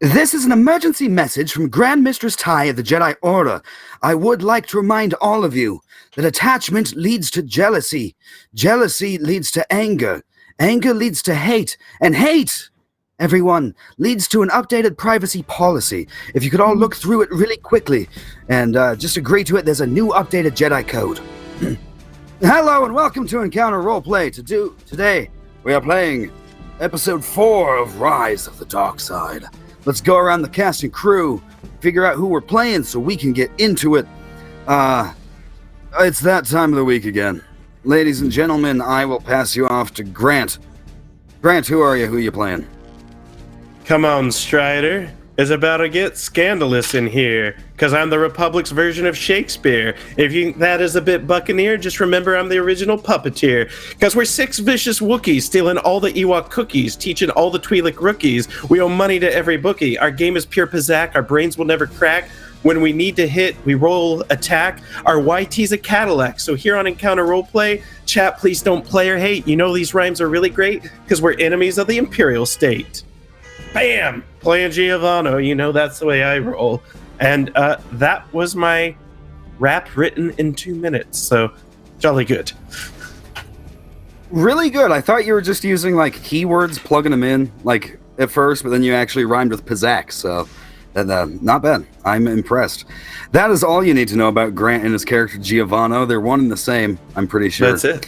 This is an emergency message from Grand Mistress Tai of the Jedi Order. I would like to remind all of you that attachment leads to jealousy. Jealousy leads to anger. Anger leads to hate. And hate, everyone, leads to an updated privacy policy. If you could all look through it really quickly and just agree to it, there's a new updated Jedi code. Hello and welcome to Encounter Roleplay. Today, we are playing Episode 4 of Rise of the Dark Side. Let's go around the cast and crew, figure out who we're playing so we can get into it. It's that time of the week again. Ladies and gentlemen, I will pass you off to Grant. Grant, who are you? Who are you playing? Come on, Strider. It's about to get scandalous in here, because I'm the Republic's version of Shakespeare. If you think that is a bit buccaneer, just remember I'm the original puppeteer. Because we're 6 vicious Wookiees stealing all the Ewok cookies, teaching all the Twi'lek rookies. We owe money to every bookie. Our game is pure pizzazz. Our brains will never crack. When we need to hit, we roll attack. Our YT's a Cadillac. So here on Encounter Roleplay, chat, please don't play or hate. You know these rhymes are really great because we're enemies of the Imperial State. Bam! Playing Giovanni, you know that's the way I roll. And that was my rap written in 2 minutes, so jolly good. Really good. I thought you were just using, like, keywords, plugging them in, like, at first, but then you actually rhymed with pizzazz, so not bad. I'm impressed. That is all you need to know about Grant and his character Giovanni. They're one and the same, I'm pretty sure. That's it.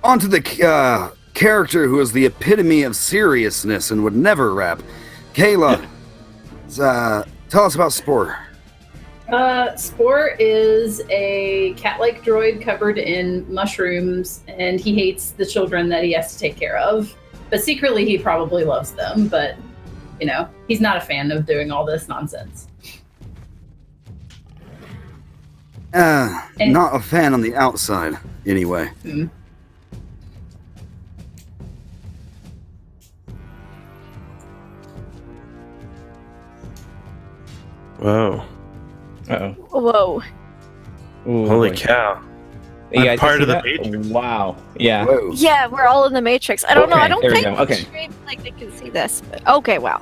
On to the character who is the epitome of seriousness and would never rap. Kayla, tell us about Spore. Spore is a cat-like droid covered in mushrooms, and he hates the children that he has to take care of. But secretly, he probably loves them, but, you know, he's not a fan of doing all this nonsense. Not a fan on the outside, anyway. Mm-hmm. Whoa. Uh-oh. Whoa. Ooh, Holy boy. cow. You I'm guys part of the see that? Matrix. Wow. Yeah. Whoa. Yeah, we're all in the Matrix. I don't know. Okay, I don't there we think go. Okay. stream, like they can see this. But okay, wow.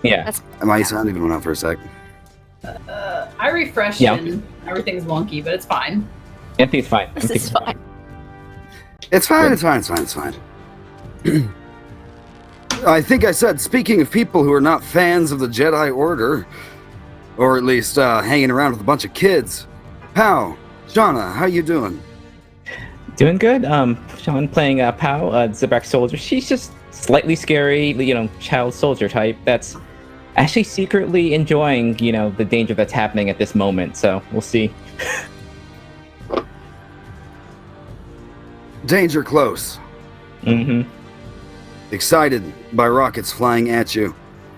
Yeah. My sound even went out for a sec. I refreshed Yeah. and everything's wonky, but it's fine. Anthony's fine. This is fine. It's fine, it's fine. I think I said, speaking of people who are not fans of the Jedi Order, or at least hanging around with a bunch of kids, Pow, Shauna, how you doing? Doing good. Sean playing Pow, Zabrak soldier. She's just slightly scary, child soldier type. That's actually secretly enjoying, the danger that's happening at this moment. So we'll see. Danger close. Mm-hmm. Excited by rockets flying at you.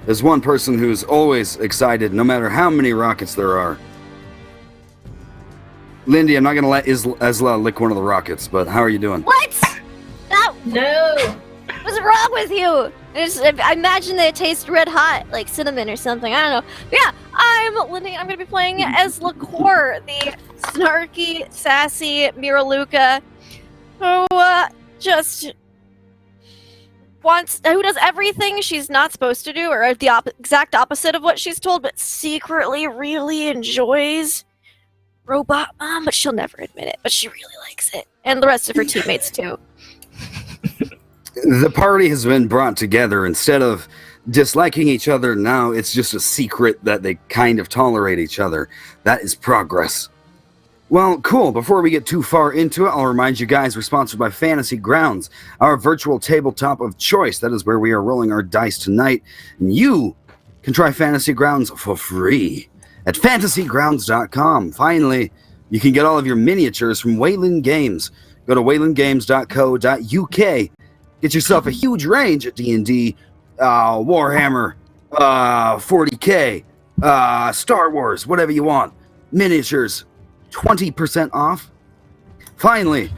There's one person who's always excited, no matter how many rockets there are. Lindy, I'm not gonna let Ezla lick one of the rockets, but how are you doing? What? No! What's wrong with you? I imagine they taste red hot, like cinnamon or something. I don't know. But yeah, I'm Lindy. I'm gonna be playing as LaCour, the snarky, sassy Miraluka, who who does everything she's not supposed to do, or the exact opposite of what she's told, but secretly really enjoys Robot Mom, but she'll never admit it, but she really likes it. And the rest of her teammates too. The party has been brought together. Instead of disliking each other, now it's just a secret that they kind of tolerate each other. That is progress. Well, cool. Before we get too far into it, I'll remind you guys we're sponsored by Fantasy Grounds, our virtual tabletop of choice. That is where we are rolling our dice tonight. And you can try Fantasy Grounds for free at fantasygrounds.com. Finally, you can get all of your miniatures from Wayland Games. Go to waylandgames.co.uk. Get yourself a huge range at D&D, Warhammer, 40K, Star Wars, whatever you want. Miniatures. 20% off. Finally,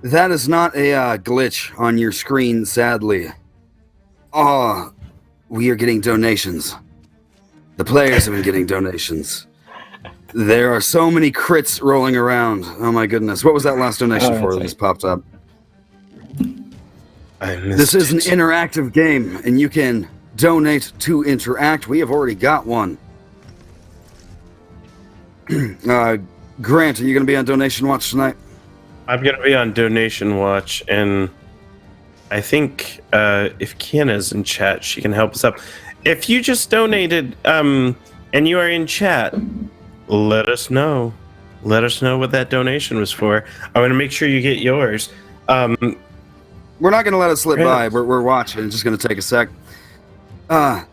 that is not a glitch on your screen, sadly. We are getting donations. The players have been getting donations. There are so many crits rolling around. Oh my goodness. What was that last donation for that just popped up? I missed This is an it. interactive game, and you can donate to interact. We have already got one. Grant, are you going to be on donation watch tonight? I'm going to be on donation watch, and I think if Kiana's in chat, she can help us up. If you just donated and you are in chat, let us know. Let us know what that donation was for. I'm going to make sure you get yours. We're not going to let it slip Grant. by. We're watching. It's just going to take a sec.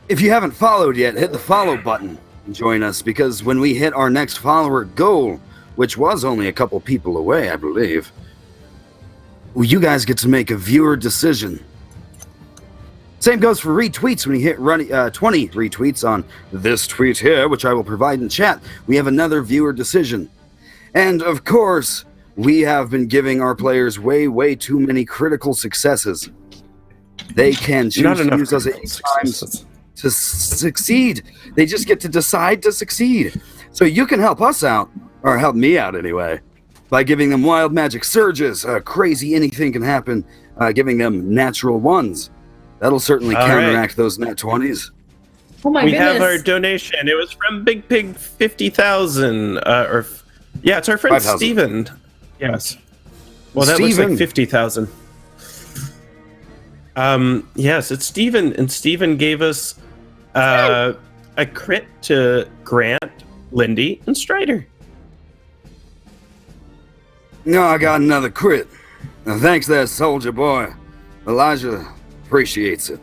If you haven't followed yet, hit the follow button and join us, because when we hit our next follower goal, which was only a couple people away, I believe, you guys get to make a viewer decision. Same goes for retweets. When you hit 20 retweets on this tweet here, which I will provide in chat, we have another viewer decision. And of course, we have been giving our players way too many critical successes. They can choose to use those at times to succeed. They just get to decide to succeed. So you can help us out, or help me out anyway, by giving them wild magic surges, crazy anything can happen, giving them natural ones. That'll certainly counteract those nat 20s. Oh my we goodness. have our donation. It was from Big Pig 50,000. Yeah, it's our friend 5,000. Steven. Yes. Well, that looks Steven. like 50,000. Yes, it's Steven, and Steven gave us a crit to Grant, Lindy, and Strider. No, I got another crit. Thanks there, soldier boy. Elijah appreciates it.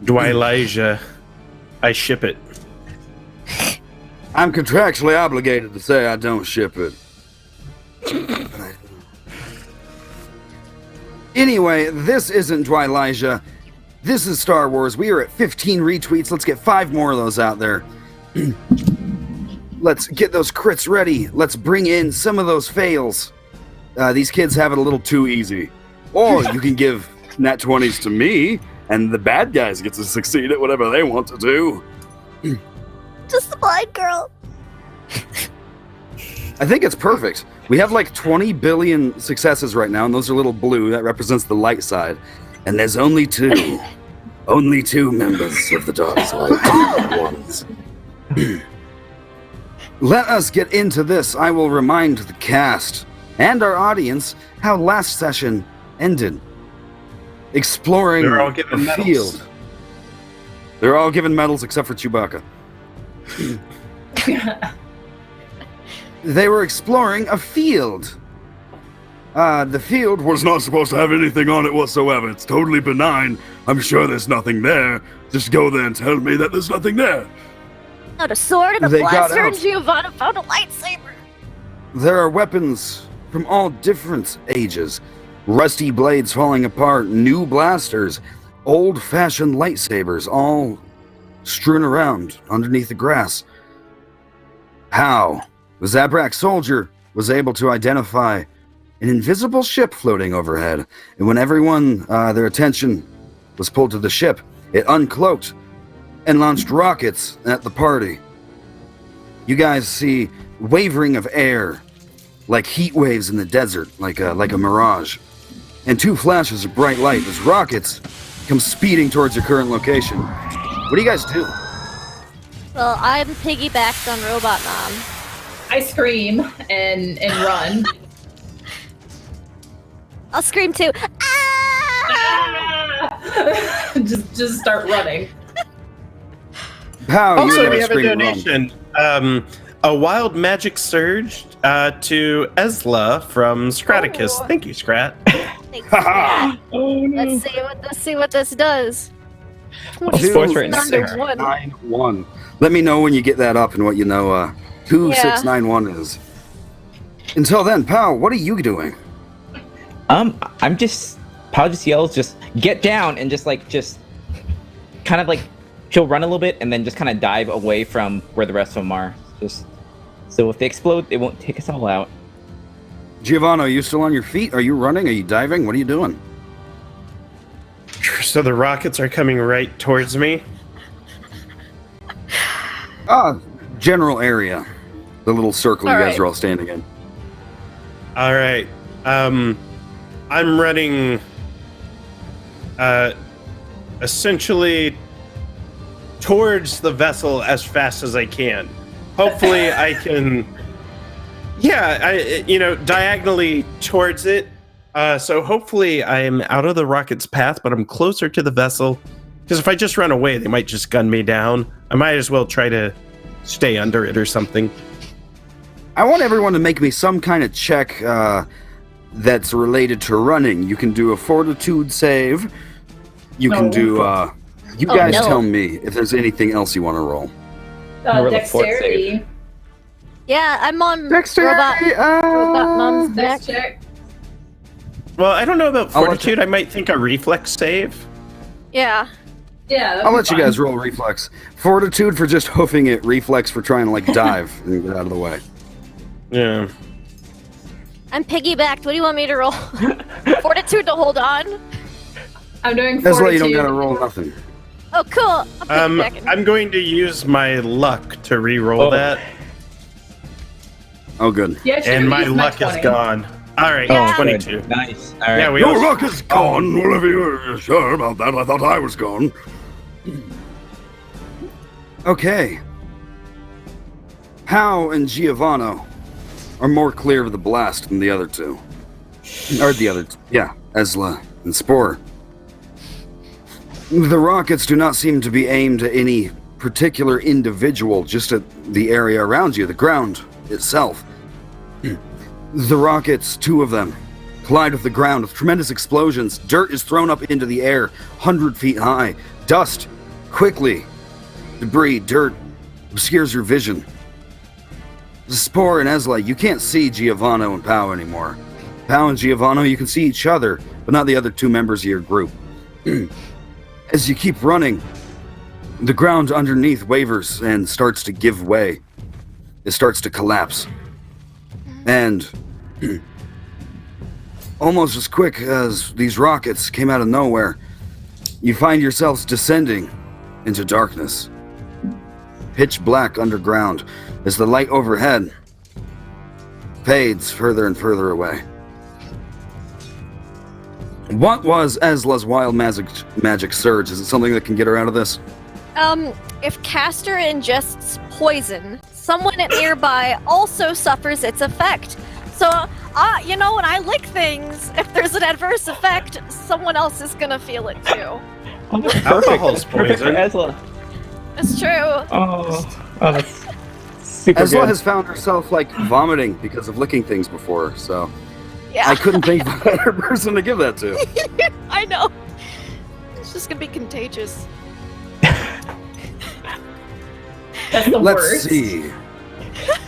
Dwylijah. I ship it. I'm contractually obligated to say I don't ship it. Anyway, this isn't Dwylijah. This is Star Wars. We are at 15 retweets. Let's get 5 more of those out there. Let's get those crits ready. Let's bring in some of those fails. These kids have it a little too easy. Or you can give nat 20s to me, and the bad guys get to succeed at whatever they want to do. Just the blind girl. I think it's perfect. We have like 20 billion successes right now, and those are little blue. That represents the light side. And there's only 2. Only 2 members of the dark side. Ones. Let us get into this. I will remind the cast and our audience how last session ended. Exploring They're all given a medals. field. They're all given medals except for Chewbacca. They were exploring a field. The field was not supposed to have anything on it whatsoever. It's totally benign. I'm sure there's nothing there. Just go there and tell me that there's nothing there. Got a sword and a They got blaster, and out. Giovanna found a lightsaber. There are weapons from all different ages. Rusty blades falling apart, new blasters, old-fashioned lightsabers, all strewn around underneath the grass. How? The Zabrak soldier was able to identify an invisible ship floating overhead, and when everyone, their attention was pulled to the ship, it uncloaked and launched rockets at the party. You guys see wavering of air, like heat waves in the desert, like a mirage, and 2 flashes of bright light as rockets come speeding towards your current location. What do you guys do? Well, I'm piggybacked on Robot Mom. I scream and run. I'll scream too. Ah! just start running. Pow, you Also, never we have a scream wrong. donation. A wild magic surge to Ezla from Scraticus. Oh. Thank you, Scrat. Thanks, Scrat. Let's see what this does. Sports right now. 2691. 2-6-9-1. Let me know when you get that up and what you know 2691 is. Until then, Pow, what are you doing? I'm just Pau just yells, just get down, and just kind of like she'll run a little bit and then just kind of dive away from where the rest of them are. Just so if they explode, it won't take us all out. Giovanna, are you still on your feet? Are you running? Are you diving? What are you doing? So the rockets are coming right towards me. General area. The little circle you All guys right. are all standing in. All right. I'm running essentially towards the vessel as fast as I can. Hopefully I can, diagonally towards it. So hopefully I am out of the rocket's path, but I'm closer to the vessel. Because if I just run away, they might just gun me down. I might as well try to stay under it or something. I want everyone to make me some kind of check that's related to running. You can do a fortitude save. You can do... you guys tell me if there's anything else you want to roll. Dexterity. Yeah, I'm on Dexterity! Robot Mom's Dex back. check. Well, I don't know about I'll let fortitude. I might think a reflex save. Yeah. Yeah, that'd I'll be let you fine. guys roll reflex. Fortitude for just hoofing it. Reflex for trying to, like, dive and get out of the way. Yeah. I'm piggybacked. What do you want me to roll? Fortitude to hold on? I'm doing That's why you fortitude. don't gotta roll nothing. Oh, cool. I'm piggybacking. I'm going to use my luck to re-roll Oh. that, You Oh, good. actually and my used luck is 20. gone. All right, Yeah. 22. Nice. All right. Yeah, we Your all. luck is gone. Well, if you're sure about that, I thought I was gone. Okay. Hao and Giovanni are more clear of the blast than the other two. Or the other, Ezla and Spore. The rockets do not seem to be aimed at any particular individual, just at the area around you, the ground itself. The rockets, two of them, collide with the ground with tremendous explosions. Dirt is thrown up into the air, 100 feet high. Dust, quickly. Debris, dirt, obscures your vision. Spore and Ezla, you can't see Giovanni and Pao anymore. Pao and Giovanni, you can see each other, but not the other two members of your group. As you keep running, the ground underneath wavers and starts to give way. It starts to collapse. And almost as quick as these rockets came out of nowhere, you find yourselves descending into darkness. Pitch black underground as the light overhead fades further and further away. What was Ezla's wild magic surge? Is it something that can get her out of this? If Castor ingests poison, someone nearby also suffers its effect. So, when I lick things, if there's an adverse effect, someone else is gonna feel it too. Oh, that's perfect. Alcohol's Perfect for poison. Ezla. It's true. Oh, that's super Ezla good. has found herself, vomiting because of licking things before, so Yeah, I couldn't think of a better person to give that to. I know. It's just gonna be contagious. That's the Let's worst. see.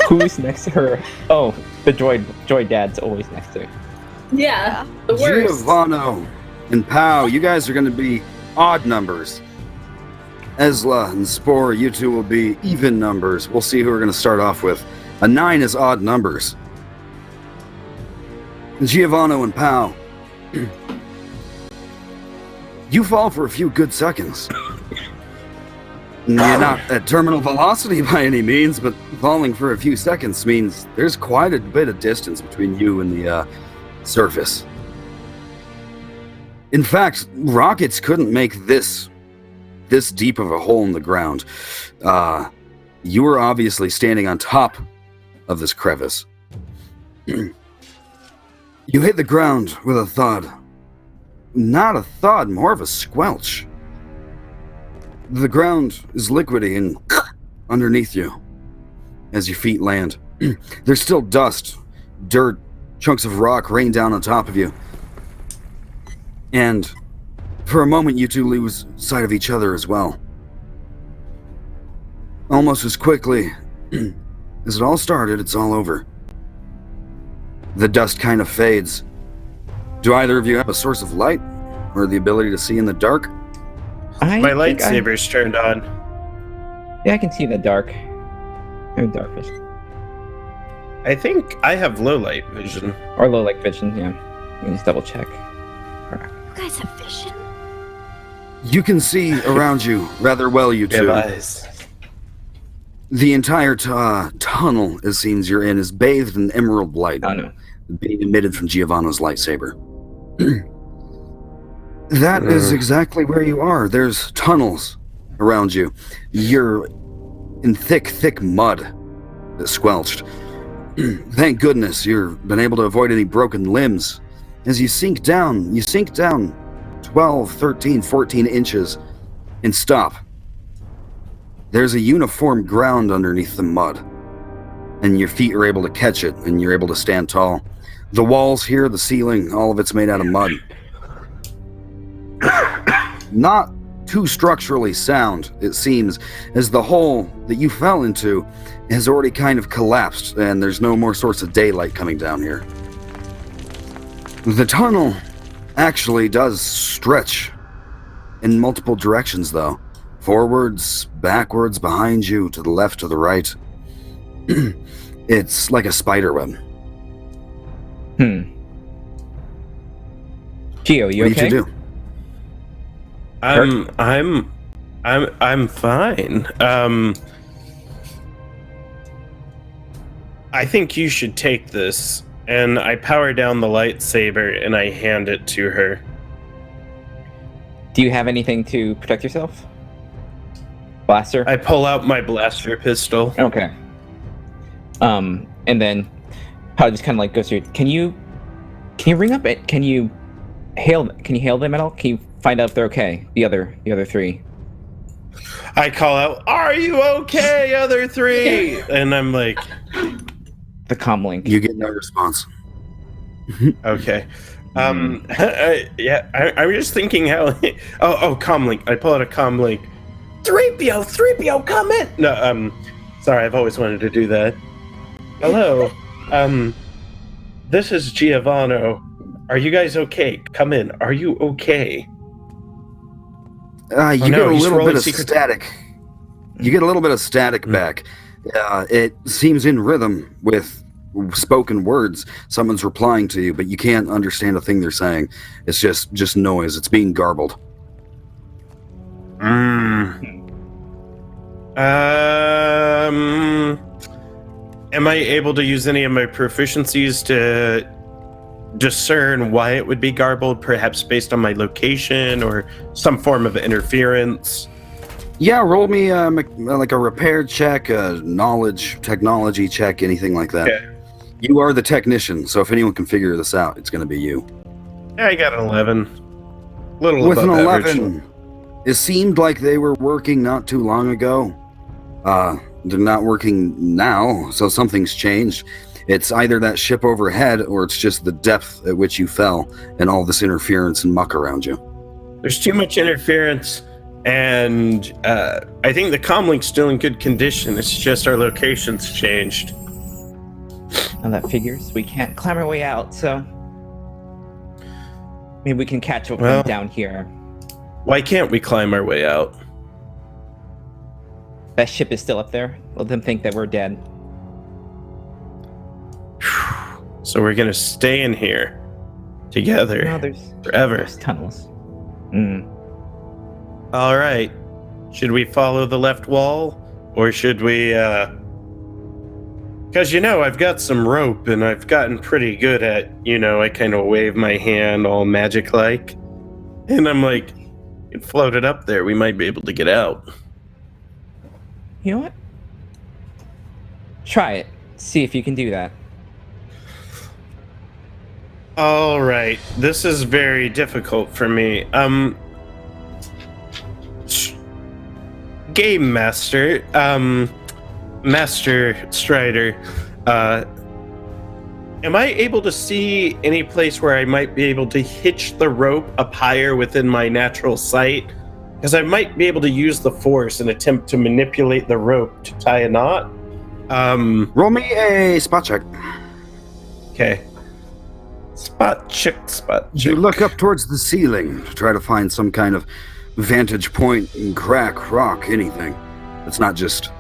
Who's next to her? Oh, the droid dad's always next to her. Yeah, the worst. Giovanni and Pao, you guys are going to be odd numbers. Ezla and Spore, you two will be even numbers. We'll see who we're going to start off with. A 9 is odd numbers. Giovanni and Pao, you fall for a few good seconds. You're not at terminal velocity by any means, but falling for a few seconds means there's quite a bit of distance between you and the surface. In fact, rockets couldn't make this deep of a hole in the ground. You were obviously standing on top of this crevice. You hit the ground with a thud. Not a thud, more of a squelch. The ground is liquidy and underneath you as your feet land. There's still dust, dirt, chunks of rock rain down on top of you. And for a moment, you two lose sight of each other as well. Almost as quickly as it all started, it's all over. The dust kind of fades. Do either of you have a source of light or the ability to see in the dark? My lightsaber's turned on. Yeah, I can see in the dark. I'm dark vision. I think I have low light vision. Or low light vision, yeah. Let me just double check. You guys have vision? You can see around you rather well, you two. Eyes. The entire tunnel, it seems you're in, is bathed in emerald light, Oh no. being emitted from Giovanni's lightsaber. That is exactly where you are. There's tunnels around you. You're in thick, thick mud that's squelched. Thank goodness you've been able to avoid any broken limbs. As you sink down 12, 13, 14 inches and stop. There's a uniform ground underneath the mud, and your feet are able to catch it, and you're able to stand tall. The walls here, the ceiling, all of it's made out of mud. Not too structurally sound, it seems, as the hole that you fell into has already kind of collapsed, and there's no more source of daylight coming down here. The tunnel actually does stretch in multiple directions, though. Forwards, backwards, behind you, to the left, to the right. It's like a spider web. Gio, you What okay? did you do? I'm fine. I think you should take this. And I power down the lightsaber and I hand it to her. Do you have anything to protect yourself? Blaster? I pull out my blaster pistol. Okay. And then Pow just kind of like goes through. Can you ring up it? Can you hail them at all? Can you find out if they're okay? The other three. I call out, "Are you okay, other three?" And I'm like, The comm link. You get no response. okay. I'm just thinking how. Comm link. I pull out a comm link. 3PO, come in. No, sorry, I've always wanted to do that. Hello, this is Giovanni. Are you guys okay? Come in. Are you okay? You get a he's little rolling bit of secret- static. You get a little bit of static back. It seems in rhythm with spoken words. Someone's replying to you, but you can't understand a thing they're saying. It's just noise. It's being garbled. Am I able to use any of my proficiencies to discern why it would be garbled, perhaps based on my location or some form of interference? Yeah, roll me like a repair check, a knowledge, technology check, anything like that. Okay. You are the technician, so if anyone can figure this out, it's going to be you. Yeah, I got an 11. Little With an above average. 11, it seemed like they were working not too long ago. They're not working now, so something's changed. It's either that ship overhead, or it's just the depth at which you fell and all this interference and muck around you. There's too much interference, and I think the comlink's still in good condition. It's just our location's changed. Well, that figures. We can't climb our way out, so maybe we can catch up with them down here. Why can't we climb our way out? That ship is still up there. Let them think that we're dead. So we're gonna stay in here together No, there's forever. tunnels. All right. Should we follow the left wall, or should we? Because I've got some rope, and I've gotten pretty good at I kind of wave my hand all magic-like, and I'm like, it floated up there. We might be able to get out. You know what? Try it. See if you can do that. All right, this is very difficult for me. Game Master, Master Strider, am I able to see any place where I might be able to hitch the rope up higher within my natural sight? Because I might be able to use the force and attempt to manipulate the rope to tie a knot. Roll me a spot check. Okay. Spot check. You look up towards the ceiling to try to find some kind of vantage point and crack, rock, anything. It's not just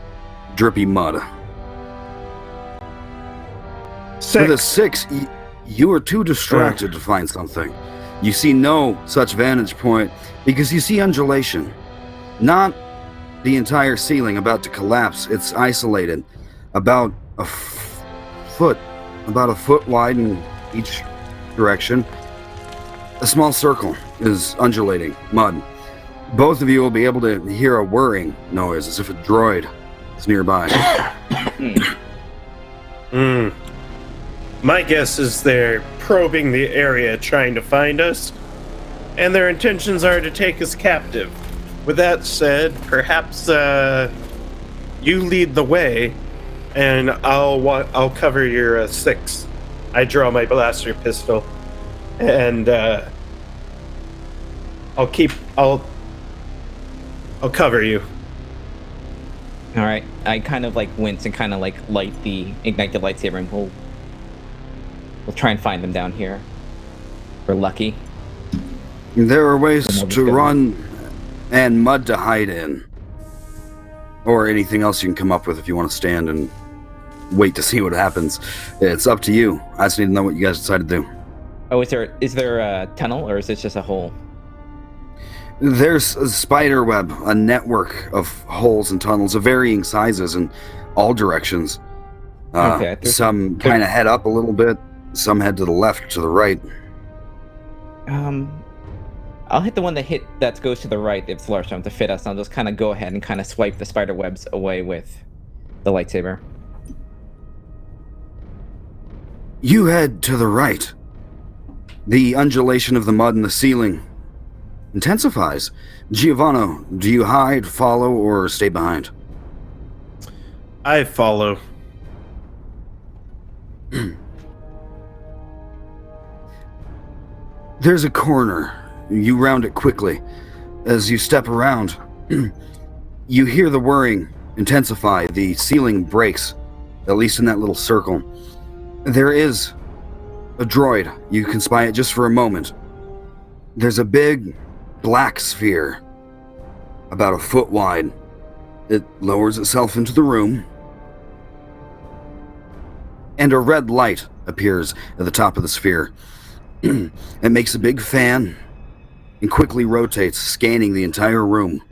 drippy mud. With a 6, you are too distracted to find something. You see no such vantage point because you see undulation. Not the entire ceiling about to collapse. It's isolated. About a foot wide in each direction. A small circle is undulating mud. Both of you will be able to hear a whirring noise as if a droid is nearby. My guess is they're probing the area trying to find us, and their intentions are to take us captive. With that said, perhaps you lead the way, and I'll cover your 6. I draw my blaster pistol, and I'll cover you. All right. I kind of like wince and kind of like ignite the lightsaber, and we'll try and find them down here. We're lucky. There are ways to run and mud to hide in. Or anything else you can come up with if you want to stand and wait to see what happens. It's up to you. I just need to know what you guys decide to do. Oh, is there a tunnel, or is this just a hole? There's a spider web, a network of holes and tunnels of varying sizes in all directions. Okay, some kind of head up a little bit, some head to the left, to the right. I'll hit the one that goes to the right if it's large enough to fit us. I'll just kind of go ahead and kind of swipe the spider webs away with the lightsaber. You head to the right. The undulation of the mud in the ceiling intensifies. Giovanni, do you hide, follow, or stay behind? I follow. There's a corner. You round it quickly. As you step around, you hear the whirring intensify. The ceiling breaks, at least in that little circle. There is a droid. You can spy it just for a moment. There's a big black sphere, about a foot wide. It lowers itself into the room, and a red light appears at the top of the sphere. It makes a big fan and quickly rotates, scanning the entire room.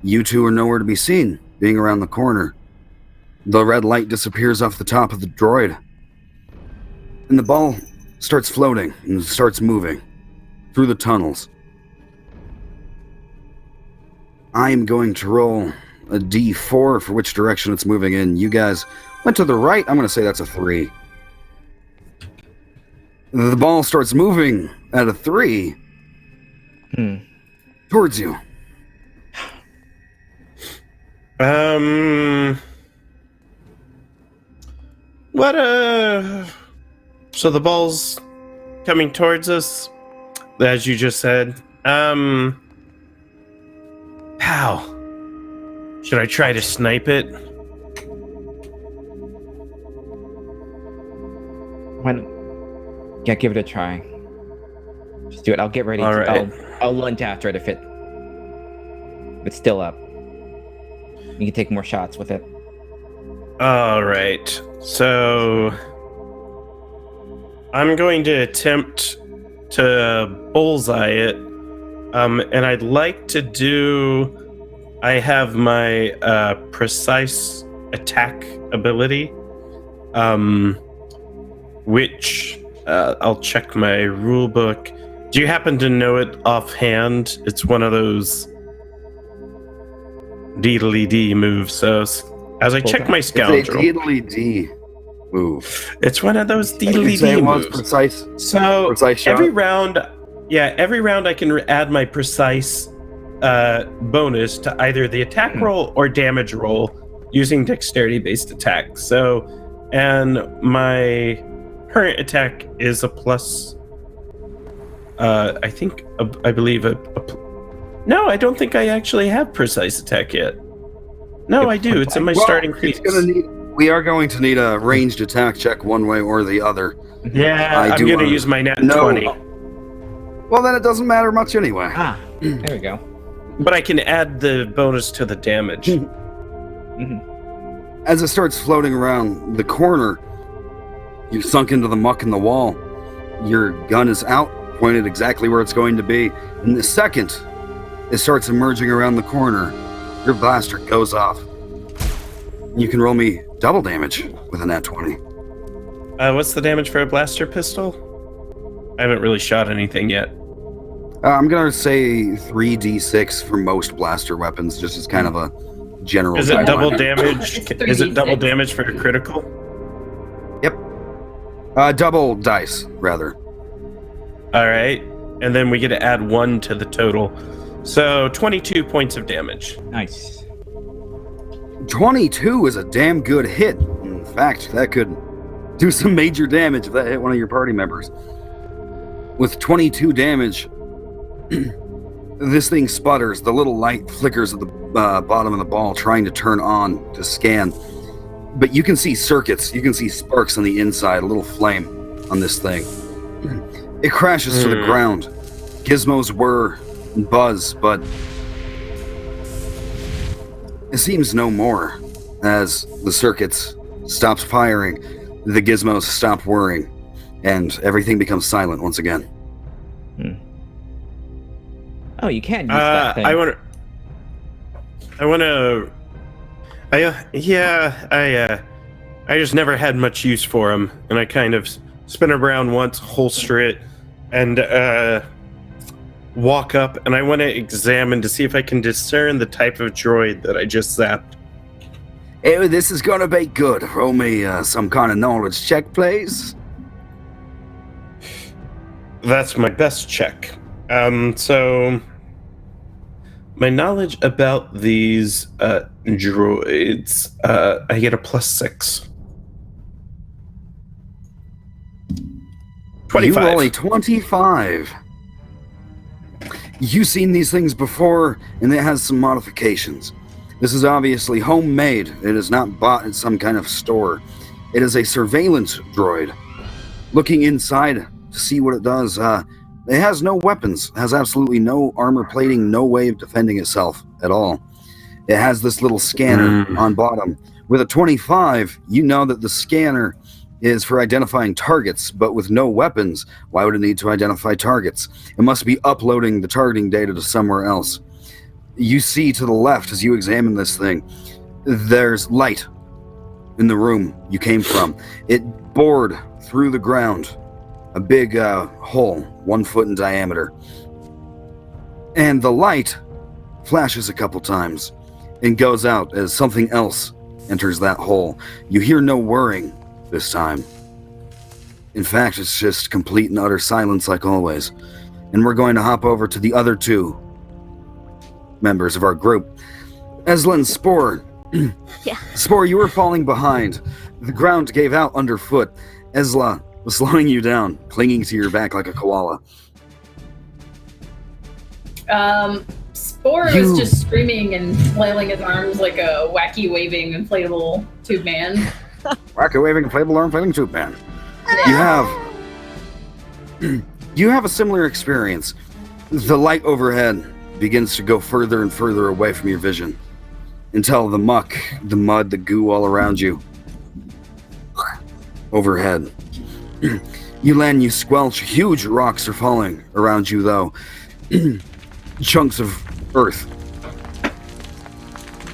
You two are nowhere to be seen, being around the corner. The red light disappears off the top of the droid, and the ball starts floating and starts moving through the tunnels. I am going to roll a d4 for which direction it's moving in. You guys went to the right. I'm going to say that's a 3. The ball starts moving at a 3 towards you. So the ball's coming towards us, as you just said. How? Should I try to snipe it? Yeah, give it a try. Just do it. I'll get ready. All right. I'll lunge after it if it's still up. You can take more shots with it. All right. So I'm going to attempt to bullseye it. And I'd like to do... I have my precise attack ability, which I'll check my rule book. Do you happen to know it offhand? It's one of those deedly-dee moves. So as I check my scoundrel... It's a deedly-dee move. It's one of those deedly-dee say moves. Precise. So Precise shot? every round I can add my precise bonus to either the attack roll or damage roll using dexterity-based attack. So, and my current attack is a plus. I believe no, I don't think I actually have precise attack yet. No, I do. It's in my starting feats. We are going to need a ranged attack check one way or the other. Yeah, I'm going to use my nat 20. Well, then it doesn't matter much anyway. There we go. But I can add the bonus to the damage. As it starts floating around the corner, you've sunk into the muck in the wall. Your gun is out, pointed exactly where it's going to be. In the second it starts emerging around the corner, your blaster goes off. You can roll me double damage with a nat 20. What's the damage for a blaster pistol? I haven't really shot anything yet. I'm gonna say 3d6 for most blaster weapons, just as kind of a general. Is it double guideline. damage? It's Is it double 3d6. damage for a critical? Double dice, rather. All right. And then we get to add 1 to the total. So 22 points of damage. Nice. 22 is a damn good hit. In fact, that could do some major damage if that hit one of your party members. With 22 damage, this thing sputters. The little light flickers at the bottom of the ball, trying to turn on to scan. But you can see circuits. You can see sparks on the inside, a little flame on this thing. It crashes to the ground. Gizmos whir and buzz, but it seems no more. As the circuits stop firing, the gizmos stop whirring, and everything becomes silent once again. Oh, you can use that thing. I just never had much use for them, and I kind of spin around once, holster it, and walk up, and I want to examine to see if I can discern the type of droid that I just zapped. Hey, this is gonna be good. Roll me some kind of knowledge check, please. That's my best check. So my knowledge about these droids, I get a +6. 25. You roll a 25. You've seen these things before, and it has some modifications. This is obviously homemade. It is not bought at some kind of store. It is a surveillance droid. Looking inside to see what it does, it has no weapons, has absolutely no armor plating, no way of defending itself at all. It has this little scanner on bottom. With a 25, you know that the scanner is for identifying targets, but with no weapons, why would it need to identify targets? It must be uploading the targeting data to somewhere else. You see to the left, as you examine this thing, there's light in the room you came from. It bored through the ground, a big hole, 1 foot in diameter. And the light flashes a couple times and goes out as something else enters that hole. You hear no whirring this time. In fact, it's just complete and utter silence like always. And we're going to hop over to the other 2 members of our group. Esla and Spore. Yeah. Spore, you were falling behind. The ground gave out underfoot. Esla was slowing you down, clinging to your back like a koala. Spore was just screaming and flailing his arms like a wacky waving inflatable tube man. Wacky waving inflatable arm flailing tube man. You have a similar experience. The light overhead begins to go further and further away from your vision until the muck, the mud, the goo all around you overhead. You land, you squelch. Huge rocks are falling around you, though. Chunks of earth.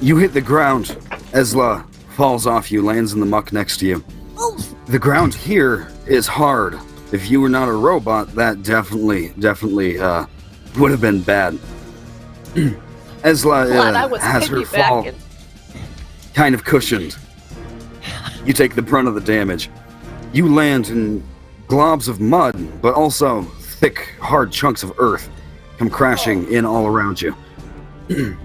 You hit the ground. Esla falls off you, lands in the muck next to you. The ground here is hard. If you were not a robot, that definitely would have been bad. Esla has her fall kind of cushioned. You take the brunt of the damage. You land in globs of mud, but also thick, hard chunks of earth come crashing in all around you. Do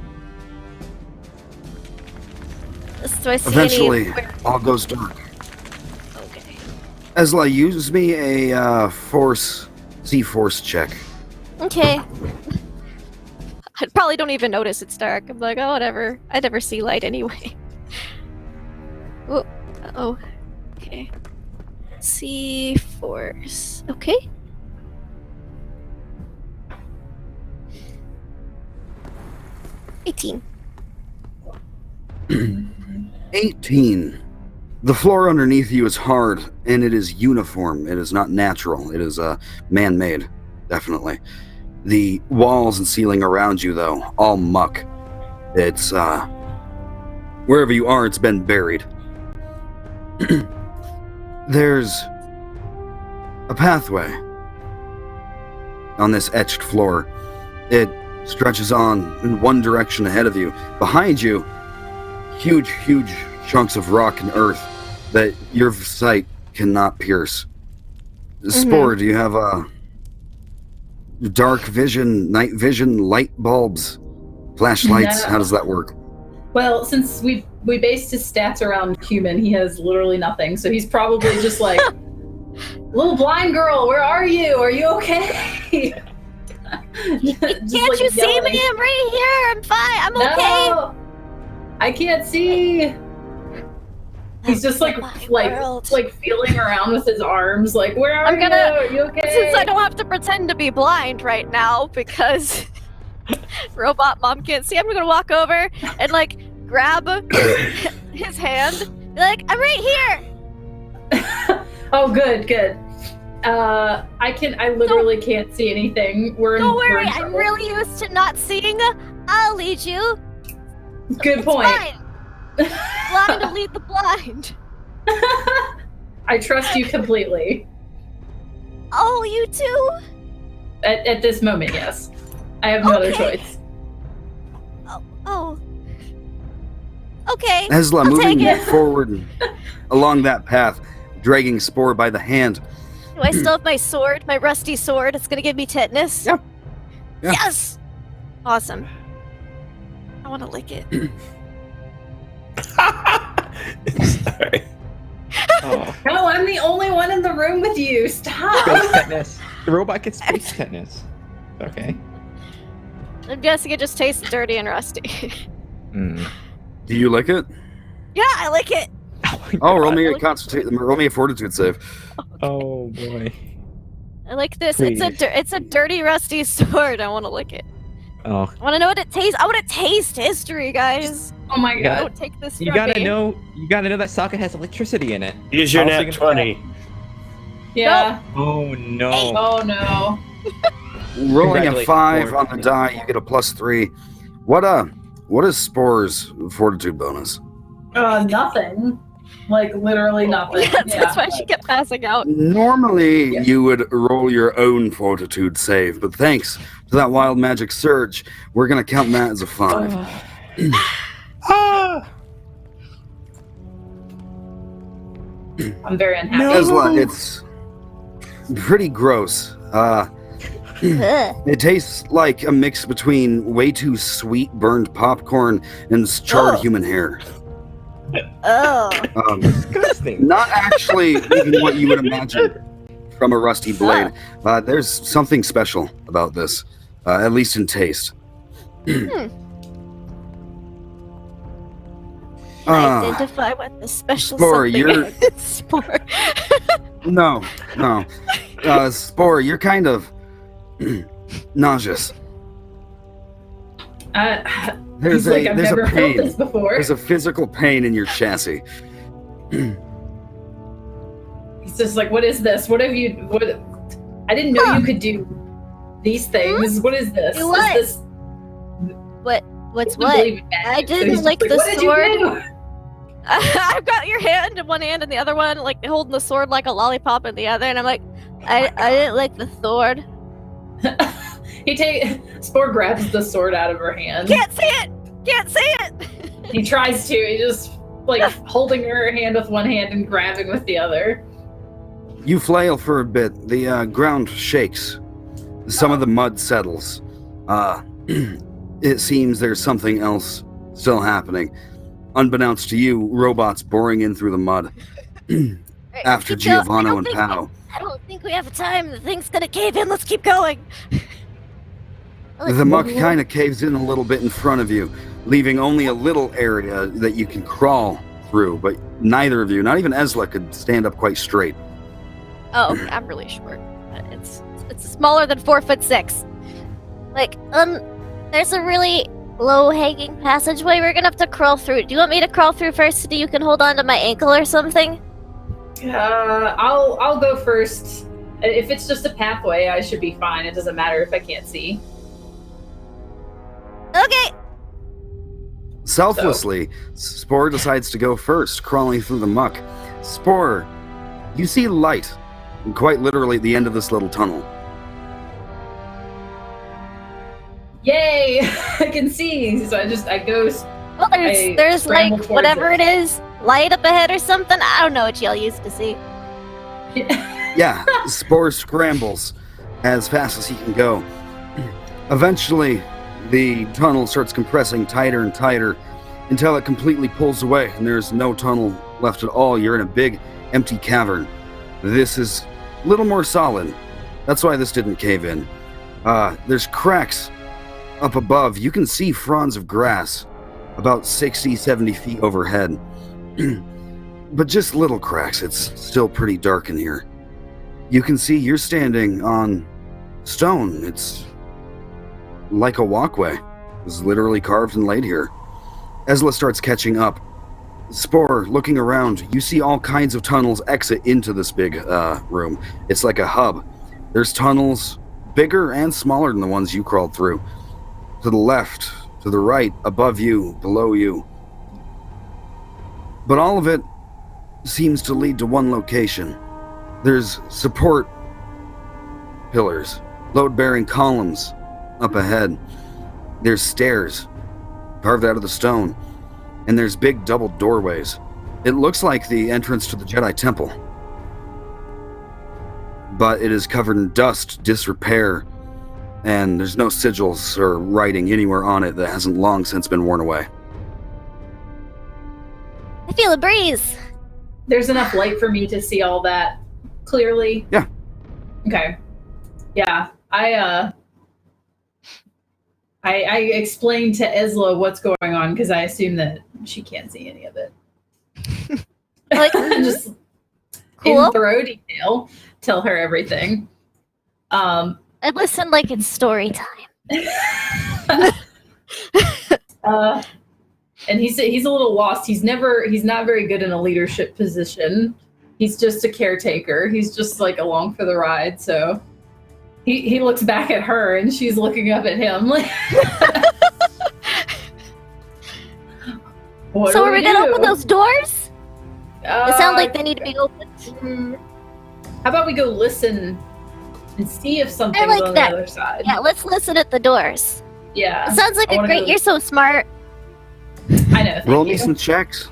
I see Eventually, any... all goes dark. Okay. Esla, use me a C-Force check. Okay. I probably don't even notice it's dark. I'm like, oh, whatever. I never see light anyway. Oh. Okay. C-Force. Okay. $18. 18. The floor underneath you is hard, and it is uniform. It is not natural. It is man-made, definitely. The walls and ceiling around you, though, all muck. It's, wherever you are, it's been buried. There's a pathway on this etched floor. It stretches on in one direction ahead of you. Behind you, huge chunks of rock and earth that your sight cannot pierce. Spore, do you have dark vision, night vision, light bulbs, flashlights? No. How does that work? Well, since we based his stats around human, he has literally nothing. So he's probably just like, little blind girl, where are you? Are you okay? Can't you see me? I'm right here. I'm fine. I'm okay. No, I can't see. He's just like feeling around with his arms, like, where are you? Are you okay? Since I don't have to pretend to be blind right now because Robot Mom can't see, I'm gonna walk over and like grab his hand, be like, I'm right here. Oh, good. I literally can't see anything. Don't worry, I'm really used to not seeing. I'll lead you. Good point. Fine. Blind to lead the blind. I trust you completely. Oh, you too? At this moment, yes. I have no other choice. Oh. Okay. Ezla, I'll moving take it. forward along that path, dragging Spore by the hand. Do I still have my sword, my rusty sword? It's gonna give me tetanus? Yeah. Yes! Awesome. I wanna lick it. Sorry. Oh, No, I'm the only one in the room with you. Stop. space tetanus. The robot gets space tetanus. Okay. I'm guessing it just tastes dirty and rusty. Do you lick it? Yeah, I lick it. Oh, roll me a fortitude save. Oh boy. I like this. Please. It's a dirty, rusty sword. I want to lick it. Oh. I want to know what it tastes. I want to taste history, guys. Oh my god. Don't take this You from gotta me. know. You gotta know that socket has electricity in it. Use your I was nat thinking 20. Yeah. Oh no. Oh no. Rolling a Congratulations, 5 Spore. on the die, you get a +3. What is Spore's fortitude bonus? Nothing. Like literally nothing. That's why she kept passing out. Normally, you would roll your own fortitude save, but thanks to that wild magic surge, we're gonna count that as a 5. Ah! I'm very unhappy. Ezla, it's pretty gross. Ugh. It tastes like a mix between way too sweet burned popcorn and charred Oh. human hair. Oh. Disgusting. Not actually even what you would imagine from a rusty blade. There's something special about this, at least in taste. Identify what the special Spore, something you're- is. Spore. No. Spore, you're kind of nauseous. There's He's like, I've there's never a felt pain. this before. There's a physical pain in your chassis. He's just like, what is this? What have you? What? I didn't know you could do these things. What is this? Do what? Is this? What's I what? believe in magic. I didn't he's lick just the what did you sword. do? I've got your hand in one hand and the other one, like holding the sword like a lollipop in the other, and I'm like, I didn't lick the sword. Spore grabs the sword out of her hand. Can't see it. Can't see it. He tries to. He just like holding her hand with one hand and grabbing with the other. You flail for a bit. The ground shakes. Some of the mud settles. It seems there's something else still happening. Unbeknownst to you, robots boring in through the mud. After Keep going. Giovanni and Pao. I don't think we have time. The thing's gonna cave in. Let's keep going. The muck kind of caves in a little bit in front of you, leaving only a little area that you can crawl through, but neither of you, not even Ezla, could stand up quite straight. Oh, okay, I'm really short. But it's smaller than 4'6". Like, there's a really low-hanging passageway we're gonna have to crawl through. Do you want me to crawl through first so you can hold on to my ankle or something? I'll go first. If it's just a pathway, I should be fine. It doesn't matter if I can't see. Okay. Selflessly, Spore decides to go first, crawling through the muck. Spore, you see light, quite literally at the end of this little tunnel. Yay! I can see. So I go. Well, there's scramble like towards whatever it is, light up ahead or something. I don't know what y'all used to see. Yeah, Spore scrambles as fast as he can go. Eventually, the tunnel starts compressing tighter and tighter until it completely pulls away and there's no tunnel left at all. You're in a big, empty cavern. This is a little more solid. That's why this didn't cave in. There's cracks up above. You can see fronds of grass about 60, 70 feet overhead. But just little cracks. It's still pretty dark in here. You can see you're standing on stone. It's like a walkway. It's literally carved and laid here. Ezla starts catching up. Spore, looking around, you see all kinds of tunnels exit into this big room. It's like a hub. There's tunnels bigger and smaller than the ones you crawled through. To the left, to the right, above you, below you. But all of it seems to lead to one location. There's support pillars, load-bearing columns up ahead. There's stairs carved out of the stone, and there's big double doorways. It looks like the entrance to the Jedi Temple, but it is covered in dust, disrepair, and there's no sigils or writing anywhere on it that hasn't long since been worn away. I feel a breeze. There's enough light for me to see all that clearly. Yeah. Okay. Yeah. I explained to Ezla what's going on because I assume that she can't see any of it. Like, Just cool. in thorough detail, tell her everything. I listen like it's story time. And he's a little lost. He's not very good in a leadership position. He's just a caretaker. He's just like along for the ride. So he looks back at her and she's looking up at him. Like, what So do are we gonna do? open those doors? It sounds like they need to be opened. How about we go listen and see if something's like on that. the other side? Yeah, let's listen at the doors. Yeah. It sounds like I a wanna great. go- You're so smart. I know. Thank Roll me you. some checks.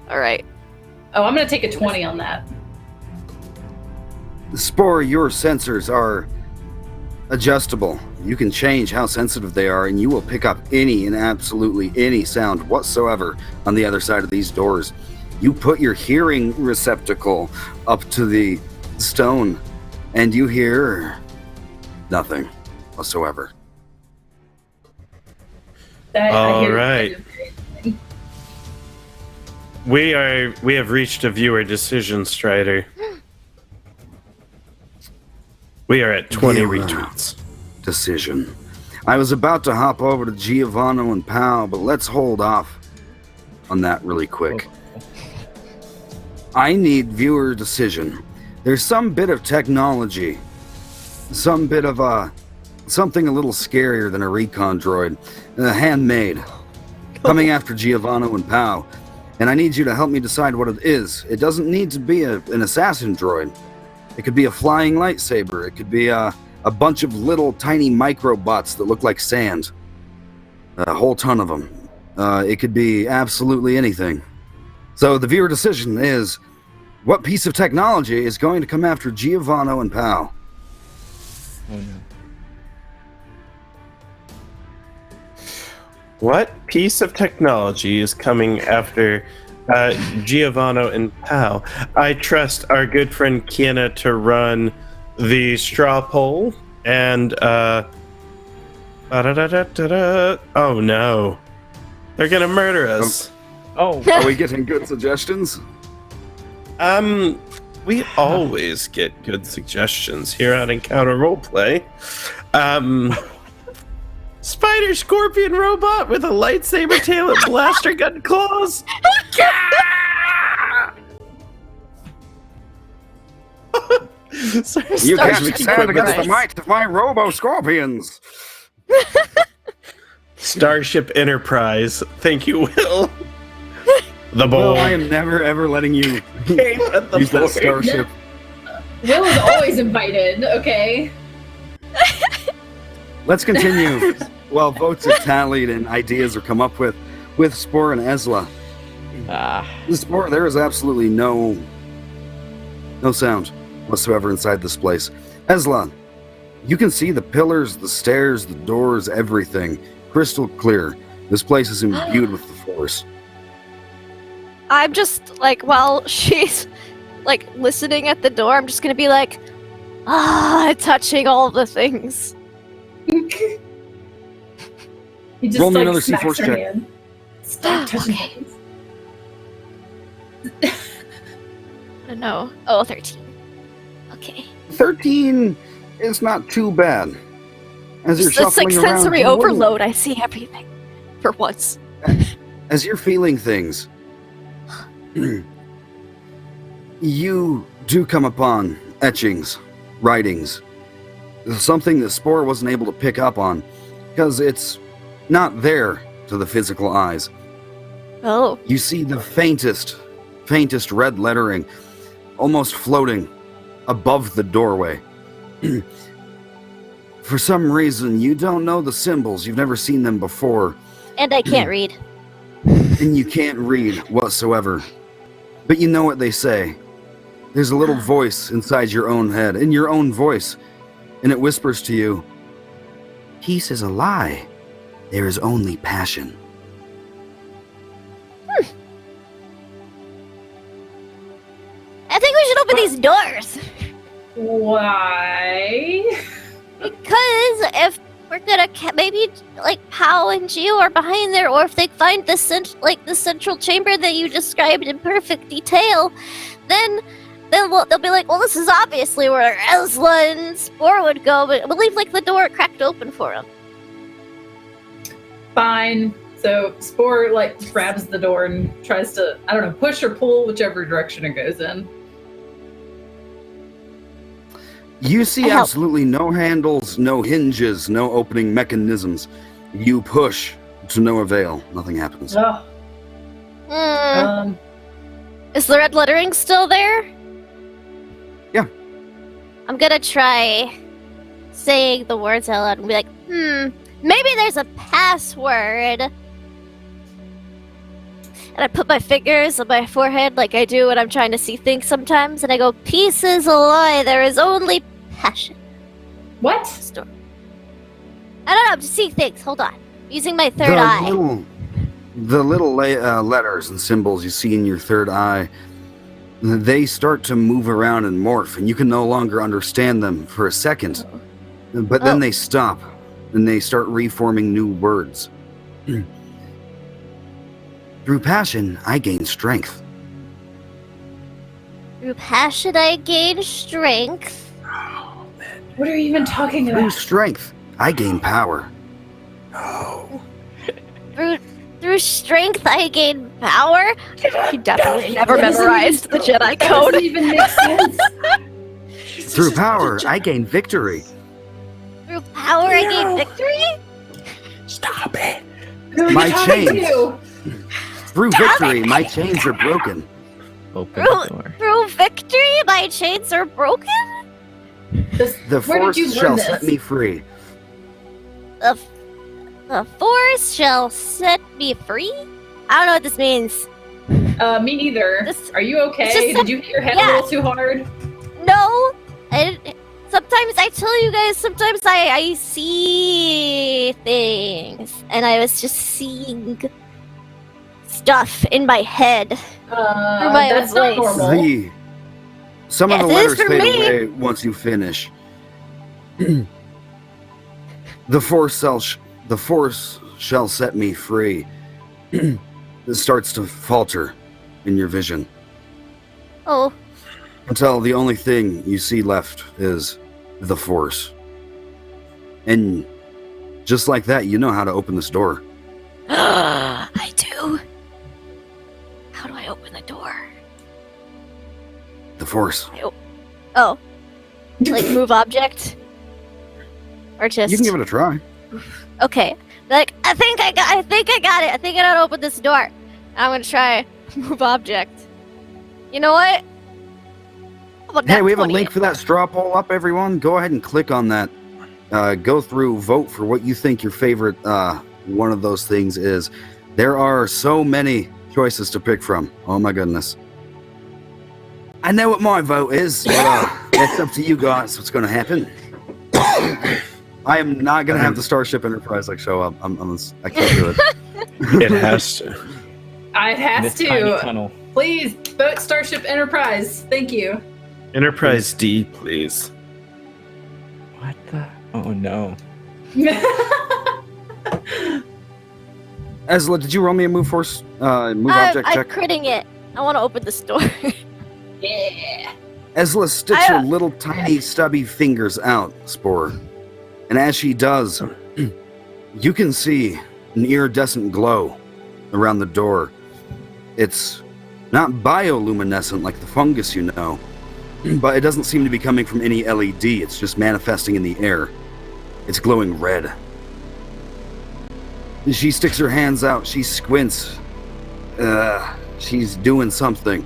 All right. Oh, I'm gonna take a 20 on that. Spore, your sensors are adjustable. You can change how sensitive they are, and you will pick up any and absolutely any sound whatsoever on the other side of these doors. You put your hearing receptacle up to the stone, and you hear nothing whatsoever. All hear- right. We have reached a viewer decision, Strider. We are at 20 Viewer retweets. Decision. I was about to hop over to Giovanni and Pal, but let's hold off on that really quick. I need viewer decision. There's some bit of technology, some bit of something a little scarier than a recon droid, handmade, coming after Giovanni and Pal, and I need you to help me decide what it is. It doesn't need to be an assassin droid. It could be a flying lightsaber. It could be a bunch of little tiny microbots that look like sand. A whole ton of them. It could be absolutely anything. So the viewer decision is, what piece of technology is going to come after Giovanni and Pal? Oh, no. What piece of technology is coming after Giovanni and Pal? I trust our good friend Kiana to run the straw poll and oh no, they're gonna murder us. Oh, Are we getting good suggestions? We always get good suggestions here on Encounter Roleplay. Spider Scorpion robot with a lightsaber tail and blaster gun claws. Sorry, You Star can't Trek stand against the equipment. might of my robo-scorpions. Starship Enterprise. Thank you, Will. The Well, bowl. I am never ever letting you Came at the use that board. starship. Will is always invited, okay? Let's continue. While votes are tallied and ideas are come up with Spore and Ezla. Spore, there is absolutely no sound whatsoever inside this place. Ezla, you can see the pillars, the stairs, the doors, everything crystal clear. This place is imbued with the Force. I'm just like, while she's like listening at the door, I'm just gonna be like, touching all the things. He just Roll me like another smacks C4 her check. hand. Stop touching Okay. things. No. Oh, 13. Okay. 13 is not too bad. As you're Just the shuffling sixth around, sensory you wouldn't- overload. I see everything. For once. As you're feeling things, you do come upon etchings, writings, something that Spore wasn't able to pick up on, because it's not there to the physical eyes. Oh. You see the faintest red lettering, almost floating above the doorway. For some reason, you don't know the symbols, you've never seen them before, And I can't read. and you can't read whatsoever. But you know what they say. There's a little voice inside your own head, in your own voice, and it whispers to you, "Peace is a lie. There is only passion." I think we should open these doors. Why? Because if we're gonna maybe like Pow and Geo are behind there, or if they find the central chamber that you described in perfect detail, then they'll be like, well, this is obviously where Ezla and Spore would go, but we'll leave like the door cracked open for them. Fine. So Spore like grabs the door and tries to, I don't know, push or pull, whichever direction it goes in. You see I help. absolutely no handles, no hinges, no opening mechanisms. You push to no avail. Nothing happens. Ugh. Hmm. Is the red lettering still there? Yeah. I'm gonna try saying the words out loud and be like, maybe there's a password. And I put my fingers on my forehead like I do when I'm trying to see things sometimes, and I go, peace is a lie, there is only passion. What? Story. I don't know, I'm just seeing things. Hold on. Using my third eye. The little letters and symbols you see in your third eye, they start to move around and morph, and you can no longer understand them for a second. But then they stop, and they start reforming new words. Through passion, I gain strength. Through passion, I gain strength. What are you even talking Through about? strength, I gain power. Through strength, I gain power. He definitely never That doesn't memorized the Jedi That code. doesn't even make sense. Through power, I gain victory. Through power, I gain victory. Stop it. Who are My you talking chains. to? Through victory, my chains are broken. Open the door. Through victory, my chains are broken. The Where force did you learn shall this? set me free. The force shall set me free. I don't know what this means. Me neither. This- Are you okay? it's just Did you hit your head yeah. a little too hard? No, sometimes I tell you guys. Sometimes I see things, and I was just seeing stuff in my head. my That's not voice. normal. Some of the Yes, it is letters for fade me. away once you finish. The force shall set me free. It starts to falter in your vision Oh, until the only thing you see left is the force. And just like that, you know how to open this door. I do. How do I open the door? The force. Oh, like move object, or just You can give it a try. okay. Like I think I got it. I think I know how to open this door. I'm gonna try move object. You know what? How about Hey, that we have a 20? link for that straw poll up, everyone. Go ahead and click on that. go through, vote for what you think your favorite one of those things is. There are so many choices to pick from. Oh my goodness. I know what my vote is, but it's up to you guys what's going to happen. I am not going to have the Starship Enterprise show up. I can't do it. It has to. It has This tiny to. tunnel. Please vote Starship Enterprise. Thank you. Enterprise D, please. What the? Oh no. Ezla, did you roll me a move force, move object I'm check? critting it. I want to open this door. Yeah. Ezla, stick your little tiny stubby fingers out, Spore. And as she does, you can see an iridescent glow around the door. It's not bioluminescent like the fungus you know, but it doesn't seem to be coming from any LED. It's just manifesting in the air. It's glowing red. She sticks her hands out. She squints. She's doing something.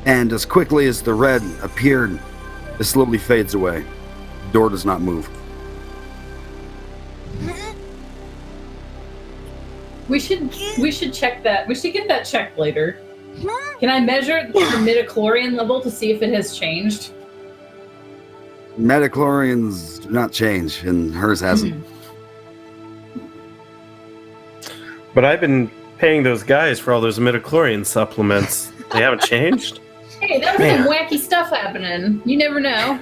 And as quickly as the red appeared, it slowly fades away. The door does not move. We should check that. We should get that checked later. Can I measure the midichlorian level to see if it has changed? Metachlorians do not change, and hers hasn't. But I've been paying those guys for all those midichlorian supplements. They haven't changed? Hey, that was some wacky stuff happening. You never know.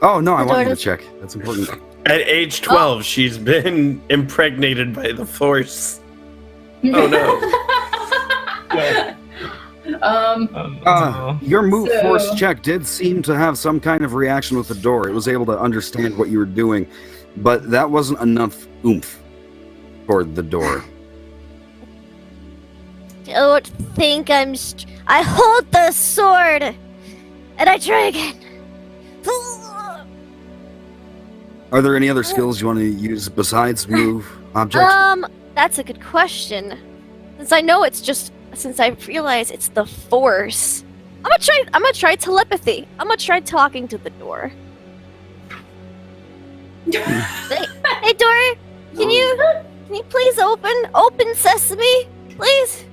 Oh, no, I want you to check. That's important. At age 12, she's been impregnated by the Force. Oh, no. Your move force check did seem to have some kind of reaction with the door. It was able to understand what you were doing, but that wasn't enough oomph for the door. Don't think I hold the sword, and I try again. Are there any other skills you want to use besides move object? That's a good question. Since I realize it's the Force, I'm gonna try telepathy. I'm gonna try talking to the door. Hey door, can you please open sesame, please?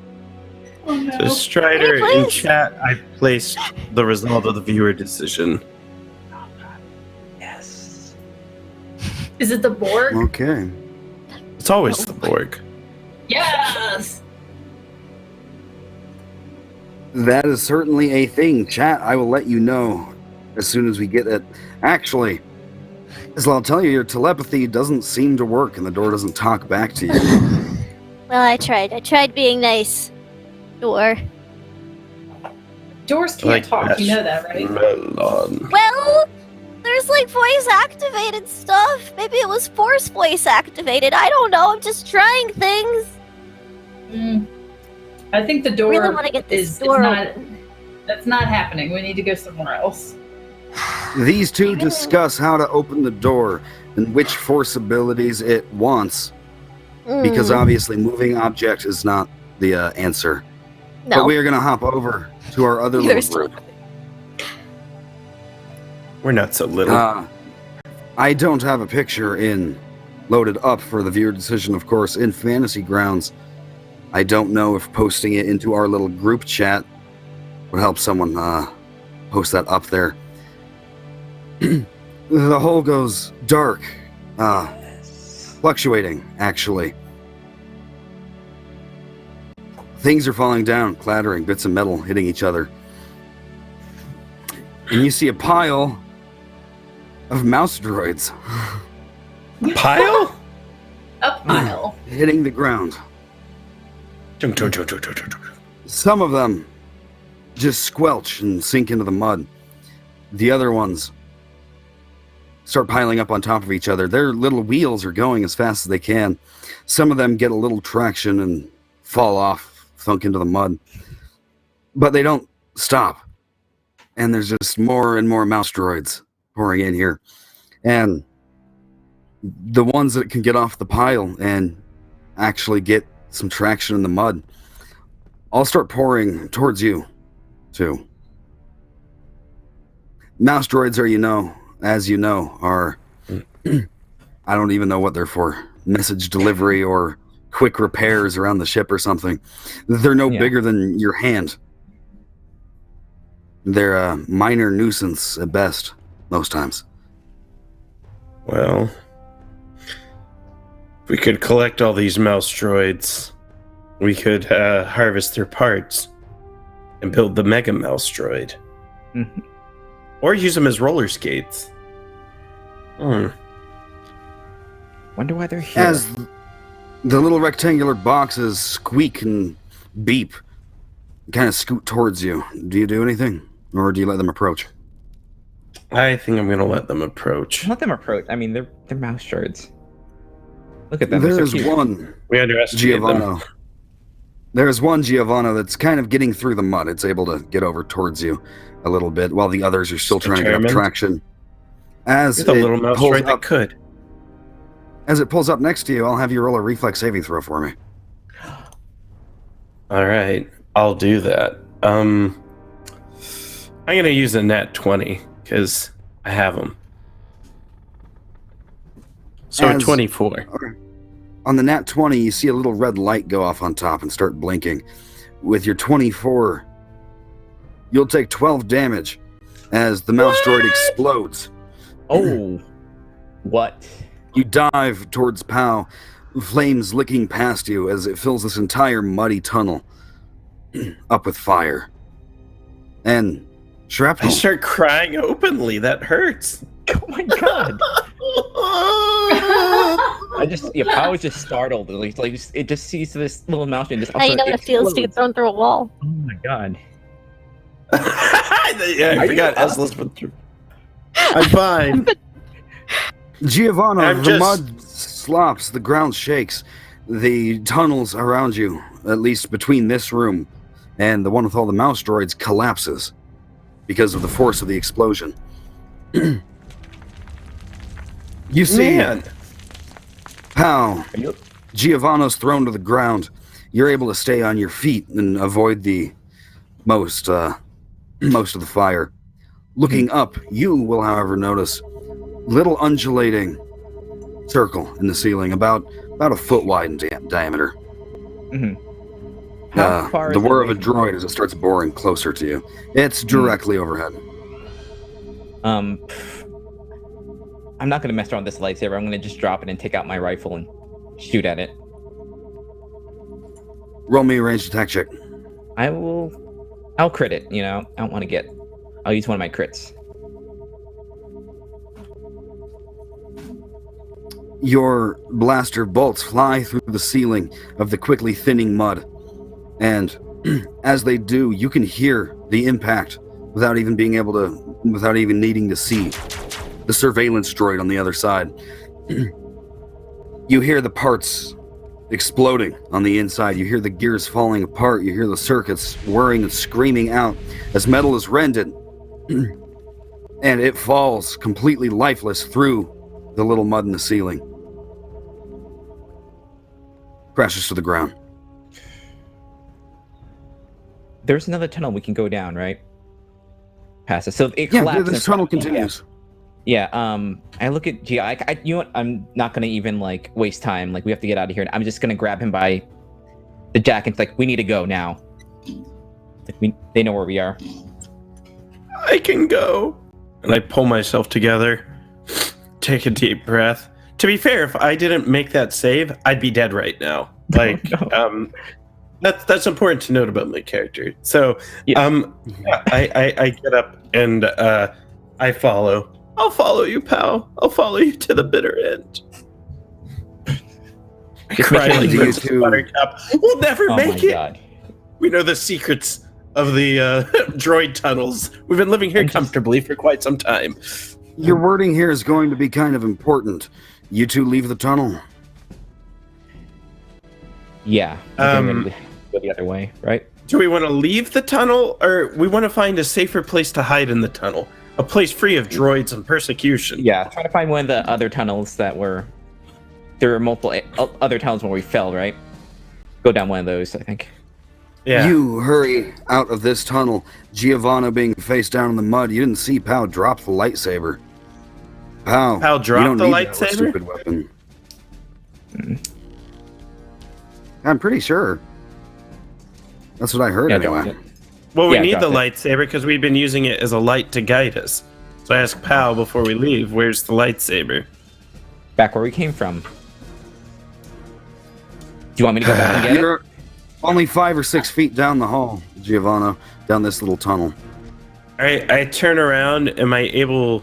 Oh, no. So Strider, Can you in please? chat, I placed the result of the viewer decision. Yes. Is it the Borg? Okay. It's always the Borg. Yes! That is certainly a thing. Chat, I will let you know as soon as we get it. Actually, as I'll tell you, your telepathy doesn't seem to work and the door doesn't talk back to you. Well, I tried being nice. Door. Doors can't Like talk, that you know that, right? Melon. Well, there's voice activated stuff. Maybe it was Force voice activated. I don't know. I'm just trying things. I think the door Really want to get this is door not. open. That's not happening. We need to go somewhere else. These two discuss how to open the door and which force abilities it wants, because obviously moving object is not the answer. But no. we are going to hop over to our other There's little group. We're not so little. I don't have a picture loaded up for the viewer decision, of course, in Fantasy Grounds. I don't know if posting it into our little group chat would help someone post that up there. The hole goes dark, fluctuating, actually. Things are falling down, clattering, bits of metal hitting each other. And you see a pile of mouse droids Pile? A pile. hitting the ground. Chung, chung, chung, chung, chung, chung, chung. Some of them just squelch and sink into the mud. The other ones start piling up on top of each other. Their little wheels are going as fast as they can. Some of them get a little traction and fall off, thunk into the mud. But they don't stop. And there's just more and more mouse droids pouring in here. And the ones that can get off the pile and actually get some traction in the mud, I'll start pouring towards you, too. Mouse droids are, as you know, are... I don't even know what they're for. Message delivery or quick repairs around the ship or something. They're no bigger than your hand. They're a minor nuisance at best, most times. Well, if we could collect all these mouse droids, we could harvest their parts and build the Mega Mouse droid. Mhm. Or use them as roller skates. Wonder why they're here. As the little rectangular boxes squeak and beep, kind of scoot towards you, do you do anything? Or do you let them approach? I think I'm going to let them approach. Let them approach. I mean, they're mouse droids. Look at them. There They're is so cute. one We underestimated them. Giovanna. There's one Giovanna that's kind of getting through the mud. It's able to get over towards you a little bit, while the others are still trying to get up Determined. traction. As It's a little mouse pulls droid that up, could. as it pulls up next to you, I'll have you roll a reflex saving throw for me. All right, I'll do that. I'm going to use a nat 20 because I have them. So a As- 24. On the nat 20, you see a little red light go off on top and start blinking. With your 24, you'll take 12 damage as the mouse droid explodes. Oh, what? You dive towards Pow, flames licking past you as it fills this entire muddy tunnel up with fire. And I shrapnel. start crying openly. That hurts. Oh my god! I was just startled. It just sees this little mouse and just. Now you know what it feels to get thrown through a wall. Oh my god! Yeah, I forgot Eslis went through. I'm fine. Giovanna, I'm the just- mud slops, the ground shakes, the tunnels around you, at least between this room and the one with all the mouse droids, collapses because of the force of the explosion. You see Man. how Giovanna's thrown to the ground. You're able to stay on your feet and avoid the most of the fire. Looking up, you will, however, notice little undulating circle in the ceiling, about a foot wide in diameter. Mm-hmm. How far The is it whir of a away from droid as it starts boring closer to you. It's directly overhead. I'm not gonna mess around with this lightsaber. I'm gonna just drop it and take out my rifle and shoot at it. Roll me a ranged attack check. I'll crit it. You know, I don't want to get. I'll use one of my crits. Your blaster bolts fly through the ceiling of the quickly thinning mud, and as they do, you can hear the impact without even needing to see the surveillance droid on the other side. You hear the parts exploding on the inside. You hear the gears falling apart. You hear the circuits whirring and screaming out as metal is rended, and it falls completely lifeless through the little mud in the ceiling. Crashes to the ground. There's another tunnel we can go down, right? Past it. So it Yeah, collapses. this tunnel continues. Yeah. I look at G. You know what? I'm not gonna even waste time. We have to get out of here. I'm just gonna grab him by the jacket. It's we need to go now. They know where we are. I can go. And I pull myself together, take a deep breath. To be fair, if I didn't make that save, I'd be dead right now. That's important to note about my character. So, Yeah. I get up and I follow. I'll follow you, pal. I'll follow you to the bitter end. Cry sure like you Princess two- Buttercup. We'll never Oh make my it. god. We know the secrets of the droid tunnels. We've been living here comfortably for quite some time. Your wording here is going to be kind of important. You two leave the tunnel. Yeah. I think we're gonna go the other way, right? Do we want to leave the tunnel, or we want to find a safer place to hide in the tunnel? A place free of droids and persecution? Yeah. Try to find one of the other tunnels that were. There were multiple other tunnels where we fell, right? Go down one of those, I think. Yeah. You hurry out of this tunnel, Giovanna being face down in the mud. You didn't see Pow drop the lightsaber. Pow. Pal, You drop don't the need that lightsaber? stupid weapon. I'm pretty sure. That's what I heard Yeah, anyway. drop it. Well, we Yeah, need the drop it. lightsaber because we've been using it as a light to guide us. So I ask Pal before we leave, where's the lightsaber? Back where we came from. Do you want me to go back and get it? You're only 5 or 6 feet down the hall, Giovanna, down this little tunnel. All right, I turn around. Am I able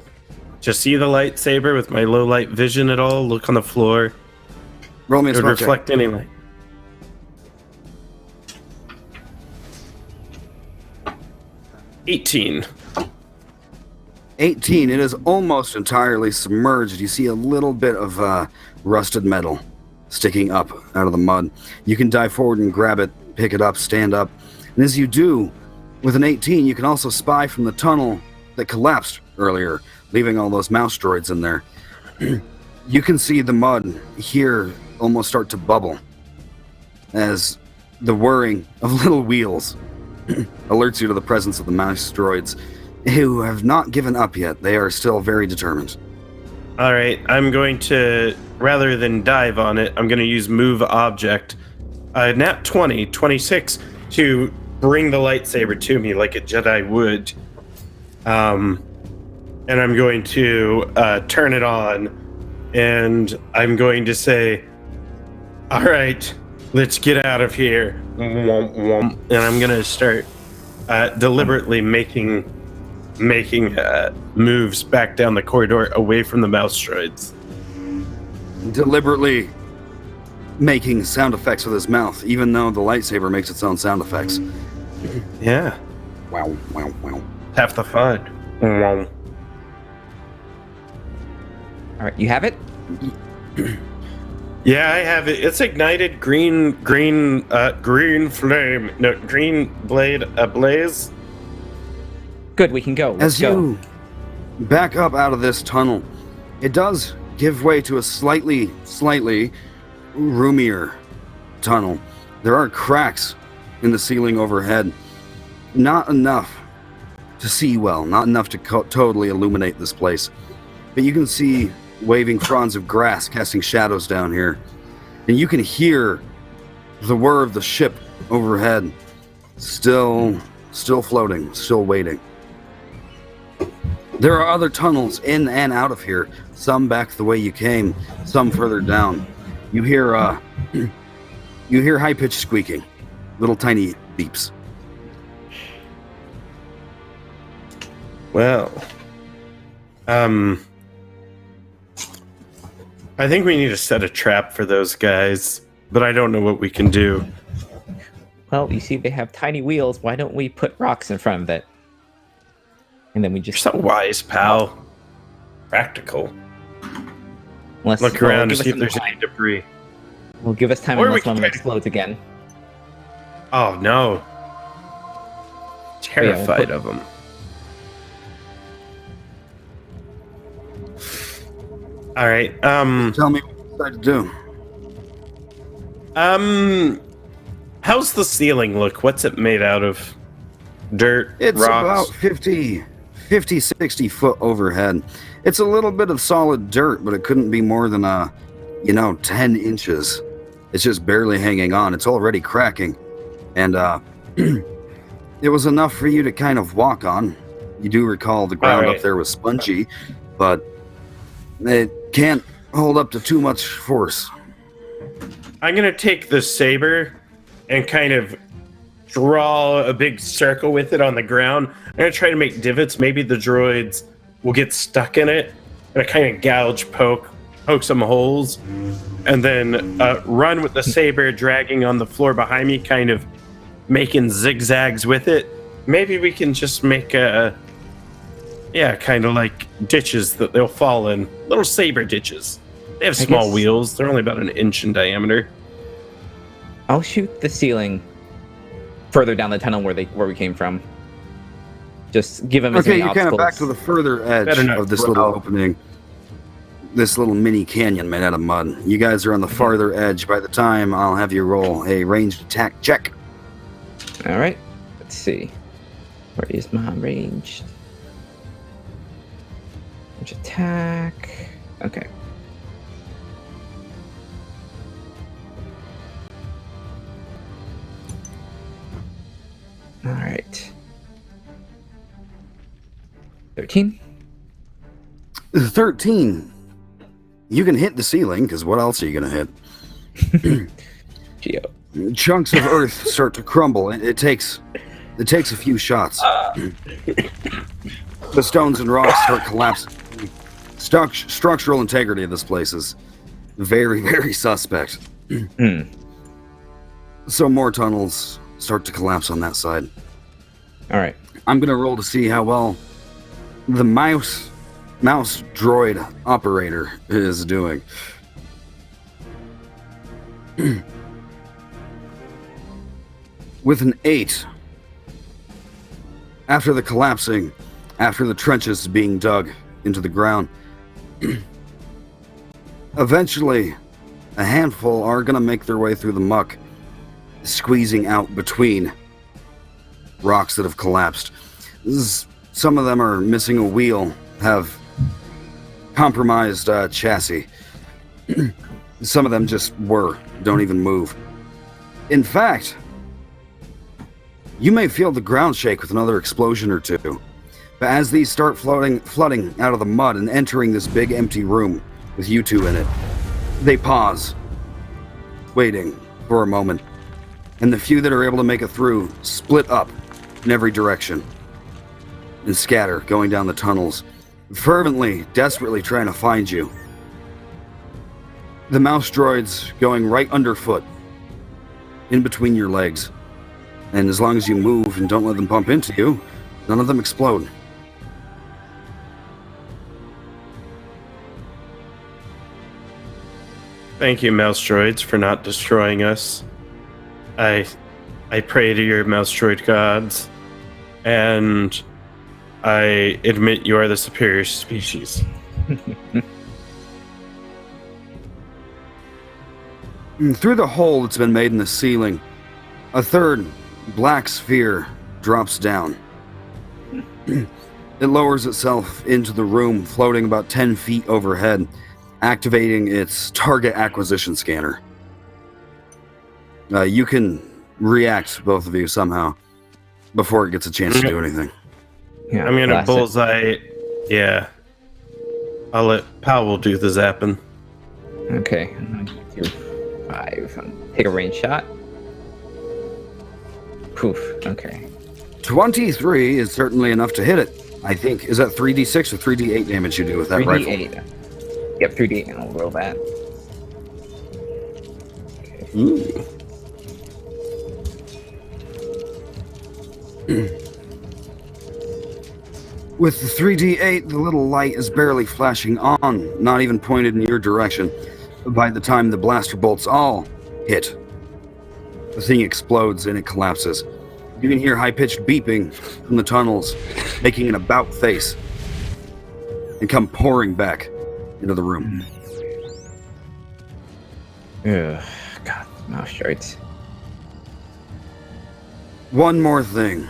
to see the lightsaber with my low light vision at all? Look on the floor. Roll me a It would spell check. reflect any light. 18. 18. It is almost entirely submerged. You see a little bit of rusted metal sticking up out of the mud. You can dive forward and grab it, pick it up, stand up. And as you do, with an 18, you can also spy from the tunnel that collapsed earlier, leaving all those mouse droids in there. You can see the mud here almost start to bubble as the whirring of little wheels alerts you to the presence of the mouse droids, who have not given up yet. They are still very determined. All right, I'm going to, rather than dive on it, I'm going to use move object. Nat 20, 26, to bring the lightsaber to me like a Jedi would. And I'm going to turn it on, and I'm going to say, all right, let's get out of here. Womp, womp. And I'm going to start deliberately making moves back down the corridor away from the mouse droids. Deliberately making sound effects with his mouth, even though the lightsaber makes its own sound effects. Yeah, Wow, wow, wow. half the fun. Wow. All right, you have it? Yeah, I have it. It's ignited green flame. No, green blade ablaze. Good, we can go. Let's As go. you back up out of this tunnel, it does give way to a slightly roomier tunnel. There are cracks in the ceiling overhead. Not enough to see well, not enough to totally illuminate this place. But you can see waving fronds of grass casting shadows down here. And you can hear the whir of the ship overhead. Still floating, still waiting. There are other tunnels in and out of here, some back the way you came, some further down. You hear high-pitched squeaking, little tiny beeps. Well, I think we need to set a trap for those guys, but I don't know what we can do. Well, you see they have tiny wheels. Why don't we put rocks in front of it? And then we You're just so wise, pal. Practical. Unless, Look well, around to give see us if there's some any time. debris. Well, give us time Or we unless can one try- explodes again. Oh no. Terrified we'll of them. All right. Tell me what you decide to do. How's the ceiling look? What's it made out of? Dirt, It's rocks. about 50, 60 foot overhead. It's a little bit of solid dirt, but it couldn't be more than 10 inches. It's just barely hanging on. It's already cracking. And it was enough for you to kind of walk on. You do recall the ground Alright. up there was spongy, but it can't hold up to too much force. I'm gonna take the saber and kind of draw a big circle with it on the ground. I'm gonna try to make divots. Maybe the droids will get stuck in it. And I kind of gouge, poke some holes, and then run with the saber, dragging on the floor behind me, kind of making zigzags with it. Maybe we can just make kind of like ditches that they'll fall in. Little saber ditches. They have I small guess- wheels. They're only about an inch in diameter. I'll shoot the ceiling further down the tunnel where we came from. Just give them as Okay, many you're kind of obstacles. back to the further edge Better not of this grow. little opening. This little mini canyon made out of mud. You guys are on the farther edge. By the time I'll have you roll a ranged attack check. All right. Let's see. Where is my ranged? Range attack. Okay. All right. 13. 13. You can hit the ceiling, because what else are you going to hit? Geo. Chunks of earth start to crumble. It takes a few shots. The stones and rocks start collapsing. Structural integrity of this place is very, very suspect. So more tunnels start to collapse on that side. All right. I'm going to roll to see how well the mouse droid operator is doing. With an 8, after the trenches being dug into the ground, eventually a handful are going to make their way through the muck, squeezing out between rocks that have collapsed. Some of them are missing a wheel, have compromised chassis. Some of them just don't even move. In fact, you may feel the ground shake with another explosion or two. But as these start flooding out of the mud and entering this big empty room with you two in it, they pause, waiting for a moment. And the few that are able to make it through split up in every direction and scatter, going down the tunnels, fervently, desperately trying to find you. The mouse droids going right underfoot, in between your legs. And as long as you move and don't let them bump into you, none of them explode. Thank you, mouse droids, for not destroying us. I pray to your mouse droid gods, and I admit you are the superior species. Through the hole that's been made in the ceiling, a third black sphere drops down. It lowers itself into the room, floating about 10 feet overhead, activating its target acquisition scanner. You can react, both of you, somehow, before it gets a chance to do anything. Yeah, I'm gonna blast it. bullseye. Yeah. I'll let Powell do the zapping. Okay. 2, 5. Take a range shot. Poof. Okay. 23 is certainly enough to hit it, I think. Is that 3d6 or 3d8 damage you do with that 3d8. rifle? Yep, 3d8, and I'll roll that. Ooh. With the 3d8, the little light is barely flashing on, not even pointed in your direction. By the time the blaster bolts all hit, the thing explodes and it collapses. You can hear high-pitched beeping from the tunnels, making an about face, and come pouring back into the room. Ugh, God, mouse droids. One more thing.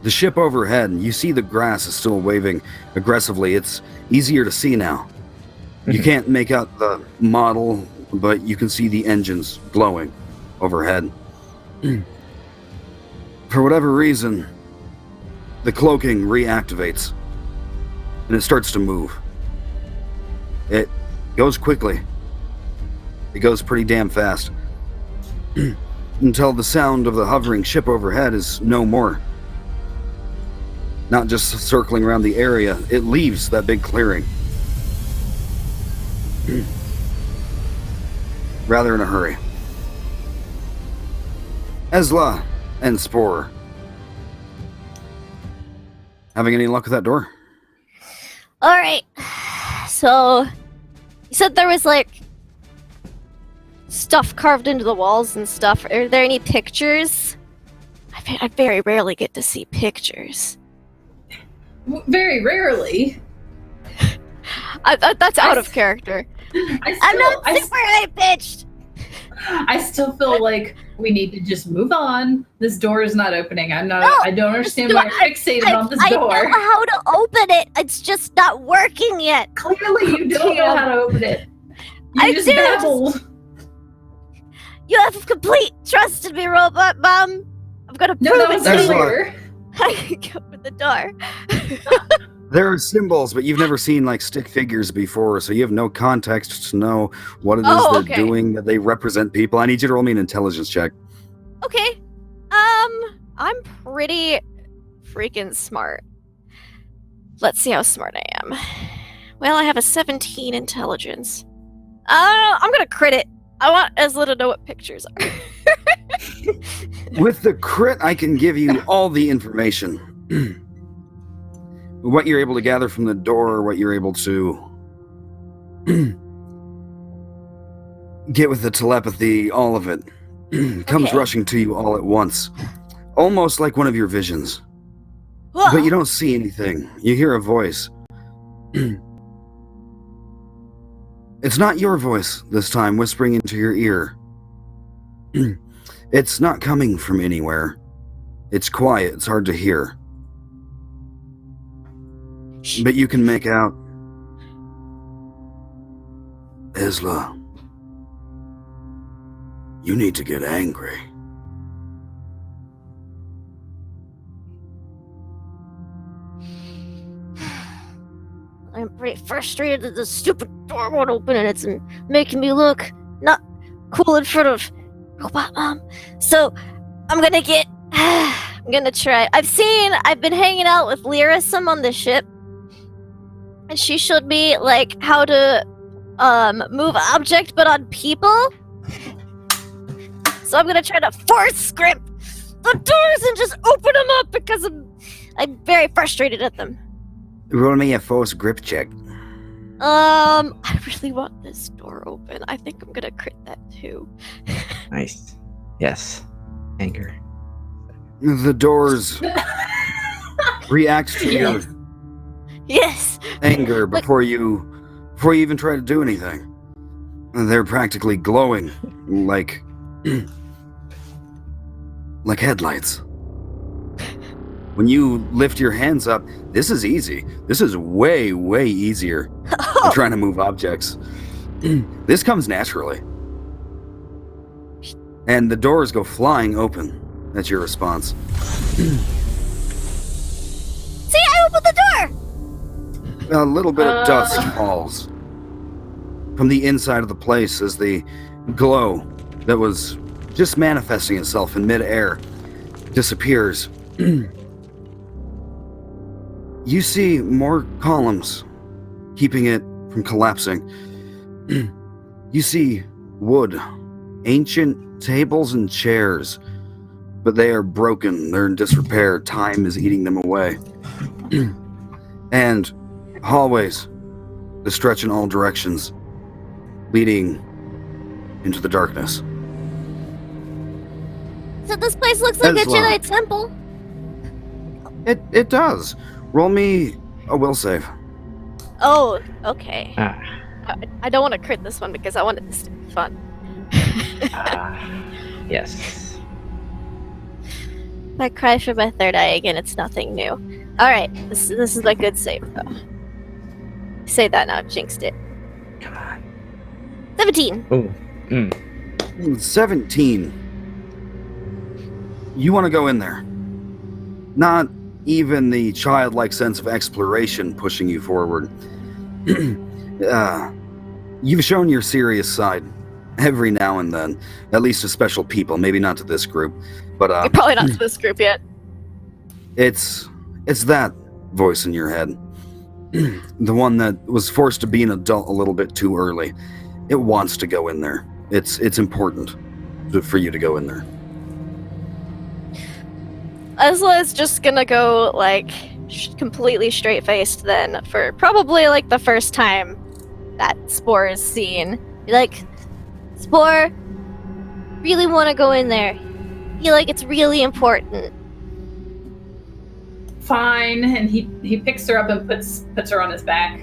The ship overhead, you see the grass is still waving aggressively. It's easier to see now. You can't make out the model, but you can see the engines glowing overhead. For whatever reason, the cloaking reactivates, and it starts to move. It goes quickly. It goes pretty damn fast. Until the sound of the hovering ship overhead is no more. Not just circling around the area, it leaves that big clearing. Rather in a hurry. Ezla and Spore. Having any luck with that door? Alright. So, you said there was like stuff carved into the walls and stuff. Are there any pictures? I very rarely get to see pictures. Very rarely. That's out of character. I'm not super high pitched. I still feel like We need to just move on. This door is not opening. I don't understand No, why you're fixated on this door. I know how to open it. It's just not working yet. Clearly, you don't know how to open it. You just babbled. You have complete trust in me, Robot Mom. I'm gonna prove No, that it was to you. earlier. I can open the door. There are symbols, but you've never seen like stick figures before, so you have no context to know what it is they're doing, that they represent people. I need you to roll me an intelligence check. Okay. I'm pretty freaking smart. Let's see how smart I am. Well, I have a 17 intelligence. I'm gonna crit it. I want Ezla to know what pictures are. With the crit, I can give you all the information. What you're able to gather from the door, what you're able to get with the telepathy, all of it comes rushing to you all at once. Almost like one of your visions. Whoa. But you don't see anything. You hear a voice. It's not your voice this time, whispering into your ear. It's not coming from anywhere. It's quiet, it's hard to hear. But you can make out... Ezla, you need to get angry. I'm pretty frustrated that the stupid door won't open and it's making me look not cool in front of Robot Mom. So I'm gonna try. I've been hanging out with Lyrism on the ship, and she showed me like how to move object but on people. So I'm gonna try to force script the doors and just open them up because I'm very frustrated at them. Roll me a force grip check. I really want this door open. I think I'm gonna crit that too. Nice. Yes. Anger. The doors react to your Yes. anger before you even try to do anything. They're practically glowing like headlights. When you lift your hands up, this is easy. This is way, way easier than trying to move objects. This comes naturally. And the doors go flying open. That's your response. See, I opened the door! A little bit of dust falls from the inside of the place as the glow that was just manifesting itself in midair disappears. You see more columns keeping it from collapsing. You see wood, ancient tables and chairs, but they are broken, they're in disrepair, time is eating them away. And hallways that stretch in all directions, leading into the darkness. So this place looks like a Jedi temple. It does. Roll me a will save. Oh, okay. Ah. I don't want to crit this one because I wanted this to be fun. Yes. If I cry for my third eye again, it's nothing new. Alright, this is a good save, though. Say that now, I've jinxed it. Come on. 17! Ooh. 17. You want to go in there. Not even the childlike sense of exploration pushing you forward. You've shown your serious side every now and then, at least to special people, maybe not to this group, but You're probably not to this group yet. it's that voice in your head. The one that was forced to be an adult a little bit too early. It wants to go in there. It's important for you to go in there. Ezla is just gonna go, like, completely straight-faced then, for probably, like, the first time that Spore is seen. Be like, Spore, really want to go in there. Feel like it's really important. Fine, and he picks her up and puts her on his back,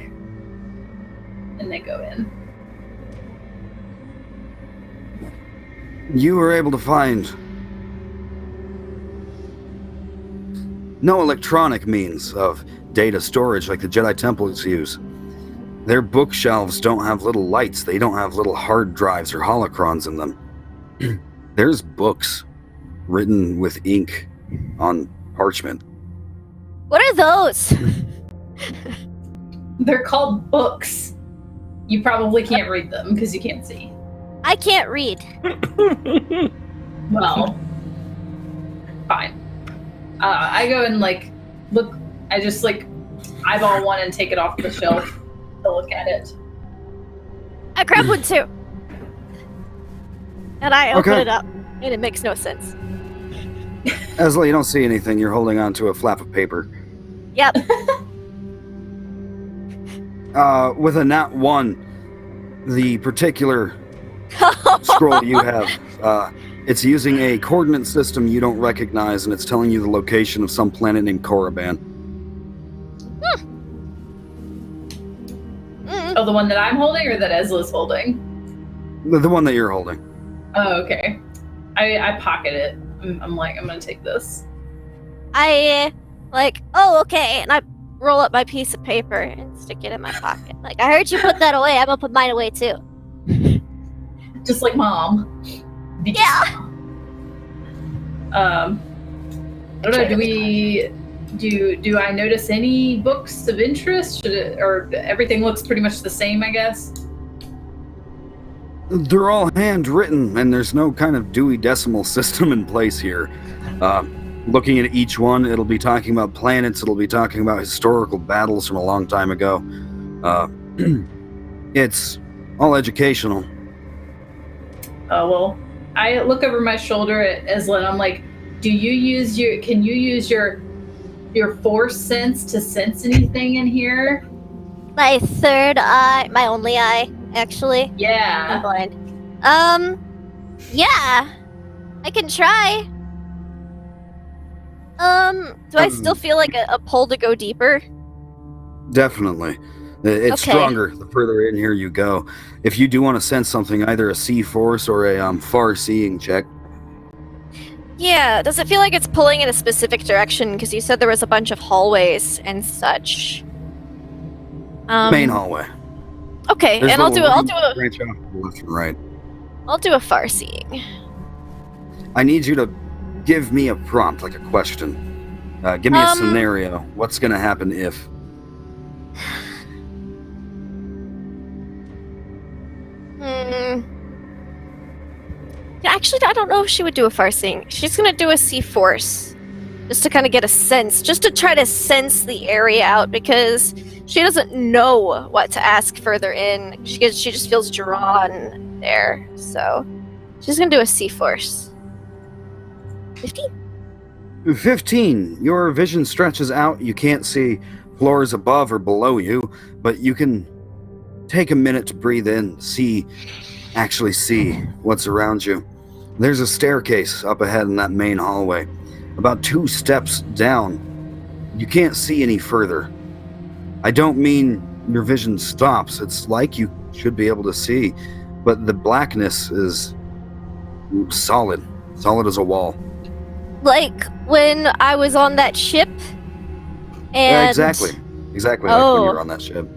and they go in. You were able to find no electronic means of data storage like the Jedi Temples use. Their bookshelves don't have little lights. They don't have little hard drives or holocrons in them. There's books written with ink on parchment. What are those? They're called books. You probably can't read them because you can't see. I can't read. Well, fine. I go and look. I just eyeball one and take it off the shelf to look at it. I grab one too. And I open Okay. it up, and it makes no sense. Ezla, you don't see anything. You're holding on to a flap of paper. Yep. With a nat 1, the particular scroll you have, it's using a coordinate system you don't recognize, and it's telling you the location of some planet named Korriban. Oh, the one that I'm holding or that Ezla's holding? The one that you're holding. Oh, okay. I pocket it. I'm gonna take this. I oh, okay, and I roll up my piece of paper and stick it in my pocket. Like, I heard you put that away. I'm gonna put mine away too. Just like Mom. Yeah. I don't know. Do I notice any books of interest? Or everything looks pretty much the same, I guess? They're all handwritten, and there's no kind of Dewey Decimal System in place here. Looking at each one, it'll be talking about planets, it'll be talking about historical battles from a long time ago. It's all educational. Well, I look over my shoulder at Ezla and I'm like, can you use your force sense to sense anything in here? My third eye, my only eye, actually. I'm Yeah. blind. Yeah, I can try. Do I still feel like a pull to go deeper? Definitely. It's Okay. stronger the further in here you go. If you do want to sense something, either a C-Force or a far-seeing check. Yeah, does it feel like it's pulling in a specific direction? Because you said there was a bunch of hallways and such. Main hallway. Okay, There's and I'll little do rooms branch off to the left and right. a far seeing. I need you to give me a prompt, like a question. Give me a scenario. What's going to happen if? Actually, I don't know if she would do a far seeing. She's gonna do a C-Force. Just to kind of get a sense. Just to try to sense the area out, because she doesn't know what to ask further in. She just feels drawn there. So, she's gonna do a C-Force. 15? 15. Your vision stretches out. You can't see floors above or below you, but you can take a minute to breathe in, actually see what's around you. There's a staircase up ahead in that main hallway. About 2 steps down, you can't see any further. I don't mean your vision stops. It's like you should be able to see, but the blackness is solid as a wall. Like when I was on that ship? And Exactly like when Oh. you were on that ship.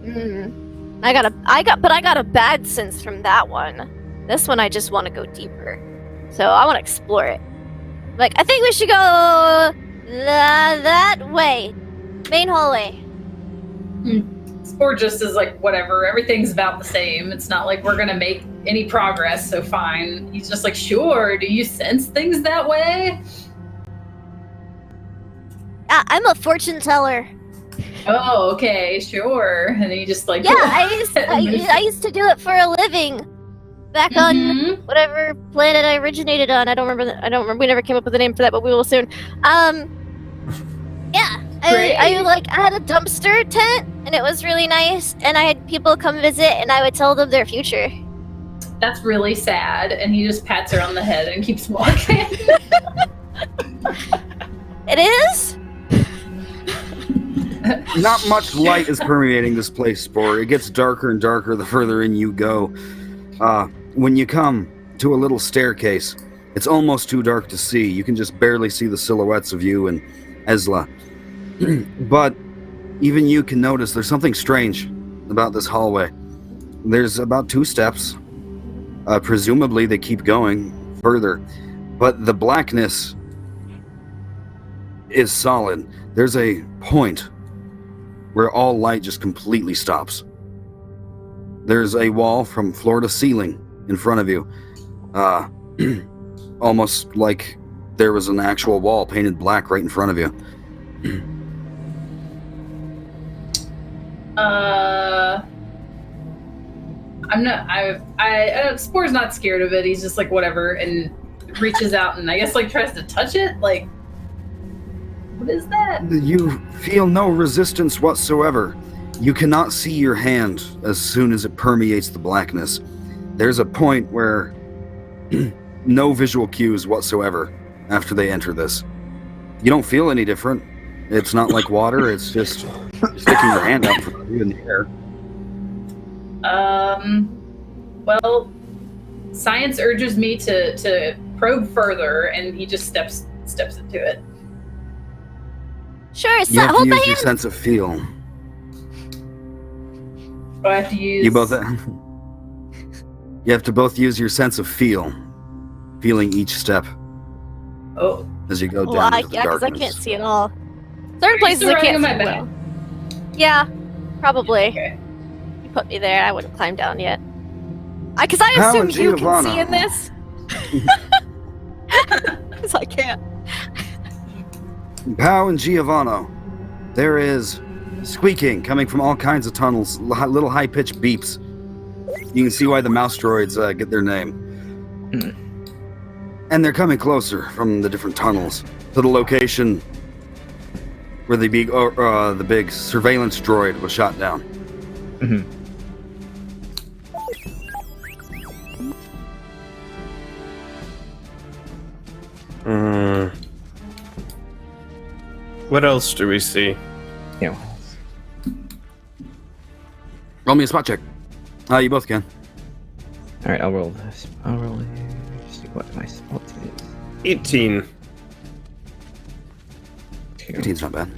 I got a bad sense from that one. This one I just want to go deeper. So I want to explore it. Like, I think we should go that way. Main hallway. Sport just is like, whatever, everything's about the same. It's not like we're gonna make any progress, so fine. He's just like, sure, do you sense things that way? I'm a fortune teller. Oh, okay, sure. And he just like, Yeah, I used to do it for a living. Back on Mhm. whatever planet I originated on. I don't remember. We never came up with a name for that, but we will soon. Yeah. Great. I had a dumpster tent, and it was really nice. And I had people come visit, and I would tell them their future. That's really sad. And he just pats her on the head and keeps walking. It is. Not much light is permeating this place, Spore. It gets darker and darker the further in you go. When you come to a little staircase. It's almost too dark to see. You can just barely see the silhouettes of you and Esla. But even you can notice there's something strange about this hallway. There's about 2 steps. Presumably they keep going further. But the blackness is solid. There's a point where all light just completely stops. There's a wall from floor to ceiling in front of you. Almost like there was an actual wall painted black right in front of you. Spore's not scared of it. He's just like, whatever, and reaches out and I guess like tries to touch it. Like, what is that? You feel no resistance whatsoever. You cannot see your hand as soon as it permeates the blackness. There's a point where no visual cues whatsoever after they enter this. You don't feel any different. It's not like water, it's just sticking your hand out from you in the air. Well, science urges me to probe further, and he just steps into it. Sure, You have to hold my use your hand. sense of feel. Do I have to use... You both... You have to both use your sense of feel. Feeling each step Oh. as you go Well, down into the yeah, because darkness. I can't see at all. Certain places still I riding can't on see my back? well. Yeah, probably. Okay. You put me there, I wouldn't climb down yet. Because I How assume and you can Giovanna? see in this. Because I can't. Pow and Giovanni, there is squeaking coming from all kinds of tunnels, little high-pitched beeps. You can see why the mouse droids get their name. And they're coming closer from the different tunnels to the location where the big surveillance droid was shot down. Mhm. What else do we see? Yeah. Roll me a spot check. You both can. All right, I'll roll this. I'll roll it. See what my spot is. 18. 2. 18's not bad.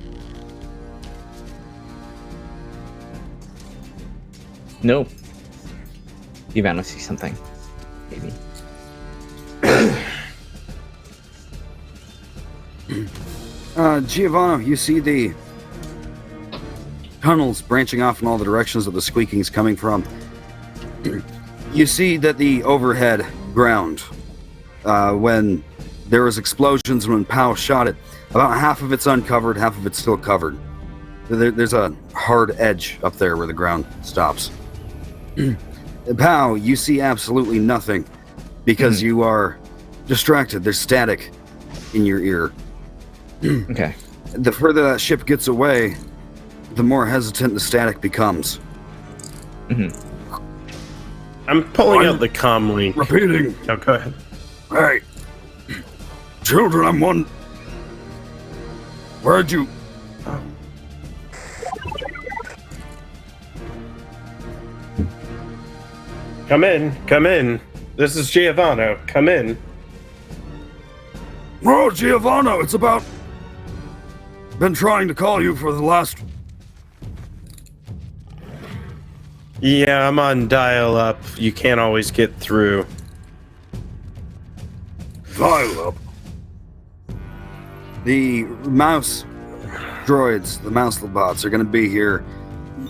No. Ivano sees something. Maybe. Giovanni, you see the tunnels branching off in all the directions that the squeaking's coming from. You see that the overhead ground, when there was explosions and when Pow shot it, about half of it's uncovered, half of it's still covered. There's a hard edge up there where the ground stops. Pow, you see absolutely nothing because you are distracted. There's static in your ear. Okay. The further that ship gets away, the more hesitant the static becomes. I'm pulling out the comm link. Repeating. Oh, go ahead. Hey, children, I'm one. Where'd you? Come in. Come in. This is Giovanni. Come in. Oh, Giovanni, it's about. Been trying to call you for the last. Yeah, I'm on dial-up. You can't always get through. Dial up. The mouse droids, the mouse bots, are going to be here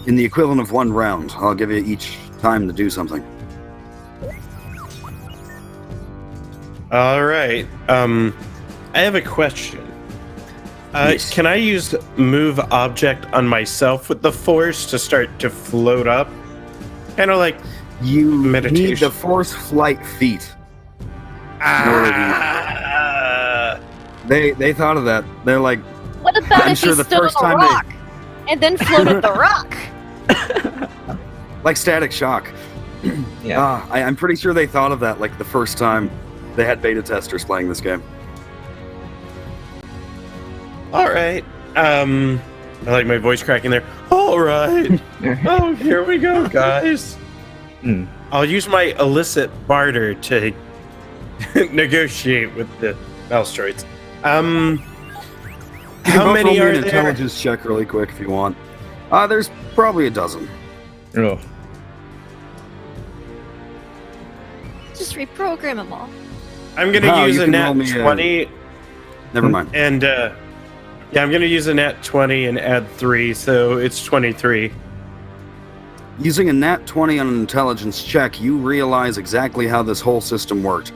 in the equivalent of 1 round. I'll give you each time to do something. All right. I have a question. Yes. Can I use move object on myself with the force to start to float up? Kind of like You need meditation. the force flight feat. They thought of that. They're like, What about I'm if sure he the stood first on a time they- rock and then floated the rock? like Static Shock. Yeah. I'm pretty sure they thought of that like the first time they had beta testers playing this game. All right. I like my voice cracking there. All right. Oh, here we go, guys. Mm. I'll use my illicit barter to negotiate with the mouse droids. You can How both many roll me are an there? intelligence check really quick if you want. There's probably a dozen. Oh. Just reprogram them all. I'm gonna Wow, use you a can nat roll me a- 20, Never mind. and yeah, I'm gonna use a nat 20 and add 3, so it's 23. Using a nat 20 on an intelligence check, you realize exactly how this whole system worked.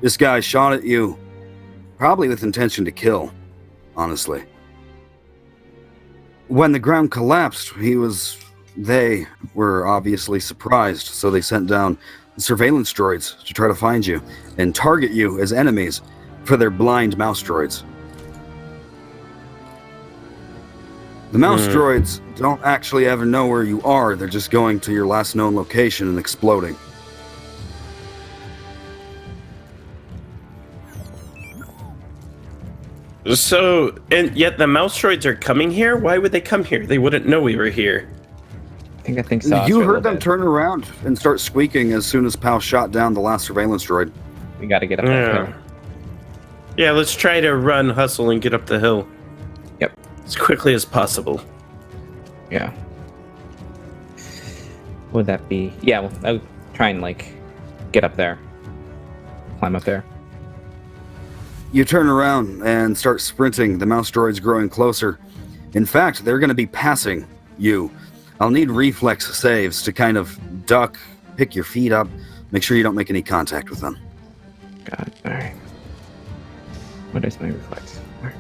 This guy shot at you, probably with intention to kill, honestly. When the ground collapsed, they were obviously surprised, so they sent down surveillance droids to try to find you and target you as enemies for their blind mouse droids. The mouse droids don't actually ever know where you are, they're just going to your last known location and exploding. So, and yet the mouse droids are coming here? Why would they come here? They wouldn't know we were here. I think so. You heard them turn around and start squeaking as soon as Pow shot down the last surveillance droid. We gotta get up Yeah. there. Yeah, let's try to run, hustle, and get up the hill. Yep. As quickly as possible. Yeah. Would that be? Yeah, well, I would try and get up there, climb up there. You turn around and start sprinting, the mouse droids growing closer. In fact, they're going to be passing you. I'll need reflex saves to kind of duck, pick your feet up, make sure you don't make any contact with them. God, alright. What is my reflex? All right.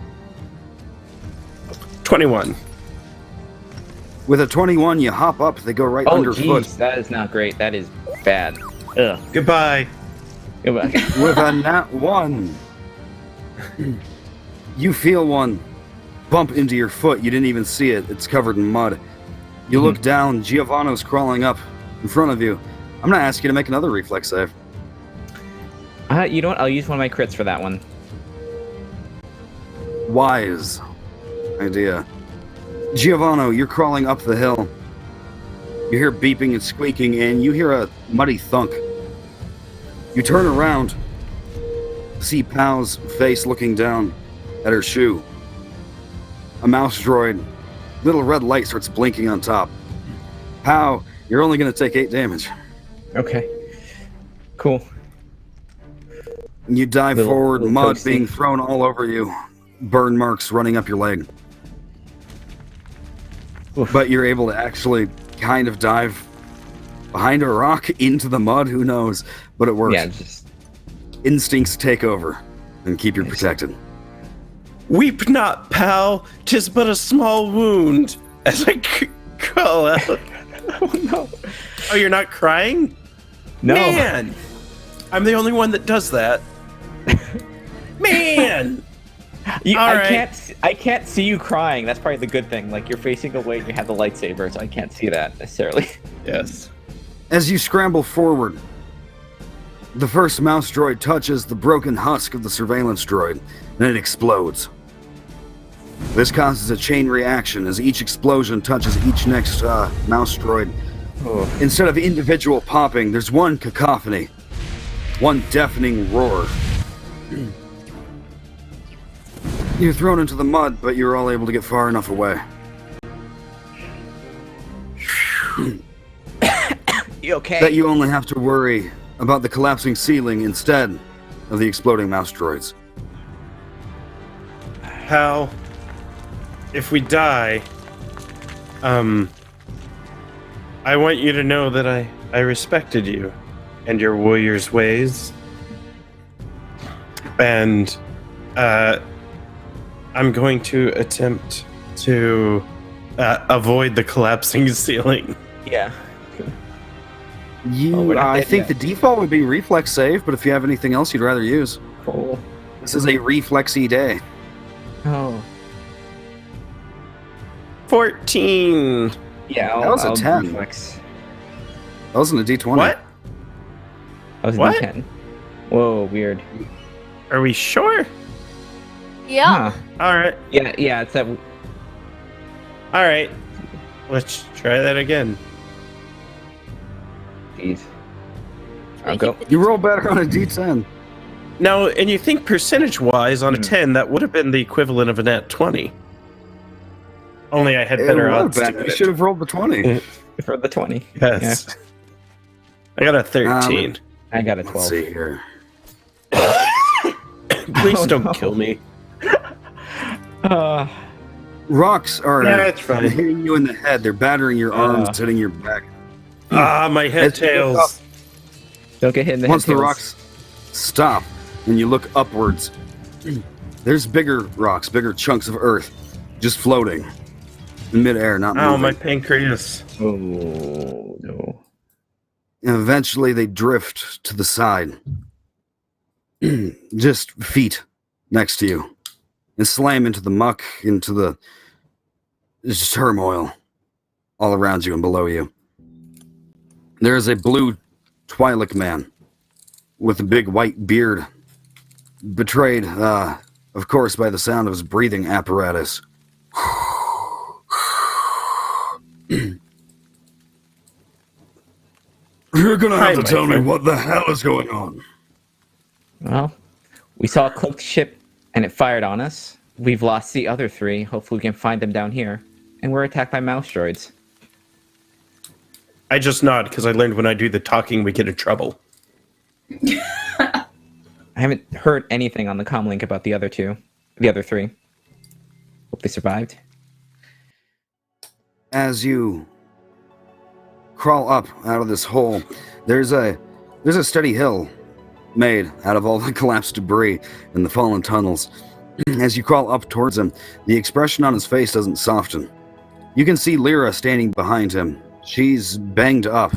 21. With a 21, you hop up, they go right Oh, underfoot. jeez, that is not great. That is bad. Ugh. Goodbye. Goodbye. With a nat 1, you feel one bump into your foot. You didn't even see it. It's covered in mud. You look down. Giovanno's crawling up in front of you. I'm going to ask you to make another reflex save. You know what? I'll use one of my crits for that one. Wise idea. Giovanno, you're crawling up the hill. You hear beeping and squeaking, and you hear a muddy thunk. You turn around, see Pow's face looking down at her shoe. A mouse droid. Little red light starts blinking on top. Pow, you're only going to take 8 damage. Okay. Cool. You dive Little- forward, little mud toasty. being thrown all over you. Burn marks running up your leg. Oof. But you're able to actually kind of dive behind a rock into the mud. Who knows? But it works. Yeah, just Instincts take over and keep you protected. Weep not, pal. 'Tis but a small wound. As I crawl out. oh no. Oh, you're not crying? No. Man! I'm the only one that does that. Man! All right. I can't see you crying. That's probably the good thing. Like you're facing away and you have the lightsaber, so I can't see that necessarily. Yes. As you scramble forward, the first mouse droid touches the broken husk of the surveillance droid, and it explodes. This causes a chain reaction as each explosion touches each next mouse droid. Oh. Instead of individual popping, there's one cacophony, one deafening roar. You're thrown into the mud, but you're all able to get far enough away. You okay? That you only have to worry about the collapsing ceiling instead of the exploding mouse droids. Pal, if we die, I want you to know that I respected you and your warrior's ways. And, I'm going to attempt to avoid the collapsing ceiling. Yeah. You, we're not I dead think yet. the default would be reflex save, but if you have anything else you'd rather use, Cool. this is a reflexy day. Oh. 14. Yeah. That was a 10. reflex. That wasn't a D20. What? That was a What? D10. Whoa, weird. Are we sure? Yeah. Huh. All right. Yeah, it's that. All right. Let's try that again. Jeez. I'll go. You roll better on a D10. Now, and you think percentage-wise on a 10, that would have been the equivalent of a nat 20. Only I had better odds to get You it. should have rolled the 20. For the 20. Yes. Yeah. I got a 13. I got a 12. Let's see here. Please Oh, don't no. kill me. Rocks are Yeah, it's fine. hitting you in the head. They're battering your arms, hitting your back. Ah, my head As you look tails. up, Don't get hit in the Once head. the tails. rocks stop and you look upwards, there's bigger rocks, bigger chunks of earth just floating in midair, not Oh, moving. my pancreas. Oh, no. And eventually they drift to the side. Just feet next to you. And slam into the muck, into the just turmoil all around you and below you. There is a blue Twi'lek man with a big white beard, betrayed, of course, by the sound of his breathing apparatus. You're gonna Hi, have to my tell me friend. what the hell is going on. Well, we saw a cloaked ship and it fired on us. We've lost the other 3. Hopefully we can find them down here. And we're attacked by mouse droids. I just nod because I learned when I do the talking, we get in trouble. I haven't heard anything on the comlink about the other 3. Hope they survived. As you crawl up out of this hole, there's a steady hill made out of all the collapsed debris and the fallen tunnels. As you crawl up towards him, the expression on his face doesn't soften. You can see Lyra standing behind him. She's banged up.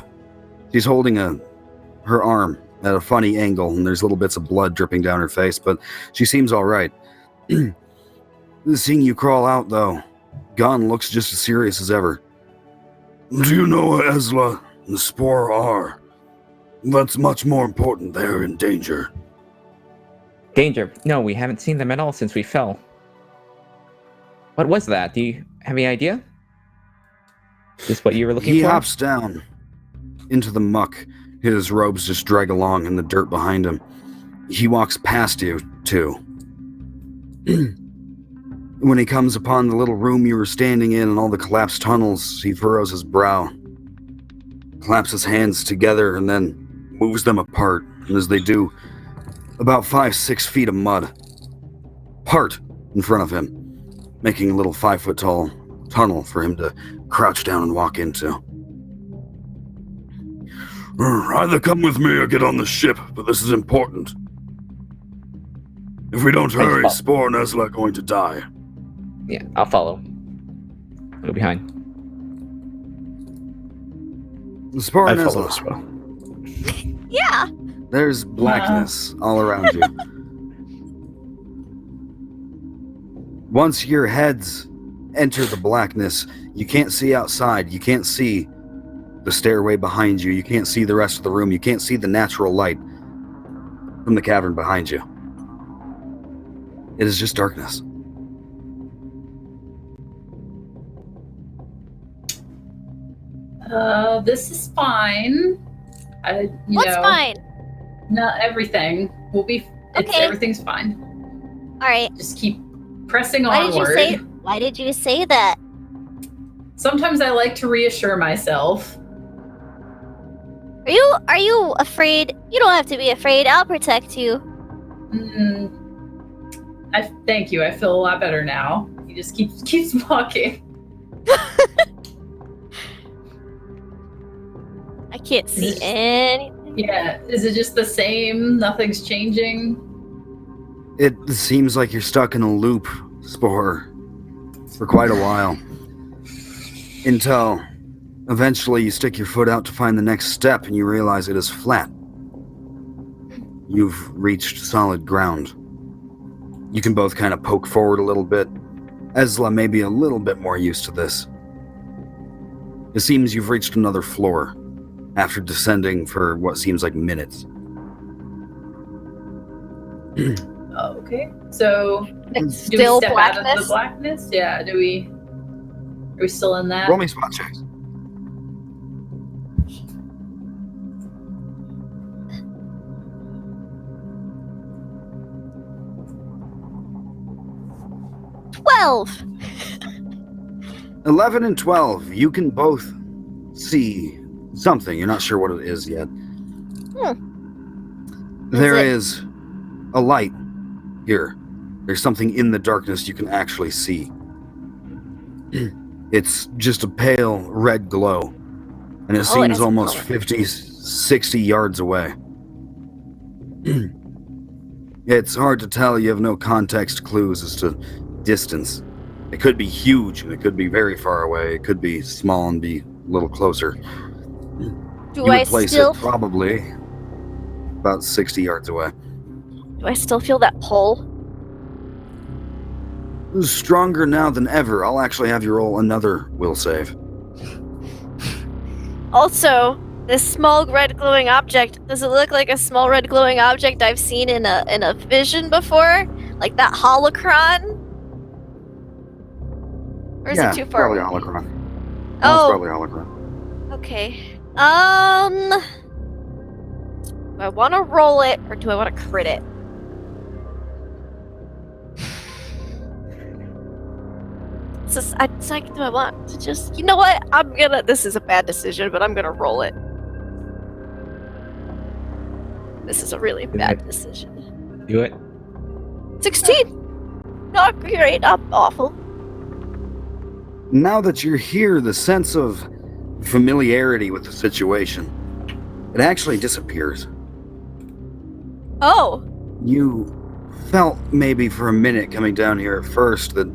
She's holding her arm at a funny angle, and there's little bits of blood dripping down her face, but she seems all right. Seeing you crawl out, though, Gon looks just as serious as ever. Do you know where Ezla and the Spore are? That's much more important. They're in danger. Danger. No, we haven't seen them at all since we fell. What was that? Do you have any idea? Is this what you were looking He for? hops down into the muck. His robes just drag along in the dirt behind him. He walks past you, too. When he comes upon the little room you were standing in and all the collapsed tunnels, he furrows his brow, claps his hands together, and then moves them apart. And as they do, about 5-6 feet of mud part in front of him, making a little 5-foot-tall tunnel for him to crouch down and walk into. Either come with me or get on the ship, but this is important. If we don't hurry, Spore and Ezla are going to die. Yeah, I'll follow. I'll go behind. Spore I and follow Ezla, as well. Yeah. there's blackness all around you. Once your heads enter the blackness, you can't see outside. You can't see the stairway behind you. You can't see the rest of the room. You can't see the natural light from the cavern behind you. It is just darkness. This is fine. What's fine? Not everything will be. Okay. Everything's fine. All right. Just keep pressing Why onward. did you say that? Sometimes I like to reassure myself. Are you afraid? You don't have to be afraid. I'll protect you. Thank you. I feel a lot better now. He just keeps walking. I can't see anything. Yeah. Is it just the same? Nothing's changing. It seems like you're stuck in a loop, Spore, for quite a while. Until eventually you stick your foot out to find the next step and you realize it is flat. You've reached solid ground. You can both kind of poke forward a little bit. Ezla may be a little bit more used to this. It seems you've reached another floor after descending for what seems like minutes. Oh, okay. So It's do we still step out of the blackness. blackness? Yeah. Are we still in that? Roll me spot checks. 12. 11 and 12, you can both see something. You're not sure what it is yet. There is a light here. There's something in the darkness you can actually see. It's just a pale red glow, and it seems almost 50, 60 yards away. It's hard to tell. You have no context clues as to distance. It could be huge, and it could be very far away. It could be small and be a little closer. Do You I would place still it probably about 60 yards away. do I still feel that pull? Stronger now than ever. I'll actually have you roll another will save. Also, this small red glowing object, does it look like a small red glowing object I've seen in a vision before? Like that holocron? Or is it too far probably away? holocron. It's Oh, probably holocron. okay. Do I want to roll it or do I want to crit it? It's like, do I want to just, you know what? This is a bad decision, but I'm gonna roll it. This is a really bad decision. Do it. 16! Not great, not awful. Now that you're here, the sense of familiarity with the situation, it actually disappears. Oh, You felt maybe for a minute coming down here at first that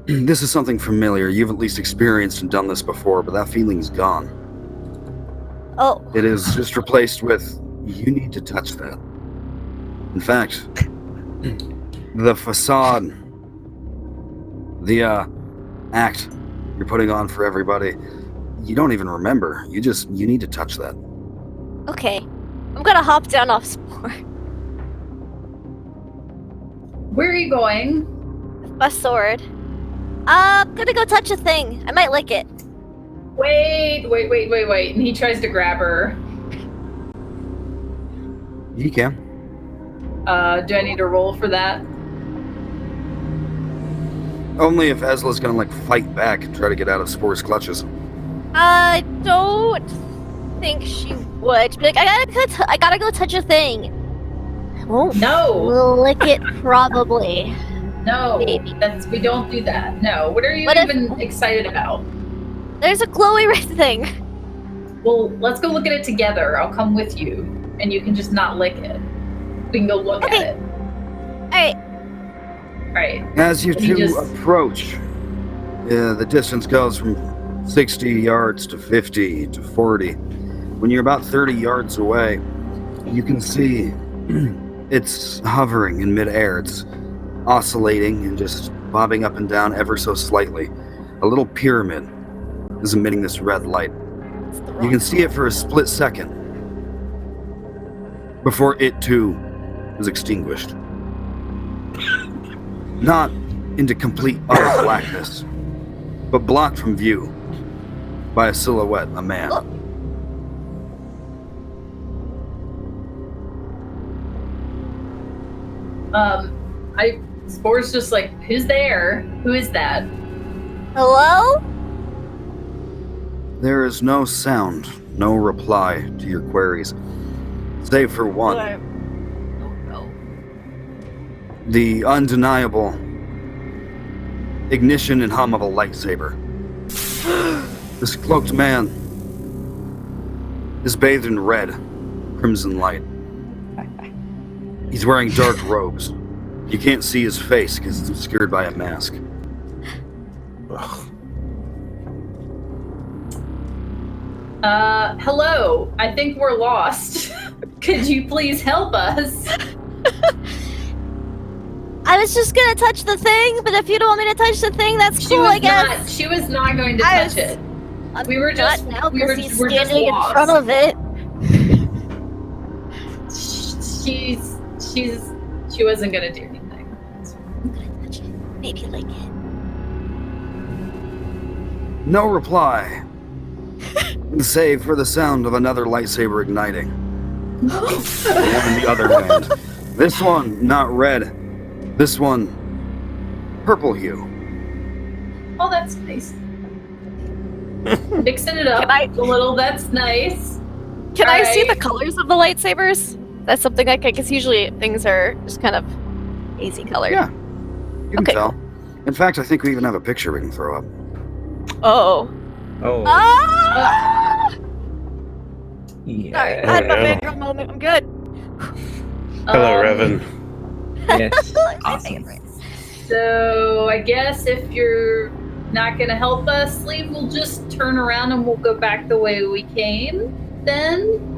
this is something familiar. You've at least experienced and done this before, but that feeling's gone. oh. It is just replaced with, you need to touch that. In fact, the facade, the act you're putting on for everybody, you don't even remember. You need to touch that. Okay. I'm gonna hop down off Spore Where are you going? with my sword. I'm gonna go touch a thing. I might lick it. Wait. And he tries to grab her. You can. Do I need to roll for that? Only if Ezla's gonna fight back and try to get out of Spore's clutches. I don't think she would. Like, I gotta go touch a thing. I won't No. lick it, probably. No. Maybe. We don't do that. No. What are you What if- even excited about? There's a glowy red thing. Well, let's go look at it together. I'll come with you, and you can just not lick it. We can go look Okay. at it. Alright, Right. As you He two just- approach, the distance goes from 60 yards to 50 to 40. When you're about 30 yards away, you can see it's hovering in midair. It's oscillating and just bobbing up and down ever so slightly. A little pyramid is emitting this red light. it's the You wrong can see it for a split second before it too is extinguished. Not into complete utter blackness, but blocked from view by a silhouette, a man. Spore's just like, who's there? Who is that? Hello? There is no sound, no reply to your queries, save for one. Oh, The undeniable ignition and hum of a lightsaber. This cloaked man is bathed in red, crimson light. He's wearing dark robes. You can't see his face because it's obscured by a mask. Hello. I think we're lost. Could you please help us? I was just gonna touch the thing, but if you don't want me to touch the thing, that's cool, I guess. She was not going to I touch was- it. I'm We were not just- now we were- because he's we're just standing in lost. front of it. She wasn't gonna do anything. I'm gonna touch it. Maybe like it. No reply, save for the sound of another lightsaber igniting. On the other hand, this one not red. This one purple hue. Oh, that's nice. Mixing it up Can I- a little, that's nice. Can I see the Alright. colors of the lightsabers? That's something like, I guess usually things are just kind of hazy colored. Yeah, you can Okay, tell. In fact, I think we even have a picture we can throw up. Oh. Oh. Ah! Yeah. Sorry, I had my fangirl moment. I'm good. Hello, Revan. Yes. My Awesome. favorite. So I guess if you're not gonna help us leave, we'll just turn around and we'll go back the way we came. Then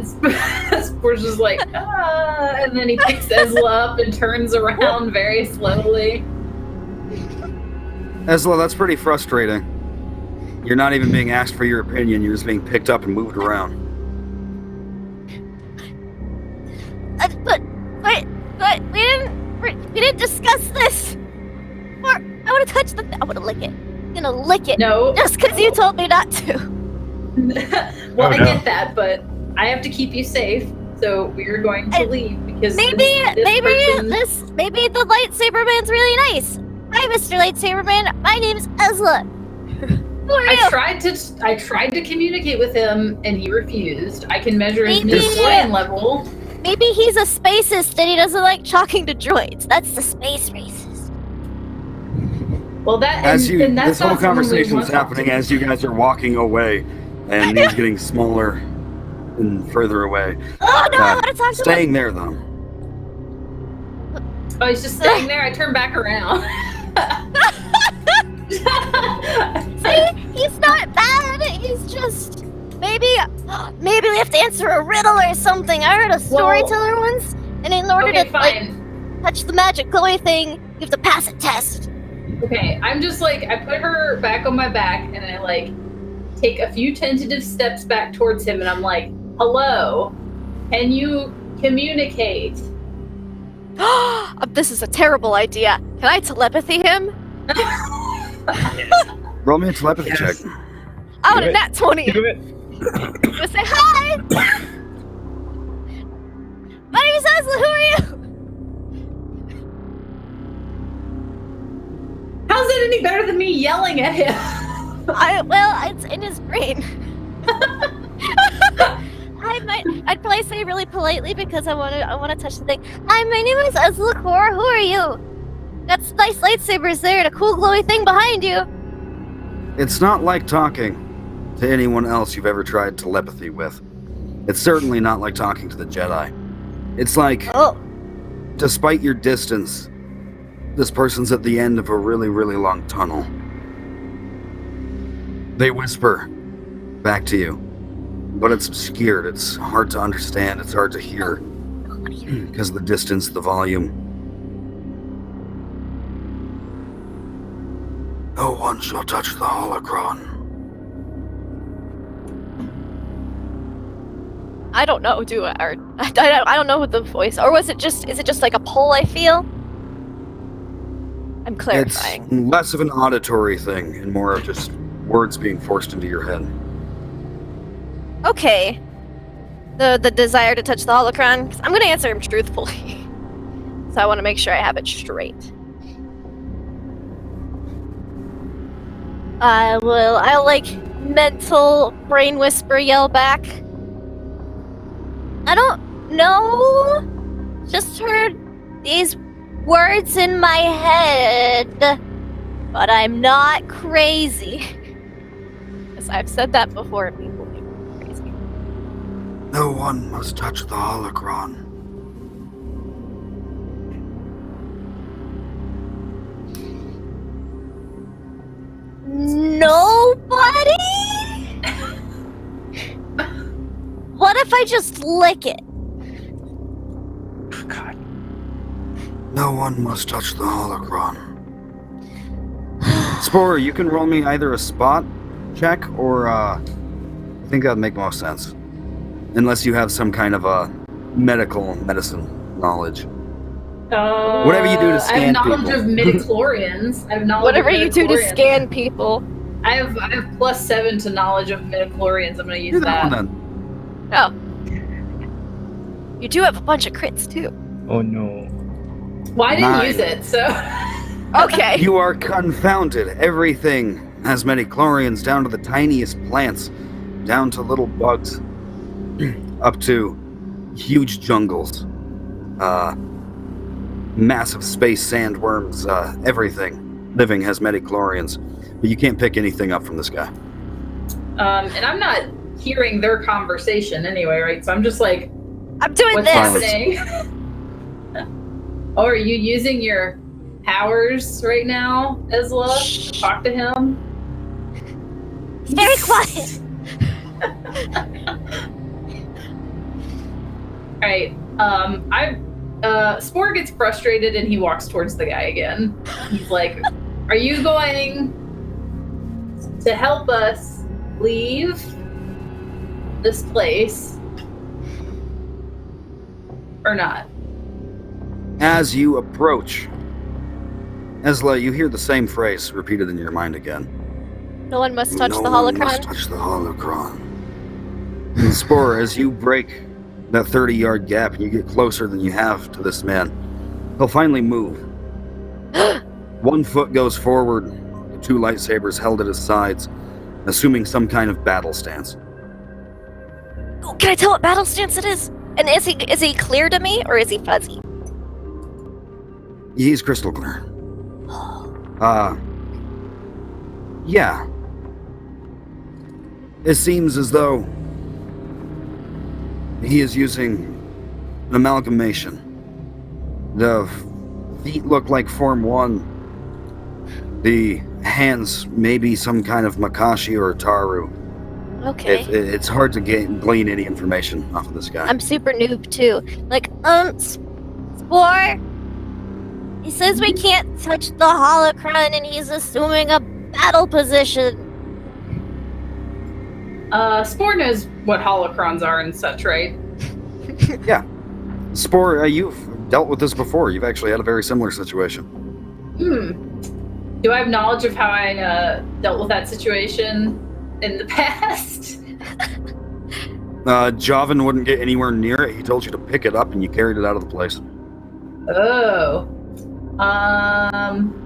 Spor's just like, and then he picks Ezla up and turns around very slowly. Ezla, that's pretty frustrating. You're not even being asked for your opinion, you're just being picked up and moved around. But we didn't discuss this. Or I want to touch the. I want to lick it. I'm gonna lick it. No. Just because you told me not to. Well, Oh, I no. get that, but I have to keep you safe, so we're going to leave because Maybe this the lightsaber man's really nice. Hi, Mr. Lightsaber Man. My name's Ezla. Who are you? I tried to communicate with him and he refused. I can measure his Maybe- midichlorian level. Maybe he's a spacist and he doesn't like talking to droids. That's the space racist. Well, that As and you, that's this whole not someone we conversation want is to talk happening to. as you guys are walking away, and he's getting smaller and further away. Oh no, I want to talk to him. Staying there though. Oh, he's just staying there. I turn back around. See, he's not bad. He's just maybe we have to answer a riddle or something. I heard a storyteller once, and in order Okay, to like fine. touch the magic glowy thing, you have to pass a test. Okay, I'm just like I put her back on my back and I like take a few tentative steps back towards him and I'm like, "Hello, can you communicate?" This is a terrible idea. Can I telepathy him? Roll me a telepathy check. I want Do a it. nat 20. Do it. I'm gonna say hi. My name is Asla. Who are you? How's it any better than me yelling at him? Well, it's in his brain. I'd probably say really politely because I want to touch the thing. Hi, my name is Ezla Kor. Who are you? Got some nice lightsabers there and a cool glowy thing behind you. It's not like talking to anyone else you've ever tried telepathy with. It's certainly not like talking to the Jedi. It's like, Oh, despite your distance, this person's at the end of a really, really long tunnel. They whisper back to you, but it's obscured. It's hard to understand. It's hard to hear because of the distance, the volume. No one shall touch the holocron. I don't know. I don't know what the voice, or is it just like a pull I feel? I'm clarifying. It's less of an auditory thing and more of just words being forced into your head. Okay. The desire to touch the holocron. 'Cause I'm gonna answer him truthfully, so I want to make sure I have it straight. I'll like mental brain whisper yell back. I don't know. Just heard these words in my head, but I'm not crazy. Because I've said that before and people think I'm crazy. No one must touch the holocron. Nobody? What if I just lick it? Oh, God. No one must touch the holocron. Spore, you can roll me either a spot check or, I think that would make most sense. Unless you have some kind of medicine knowledge. Whatever you do to I scan have knowledge people. of midichlorians. I have knowledge Whatever of you do to midichlorians. scan people. I have +7 to knowledge of midichlorians. I'm gonna use Do that that. one then. Oh. You do have a bunch of crits too. Oh no. Well, I didn't 9. use it, so. Okay. You are confounded. Everything has midi-chlorians, down to the tiniest plants, down to little bugs, up to huge jungles, massive space sandworms, everything living has midi-chlorians. But you can't pick anything up from this guy. And I'm not hearing their conversation anyway, right? So I'm just like, I'm doing what's this. happening? Oh, are you using your powers right now, Ezla? To talk to him? He's very quiet. Alright, Spore gets frustrated and he walks towards the guy again. He's like, are you going to help us leave this place or not? As you approach, Ezla, you hear the same phrase repeated in your mind again. No one must touch No the one holocron. must touch the holocron. And Spore, as you break that 30-yard gap and you get closer than you have to this man, he'll finally move. One foot goes forward, the 2 lightsabers held at his sides, assuming some kind of battle stance. Oh, can I tell what battle stance it is? And is he clear to me or is he fuzzy? He's crystal clear. Yeah. It seems as though he is using an amalgamation. The feet look like Form 1. The hands may be some kind of Makashi or Taru. Okay. It's hard to glean any information off of this guy. I'm super noob too. Like, Spore. He says we can't touch the holocron and he's assuming a battle position. Spore knows what holocrons are and such, right? Yeah. Spore, you've dealt with this before. You've actually had a very similar situation. Do I have knowledge of how I dealt with that situation in the past? Javan wouldn't get anywhere near it. He told you to pick it up and you carried it out of the place. Oh.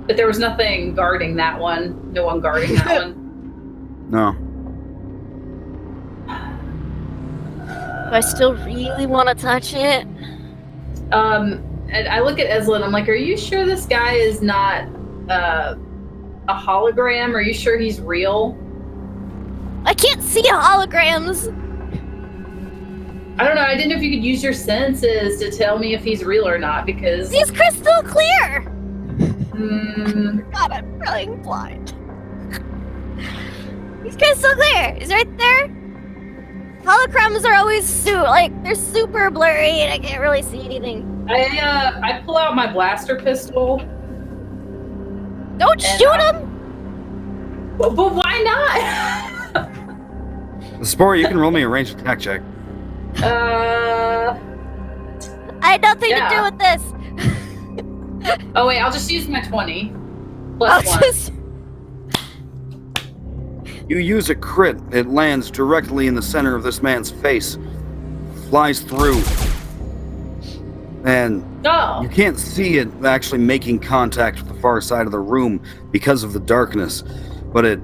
But there was nothing guarding that one. No one guarding that one. No. Do I still really want to touch it? And I look at Ezla and I'm like, are you sure this guy is not a hologram? Are you sure he's real? I can't see holograms. I don't know. I didn't know if you could use your senses to tell me if he's real or not, because He's crystal clear. mm, God, I'm really blind. He's crystal clear. He's right there. Holograms are always they're super blurry and I can't really see anything. I pull out my blaster pistol. Don't And shoot him. But why not? Spore, you can roll me a ranged attack check. I had nothing to do Yeah. with this. Oh wait, I'll just use my 20 I'll plus 1. just. You use a crit. It lands directly in the center of this man's face. Flies through. And Oh, you can't see it actually making contact with the far side of the room because of the darkness. But it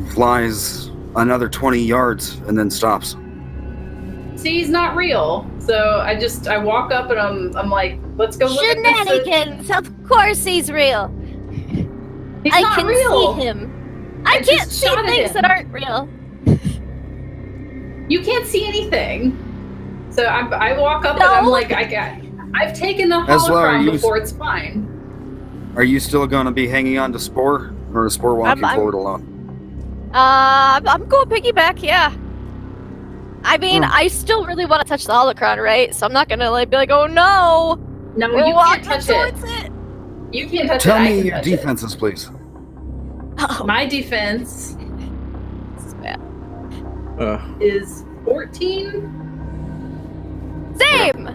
flies another 20 yards and then stops. see, he's not real. So I walk up and I'm like, let's go look at this. Shenanigans! Of course he's real. He's I not can real. see him. I I can't just see shot at things him. that aren't real. You can't see anything. So I walk up and I'm No. like, I've taken the Ezra, are holocron you- before. It's fine. Are you still going to be hanging on to Spore? Or is Spore walking I'm- forward alone? I'm going piggyback, yeah. I mean, Hmm. I still really want to touch the holocron, right? So I'm not gonna be like, oh no! No, We're you can't walking touch it. towards it. You can't touch Tell it. I me can your touch it. defenses, please. Oh, My defense this is bad. is 14. Same!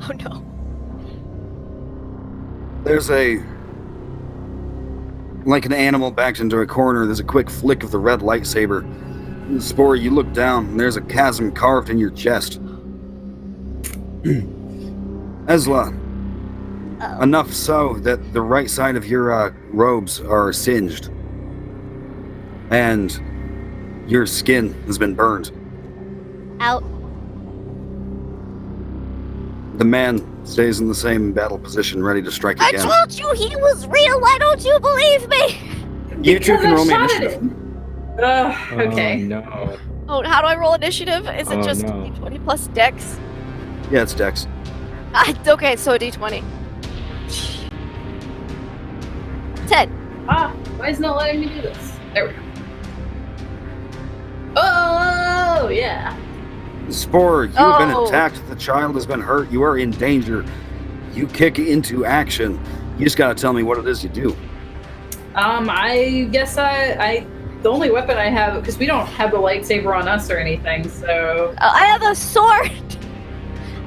Oh no. There's like an animal backed into a corner, there's a quick flick of the red lightsaber. Spore, you look down, and there's a chasm carved in your chest. Ezla, Oh. enough so that the right side of your robes are singed. And your skin has been burned. Out. The man stays in the same battle position, ready to strike I again. told you he was real. Why don't you believe me? You two can roll me Because I shot at initiative. him. Okay. Oh, no. Oh, how do I roll initiative? Is it Oh, just no. d20 plus dex? Yeah, it's Dex. Okay, so a d20. 10. Why is it not letting me do this? There we go. Oh, yeah. Spore, you have been Oh. attacked. The child has been hurt. You are in danger. You kick into action. You just gotta tell me what it is you do. I guess I the only weapon I have, because we don't have the lightsaber on us or anything, so I have a sword.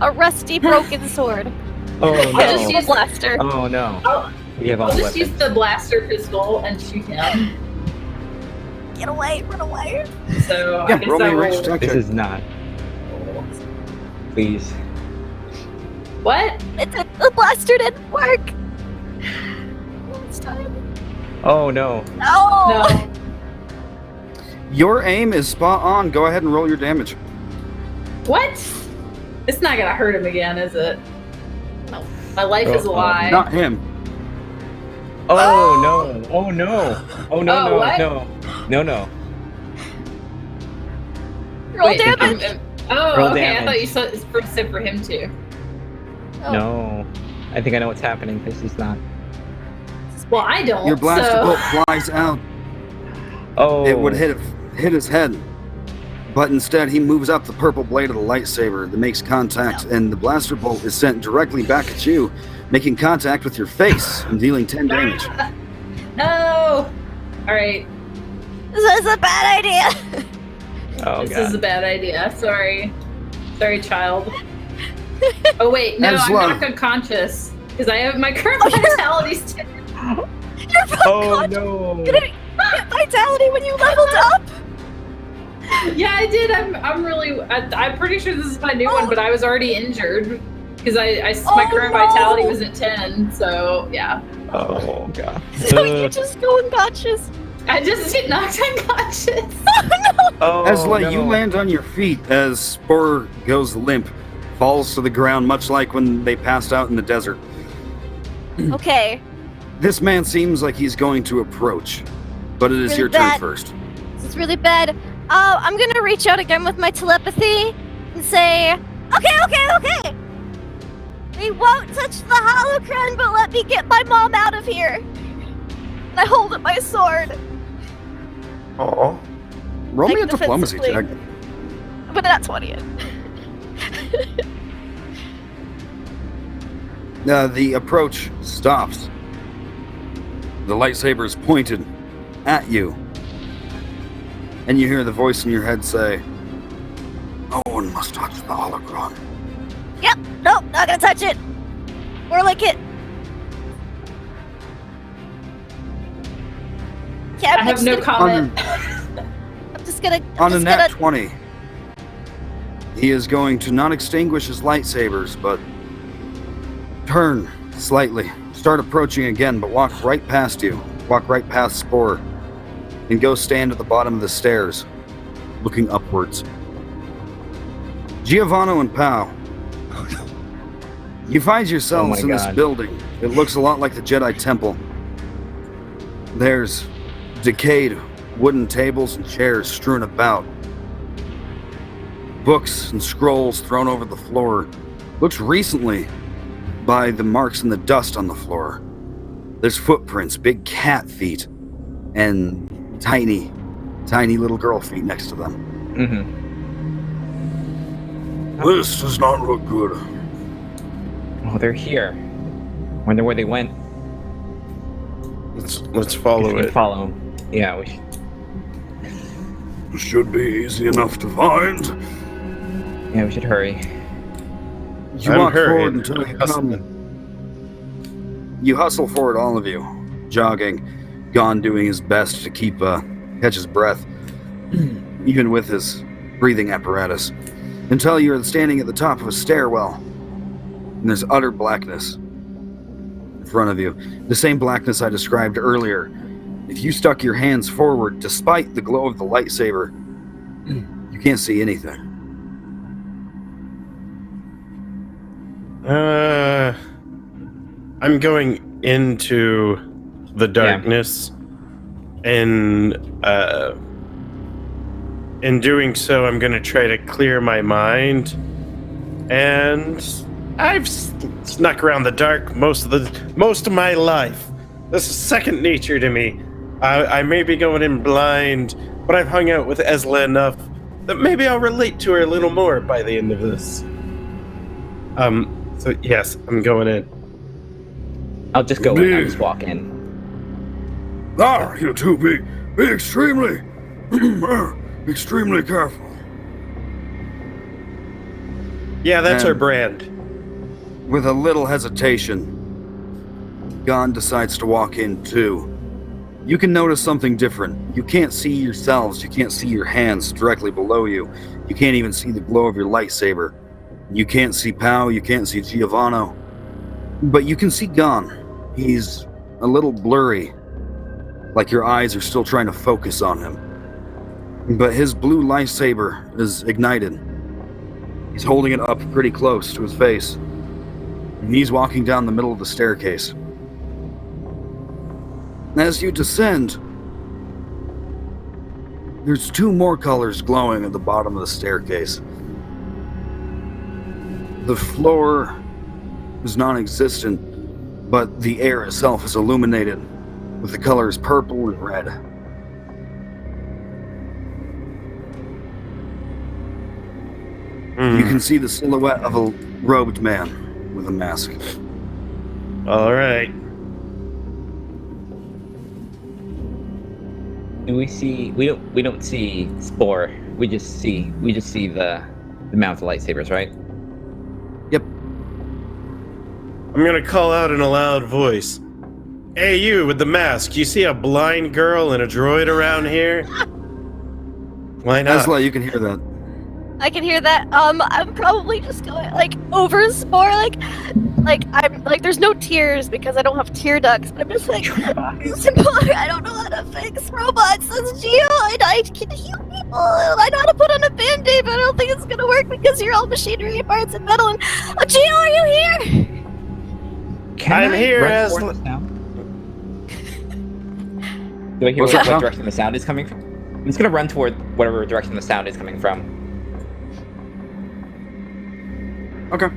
A rusty, broken sword. Oh, I'll just no. use- A blaster. Oh, no. I'll, We have all I'll the just weapons. use the blaster pistol and shoot him. Get away, run away. So I Yeah, guess roll me I a range will. attack This check. is not. Please. What? The blaster didn't work. Last time. Oh, no. No. No. Your aim is spot on. Go ahead and roll your damage. What? It's not gonna hurt him again, is it? No. My life is a lie. Not him. Oh, no. Oh, no. Oh, no, Oh, no, what? no. No, no. Roll Wait, damage. oh, Roll okay. I damage. thought you said for him too. Oh. No. I think I know what's happening. This is not. Well, I don't. Your blaster so... bolt flies out. Oh. It would hit his head. But instead, he moves up the purple blade of the lightsaber that makes contact, and the blaster bolt is sent directly back at you, making contact with your face and dealing 10 damage. No. All right. This is a bad idea. Oh, This God. is a bad idea. Sorry, child. Oh wait, no, I'm Ezla. not unconscious because I have my current vitality still. You're from Oh, no. You didn't get vitality when you leveled up. Yeah, I did. I'm pretty sure this is my new one, but I was already injured because my Oh, current no. vitality was at 10. So yeah, Oh, God. So you just go unconscious. I just get knocked unconscious. Oh, Ezla, no. you land on your feet as Spore goes limp, falls to the ground, much like when they passed out in the desert. Okay. This man seems like he's going to approach, but it is Really your bad. turn first. This is really bad. I'm gonna reach out again with my telepathy and say, okay. We won't touch the holocron, but let me get my mom out of here. And I hold up my sword. Oh. Roll me a Like diplomacy check. defensively. But not 20 it. The approach stops. The lightsaber is pointed at you. And you hear the voice in your head say, "No one must touch the holocron." Yep, nope, not gonna touch it. Or lick it. Yeah, I have no comment. I'm just gonna. On a just nat gonna 20, he is going to not extinguish his lightsabers, but turn slightly, start approaching again, but walk right past you, walk right past Spore, and go stand at the bottom of the stairs, looking upwards. Giovanni and Pau, you find yourselves Oh my in this God. building. It looks a lot like the Jedi Temple. There's decayed wooden tables and chairs strewn about. Books and scrolls thrown over the floor. Looks recently by the marks in the dust on the floor. There's footprints, big cat feet, and tiny little girl feet next to them. Mm-hmm. This does not look good. Oh, they're here. Wonder where they went. Let's follow We can it. follow. Yeah, we should. Should be easy enough to find. Yeah, we should hurry. You I'm walk hurried. forward until you come. You hustle forward, all of you, jogging. Gon doing his best to catch his breath, even with his breathing apparatus, until you're standing at the top of a stairwell, and there's utter blackness in front of you. The same blackness I described earlier. If you stuck your hands forward, despite the glow of the lightsaber, you can't see anything. I'm going into the darkness, and in doing so, I'm going to try to clear my mind. And I've snuck around the dark most of my life. This is second nature to me. I may be going in blind, but I've hung out with Ezla enough that maybe I'll relate to her a little more by the end of this. So yes, I'm going in. I'll just go in. I'll just walk in. You two be extremely, extremely careful. Yeah, that's And our brand. with a little hesitation, Gon decides to walk in too. You can notice something different. You can't see yourselves. You can't see your hands directly below you. You can't even see the glow of your lightsaber. You can't see Pow. You can't see Giovanni. But you can see Gon. He's a little blurry, like your eyes are still trying to focus on him. But his blue lightsaber is ignited. He's holding it up pretty close to his face. And he's walking down the middle of the staircase. As you descend, there's two more colors glowing at the bottom of the staircase. The floor is non-existent, but the air itself is illuminated with the colors purple and red. You can see the silhouette of a robed man with a mask. All right. Do we see? We don't see Spore. We just see the mount of lightsabers, right? Yep. I'm gonna call out in a loud voice. Hey, you with the mask. You see a blind girl and a droid around here? Why not? Ezla, you can hear that. I can hear that. I'm probably just going over Spore, I'm there's no tears because I don't have tear ducts. I'm just Spore, I don't know how to fix robots. That's Geo, and I can heal people. I know how to put on a band-aid, but I don't think it's gonna work because you're all machinery parts and metal. And Geo, are you here? I'm here, run Ezla. towards the sound? Do I hear What's what that? direction the sound is coming from? I'm just gonna run toward whatever direction the sound is coming from. Okay.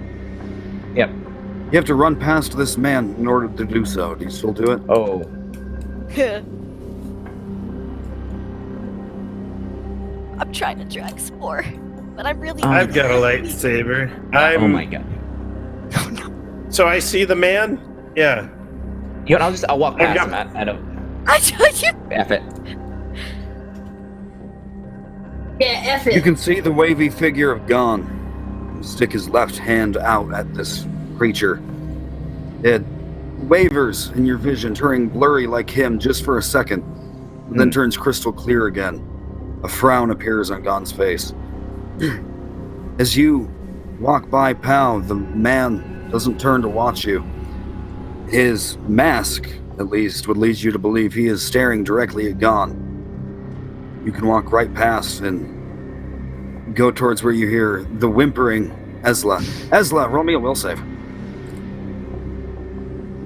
Yep. You have to run past this man in order to do so. Do you still do it? Oh. I'm trying to drag Spore, but I'm really. I've got a lightsaber. Oh my god. So I see the man? Yeah. You know, I'll walk past him. I don't. I told you. F it. Yeah, F it. You can see the wavy figure of Gon stick his left hand out at this creature. It wavers in your vision, turning blurry like him just for a second, and then turns crystal clear again. A frown appears on Gon's face. As you walk by Pow, the man doesn't turn to watch you. His mask, at least, would lead you to believe he is staring directly at Gon. You can walk right past and go towards where you hear the whimpering Ezla. Ezla, roll me a will save.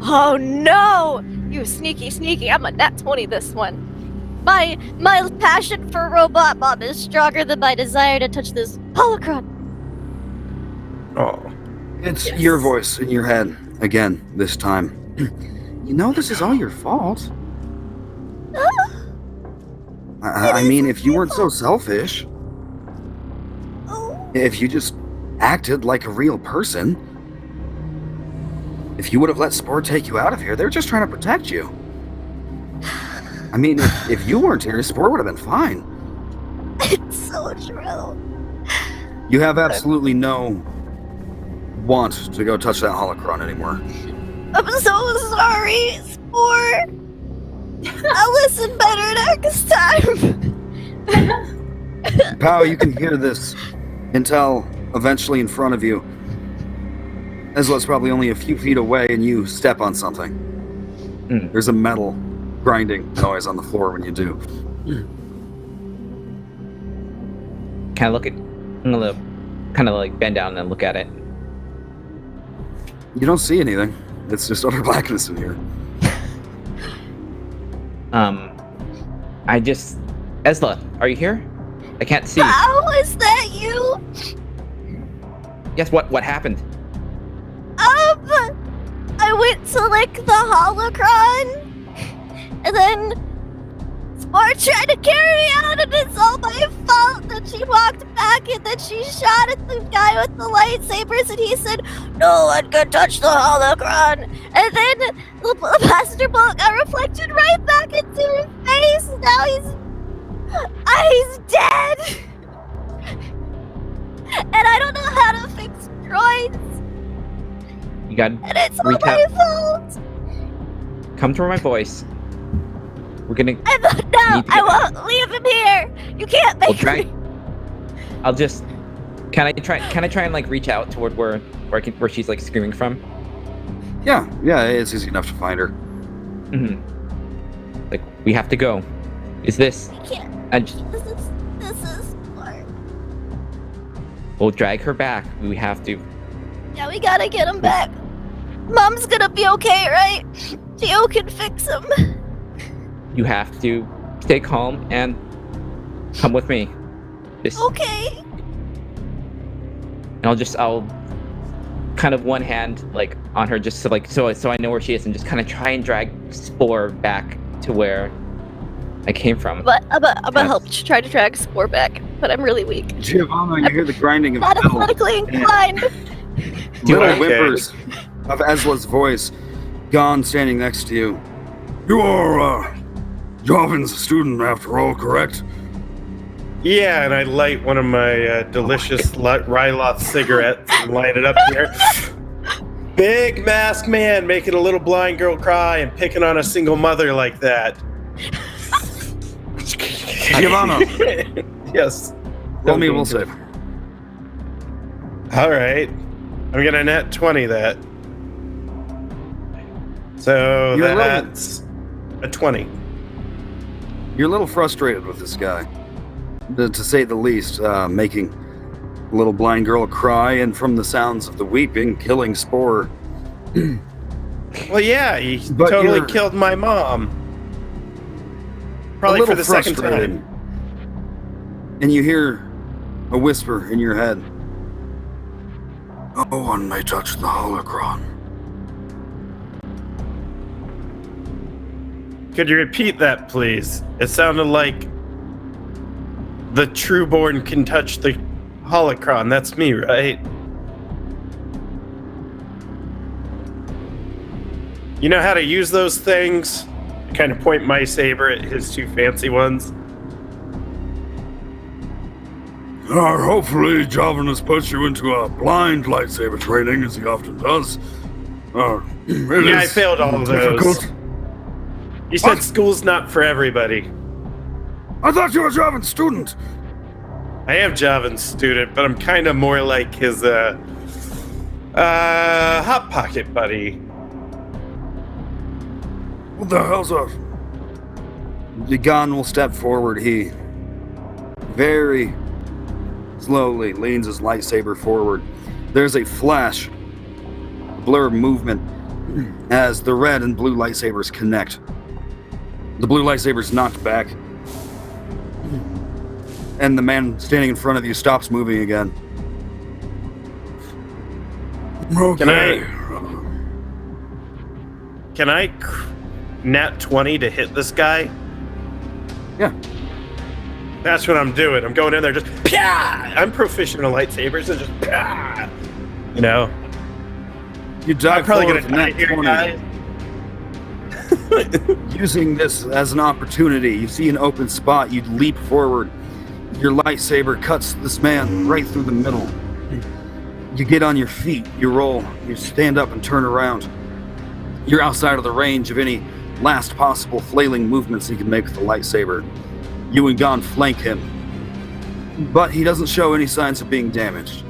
Oh no! You sneaky. I'm a nat 20 this one. My passion for Robot Mom is stronger than my desire to touch this holocron. Oh. It's Yes. your voice in your head again this time. You know this is all your fault. I mean, if you weren't so selfish, if you just acted like a real person, if you would have let Spore take you out of here, they're just trying to protect you. I mean, if you weren't here, Spore would have been fine. It's so true. You have absolutely no want to go touch that holocron anymore. I'm so sorry, Spore. I'll listen better next time. Pow, you can hear this until eventually in front of you, Ezla's probably only a few feet away, and you step on something. There's a metal grinding noise on the floor when you do. Can I look at? I'm gonna kind of like bend down and look at it. You don't see anything. It's just utter blackness in here. Ezla, are you here? I can't see. How is that you? Yes. What happened? I went to lick the holocron, and then Spore tried to carry me out, and it's all my fault. Then she walked back, and then she shot at the guy with the lightsabers, and he said, "No one can touch the holocron." And then the blaster bolt got reflected right back into his face. Now he's dead, and I don't know how to fix droids. You got. And it's all my fault. Come to my voice. We're gonna. I won't leave him here. You can't make me. I'll just. Can I try and like reach out toward where she's like screaming from? Yeah, it's easy enough to find her. Like, we have to go. Is this? I can't. This is hard. We'll drag her back. We have to. Yeah, we gotta get him back. Mom's gonna be okay, right? Theo can fix him. You have to stay calm and come with me. Okay. And I'll kind of one hand like on her just to like so I know where she is and just kind of try and drag Spore back to where I came from. But I'm gonna help try to drag Spore back, but I'm really weak. Giovanna, you hear the grinding of Not metal. athletically inclined. Little whimpers of Ezla's voice. Gon standing next to you. You are, Jovin's student after all, correct? Yeah, and I light one of my delicious Ryloth cigarettes and light it up here. Big masked man making a little blind girl cry and picking on a single mother like that. Giovanna. Yes. Roll me a will save. All right. I'm gonna net 20 that. So that's a 20. You're a little frustrated with this guy, to say the least, making a little blind girl cry, and from the sounds of the weeping, killing Spore. Well, yeah, he But totally you're killed my mom. a Probably little for the second frustrated. time. And you hear a whisper in your head. No one may touch the holocron. Could you repeat that, please? It sounded like the Trueborn can touch the holocron. That's me, right? You know how to use those things? I kind of point my saber at his two fancy ones. Hopefully Javin has put you into a blind lightsaber training, as he often does. Yeah, I failed all of those. You said school's not for everybody. I thought you were a Javin's student. I am Javin's student, but I'm kind of more like his hot pocket buddy. What the hell's that? Gon will step forward. He very slowly leans his lightsaber forward. There's a flash, blur movement as the red and blue lightsabers connect. The blue lightsaber's knocked back, and the man standing in front of you stops moving again. Okay. Can I nat 20 to hit this guy? Yeah. That's what I'm doing. I'm going in there just pah! I'm proficient in lightsabers and just pah! You know? You dive I'm probably forward gonna die here, 20. guys. Using this as an opportunity, you see an open spot, you leap forward. Your lightsaber cuts this man right through the middle. You get on your feet, you roll, you stand up and turn around. You're outside of the range of any last possible flailing movements he can make with the lightsaber. You and Gon flank him, but he doesn't show any signs of being damaged.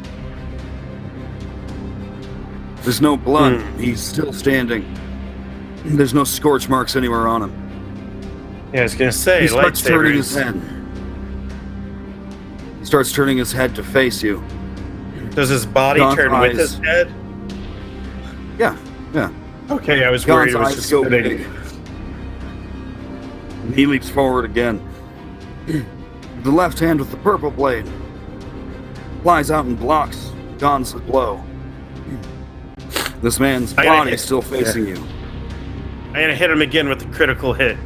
There's no blood. He's still standing. There's no scorch marks anywhere on him. Yeah, I was gonna say, He starts turning his lightsabers. head. He starts turning his head to face you. Does his body God's turn with his eyes. head? Yeah. Okay, I was God's worried it was eyes just go spinning. big. He leaps forward again. The left hand with the purple blade flies out and blocks Don's blow. This man's I gotta body hit- is still facing you. I'm gonna hit him again with the critical hit.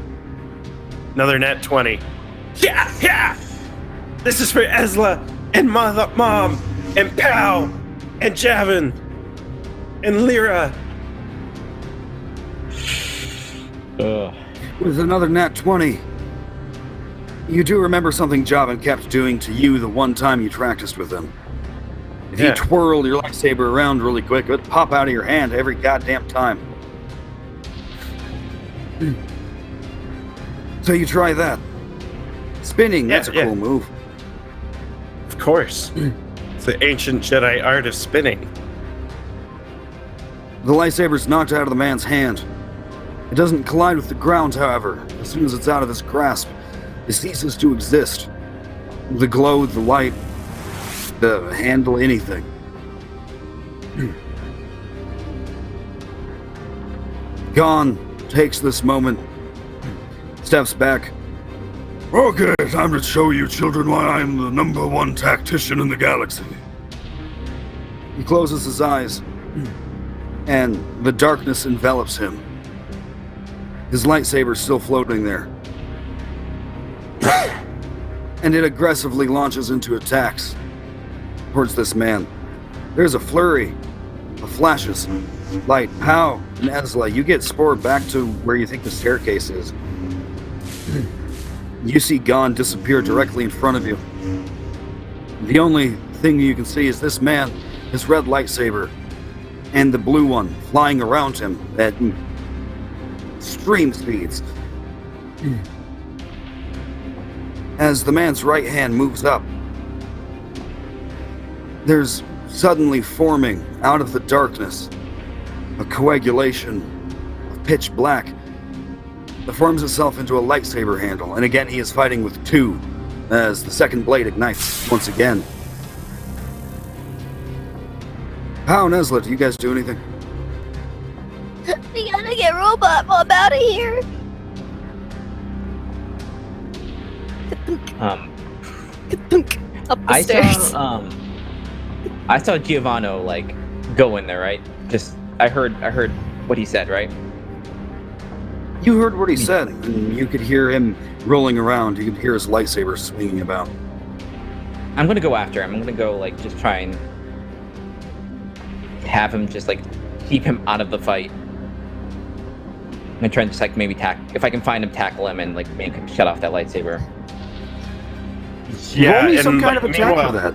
Another nat 20. Yeah! This is for Ezla and Mom and Pal and Javin and Lyra. Ugh. With another nat 20. You do remember something Javin kept doing to you the one time you practiced with him. If you Yeah. twirled your lightsaber around really quick, it would pop out of your hand every goddamn time. So you try that. Spinning, that's a Yeah. cool move. Of course. It's the ancient Jedi art of spinning. The lightsaber's knocked out of the man's hand. It doesn't collide with the ground, however. As soon as it's out of his grasp, it ceases to exist. The glow, the light, the handle, anything. Gon takes this moment, steps back. Okay, time to show you children why I'm the #1 tactician in the galaxy. He closes his eyes, and the darkness envelops him. His lightsaber's still floating there. And it aggressively launches into attacks towards this man. There's a flurry of flashes. Light, Pow, and Ezla, you get Spore back to where you think the staircase is. You see Gon disappear directly in front of you. The only thing you can see is this man, his red lightsaber, and the blue one flying around him at extreme speeds. As the man's right hand moves up, there's suddenly forming out of the darkness a coagulation of pitch black that forms itself into a lightsaber handle, and again he is fighting with two as the second blade ignites once again. Pow and Ezla, do you guys do anything? We gotta get Robot Mom out of here. Up the I stairs. saw Giovanni like go in there, right? Just I heard what he said, right? You heard what he said, and you could hear him rolling around. You could hear his lightsaber swinging about. I'm gonna go after him. I'm gonna go like just try and have him just like keep him out of the fight. I'm gonna try and just like maybe if I can find him, tackle him and like make him shut off that lightsaber. Roll me some and, kind of like, attack for meanwhile, that.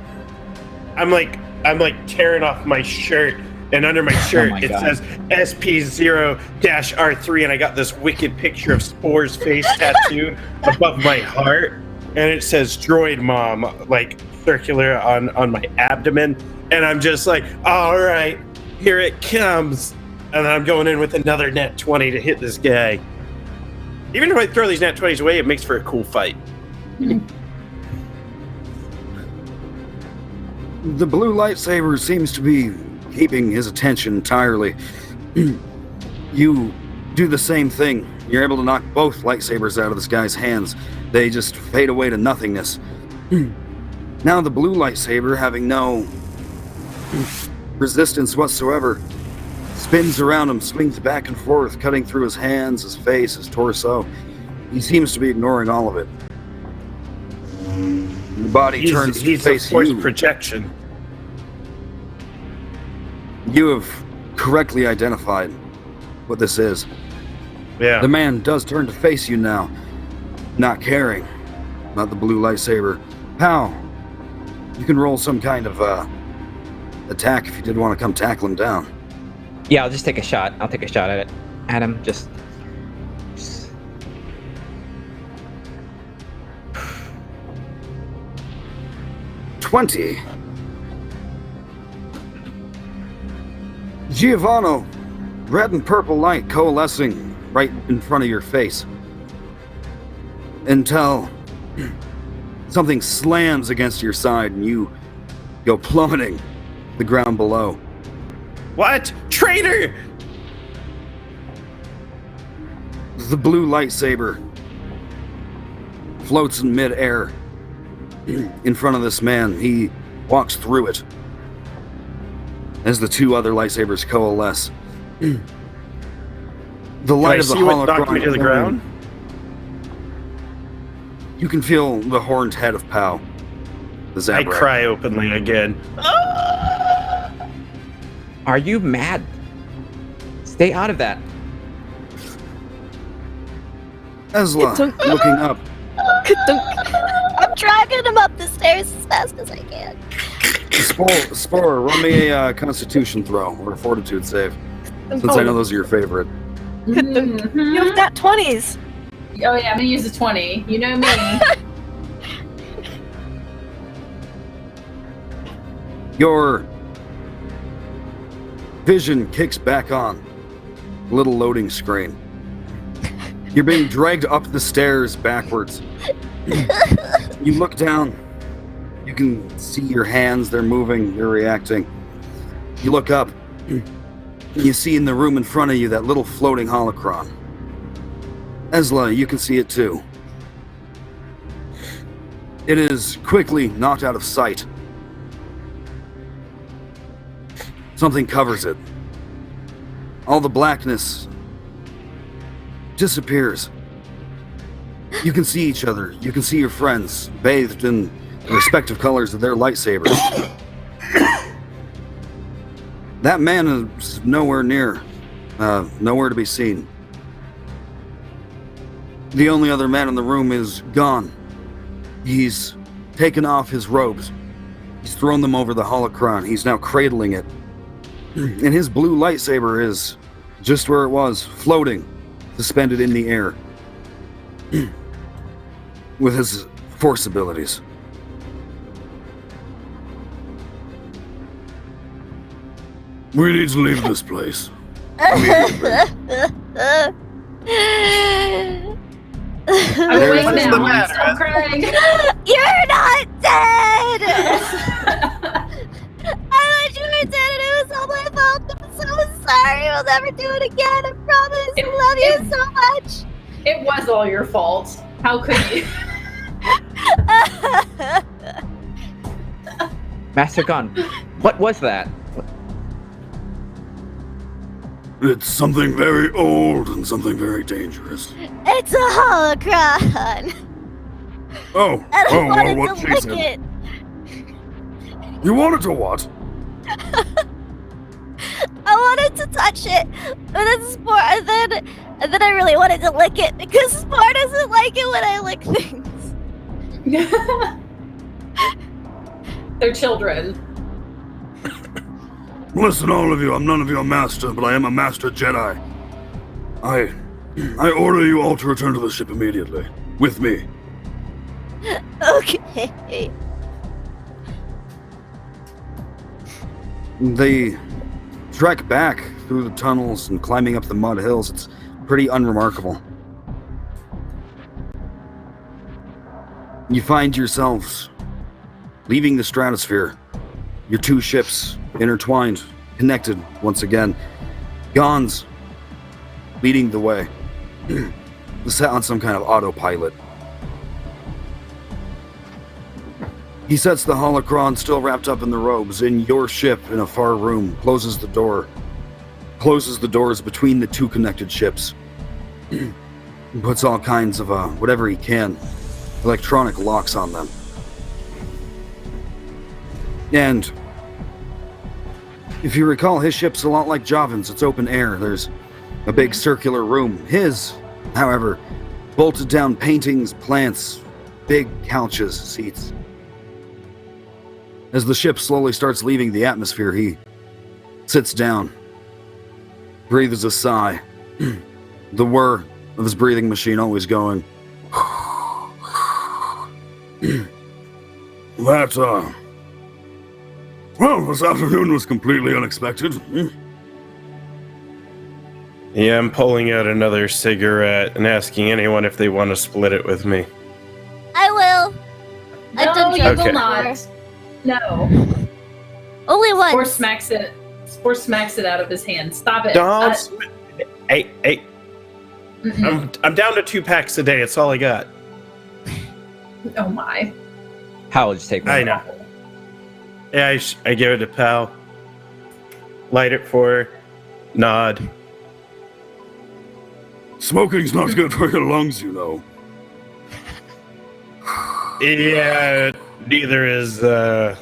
I'm like tearing off my shirt, and under my shirt my it God. says SP0-R3, and I got this wicked picture of Spore's face tattooed above my heart, and it says "Droid Mom" like circular on my abdomen, and I'm just like, all right, here it comes, and then I'm going in with another nat 20 to hit this guy. Even if I throw these nat 20s away, it makes for a cool fight. The blue lightsaber seems to be keeping his attention entirely. You do the same thing. You're able to knock both lightsabers out of this guy's hands. They just fade away to nothingness. Now the blue lightsaber, having no resistance whatsoever, spins around him, swings back and forth, cutting through his hands, his face, his torso. He seems to be ignoring all of it. The body turns to He's a face force you. projection. You have correctly identified what this is. Yeah. The man does turn to face you now, not caring about the blue lightsaber. Pow! You can roll some kind of attack if you did want to come tackle him down. Yeah, I'll just take a shot. I'll take a shot at it. At him, just 20. Giovanni, red and purple light coalescing right in front of your face. Until something slams against your side and you go plummeting to the ground below. What? Traitor! The blue lightsaber floats in mid-air in front of this man. He walks through it as the two other lightsabers coalesce. The light of the see what knocked me holocron to the ground? You can feel the horned head of Pow. The I Zabrak. cry openly again. Are you mad? Stay out of that. Ezla, looking up. I'm dragging him up the stairs as fast as I can. Spore, roll me a Constitution throw or a Fortitude save, since I know those are your favorite. You've got 20s. Oh yeah, I'm gonna use a 20. You know me. Your vision kicks back on. Little loading screen. You're being dragged up the stairs backwards. You look down. You can see your hands. They're moving. You're reacting. You look up. You see in the room in front of you that little floating holocron. Ezla, you can see it too. It is quickly knocked out of sight. Something covers it. All the blackness disappears. You can see each other. You can see your friends bathed in the respective colors of their lightsabers. That man is nowhere near, nowhere to be seen. The only other man in the room is gone. He's taken off his robes. He's thrown them over the holocron. He's now cradling it. And his blue lightsaber is just where it was, floating, suspended in the air. With his force abilities. We need to leave this place. I'm awake What's the now. matter? Stop crying. You're not dead! I wish you were dead and it was all my fault. I'm so sorry. We'll never do it again. I promise. I love you so much. It was all your fault. How could you? Master Gon, what was that? It's something very old and something very dangerous. It's a holocron. Oh, And I wanted what to she lick said. it. You wanted to what? I wanted to touch it, and then and then I really wanted to lick it because Spore doesn't like it when I lick things. They're children. Listen, all of you, I'm none of your master, but I am a master Jedi. I order you all to return to the ship immediately. With me. Okay. They trek back through the tunnels and climbing up the mud hills. It's pretty unremarkable. You find yourselves leaving the stratosphere. Your two ships intertwined, connected once again. Gon's leading the way. Set on some kind of autopilot. He sets the holocron, still wrapped up in the robes, in your ship in a far room, closes the door. Closes the doors between the two connected ships. Puts all kinds of, whatever he can, electronic locks on them. And if you recall, his ship's a lot like Javin's. It's open air. There's a big circular room. His, however, bolted down paintings, plants, big couches, seats. As the ship slowly starts leaving the atmosphere, he sits down, breathes a sigh, the whir of his breathing machine always going. Well, this afternoon was completely unexpected. Yeah, I'm pulling out another cigarette and asking anyone if they want to split it with me. I will. I've No, done you drugs will Okay. not. No. Only Spore once. smacks it. Spore smacks it out of his hand. Stop it. Don't. Hey, Mm-mm. I'm down to 2 packs a day. It's all I got. Oh my. How will just take one? I know. Yeah, I give it to Pal. Light it for her. Nod. Smoking's not good for your lungs, you know. Yeah, neither is an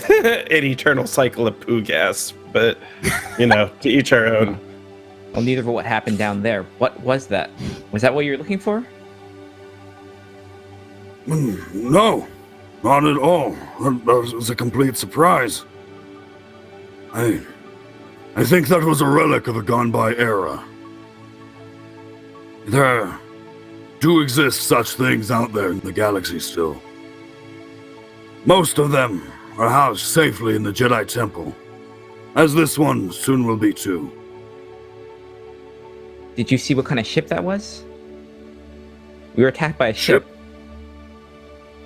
eternal cycle of poo gas, but to each our own. Well, neither of what happened down there. What was that? Was that what you were looking for? No, not at all. That was a complete surprise. I think that was a relic of a gone-by era. There do exist such things out there in the galaxy still. Most of them are housed safely in the Jedi Temple, as this one soon will be too. Did you see what kind of ship that was? We were attacked by a ship.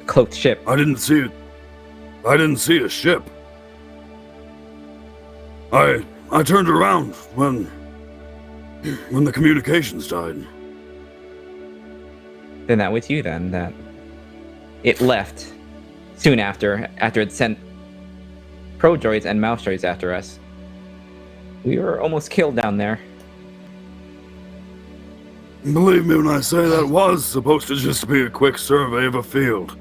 A cloaked ship. I didn't see it. I didn't see a ship. I turned around when the communications died. Then that was you then, that it left soon after it sent pro droids and mouse droids after us. We were almost killed down there. Believe me when I say that was supposed to just be a quick survey of a field.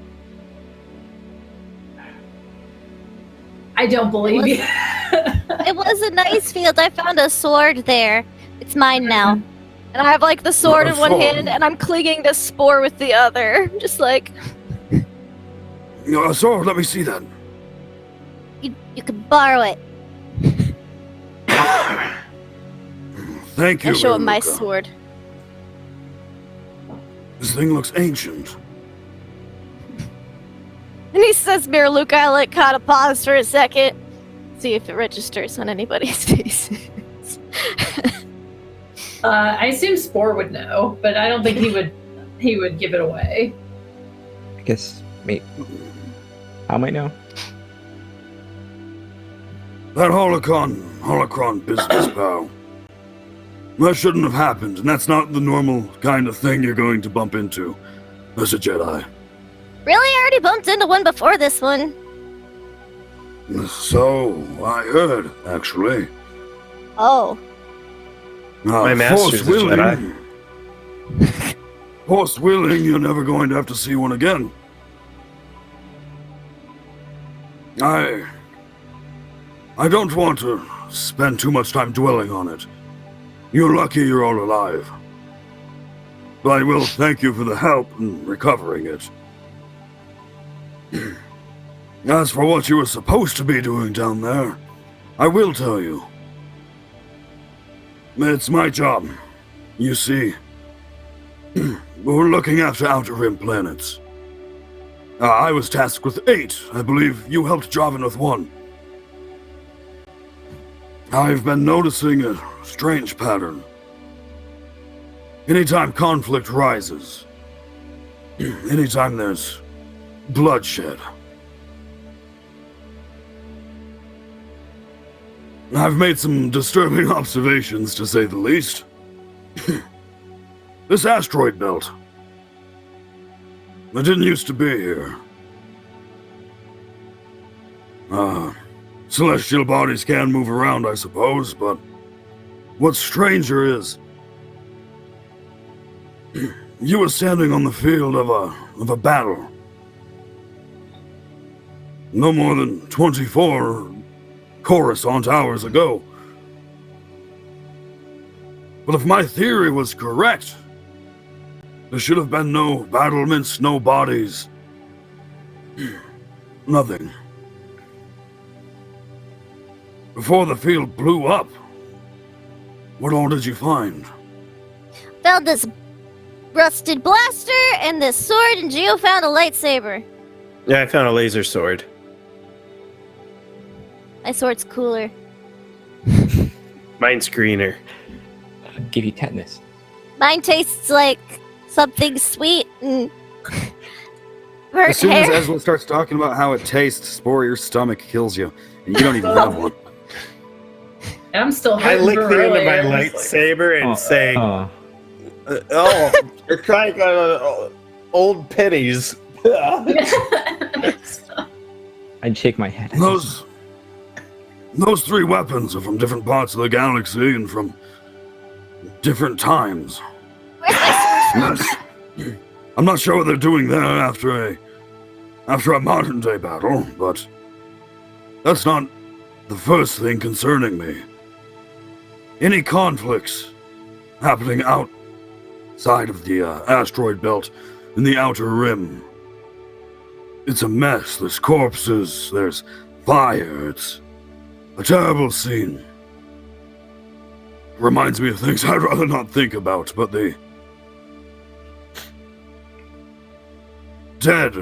I don't believe you. It was a nice field. I found a sword there. It's mine now. And I have like the sword in one hand and I'm clinging to Spore with the other. Just like, A sword, let me see that. you can borrow it. Thank you. I show him my Veruca. sword. This thing looks ancient. And he says, Mirror Luke, I like kind of pause for a second. See if it registers on anybody's face. I assume Spore would know, but I don't think he would give it away. I guess, maybe. How might know? That holocron business, pal. That shouldn't have happened, and that's not the normal kind of thing you're going to bump into as a Jedi. Really? I already bumped into one before this one. So, I heard, actually. Oh. My master's a Jedi. Force willing, you're never going to have to see one again. I don't want to spend too much time dwelling on it. You're lucky you're all alive. But I will thank you for the help in recovering it. As for what you were supposed to be doing down there, I will tell you. It's my job. You see, we're looking after Outer Rim planets. I was tasked with 8. I believe you helped Javan with 1. I've been noticing a strange pattern. Anytime conflict rises, anytime there's bloodshed, I've made some disturbing observations, to say the least. This asteroid belt, it didn't used to be here. Celestial bodies can move around, I suppose, but what's stranger is you were standing on the field of a battle. No more than 24 Coruscant hours ago. But if my theory was correct, there should have been no battlements, no bodies. Nothing. Before the field blew up, what all did you find? Found this rusted blaster and this sword, and Geo found a lightsaber. Yeah, I found a laser sword. My sword's cooler. Mine's greener. give you tetanus. Mine tastes like something sweet and As soon as hair. Ezra starts talking about how it tastes, Spore, your stomach kills you, and you don't even have one. I'm still I hurting lick for the end of my earlier. It's lightsaber and say, Oh. "Oh, it's like old pennies." like- I'd shake my head. Those three weapons are from different parts of the galaxy and from different times. Where's my sword? Yes. I'm not sure what they're doing there after a modern day battle, but that's not the first thing concerning me. Any conflicts happening outside of the asteroid belt in the outer rim, it's a mess. There's corpses, there's fire, it's a terrible scene. Reminds me of things I'd rather not think about, but the dead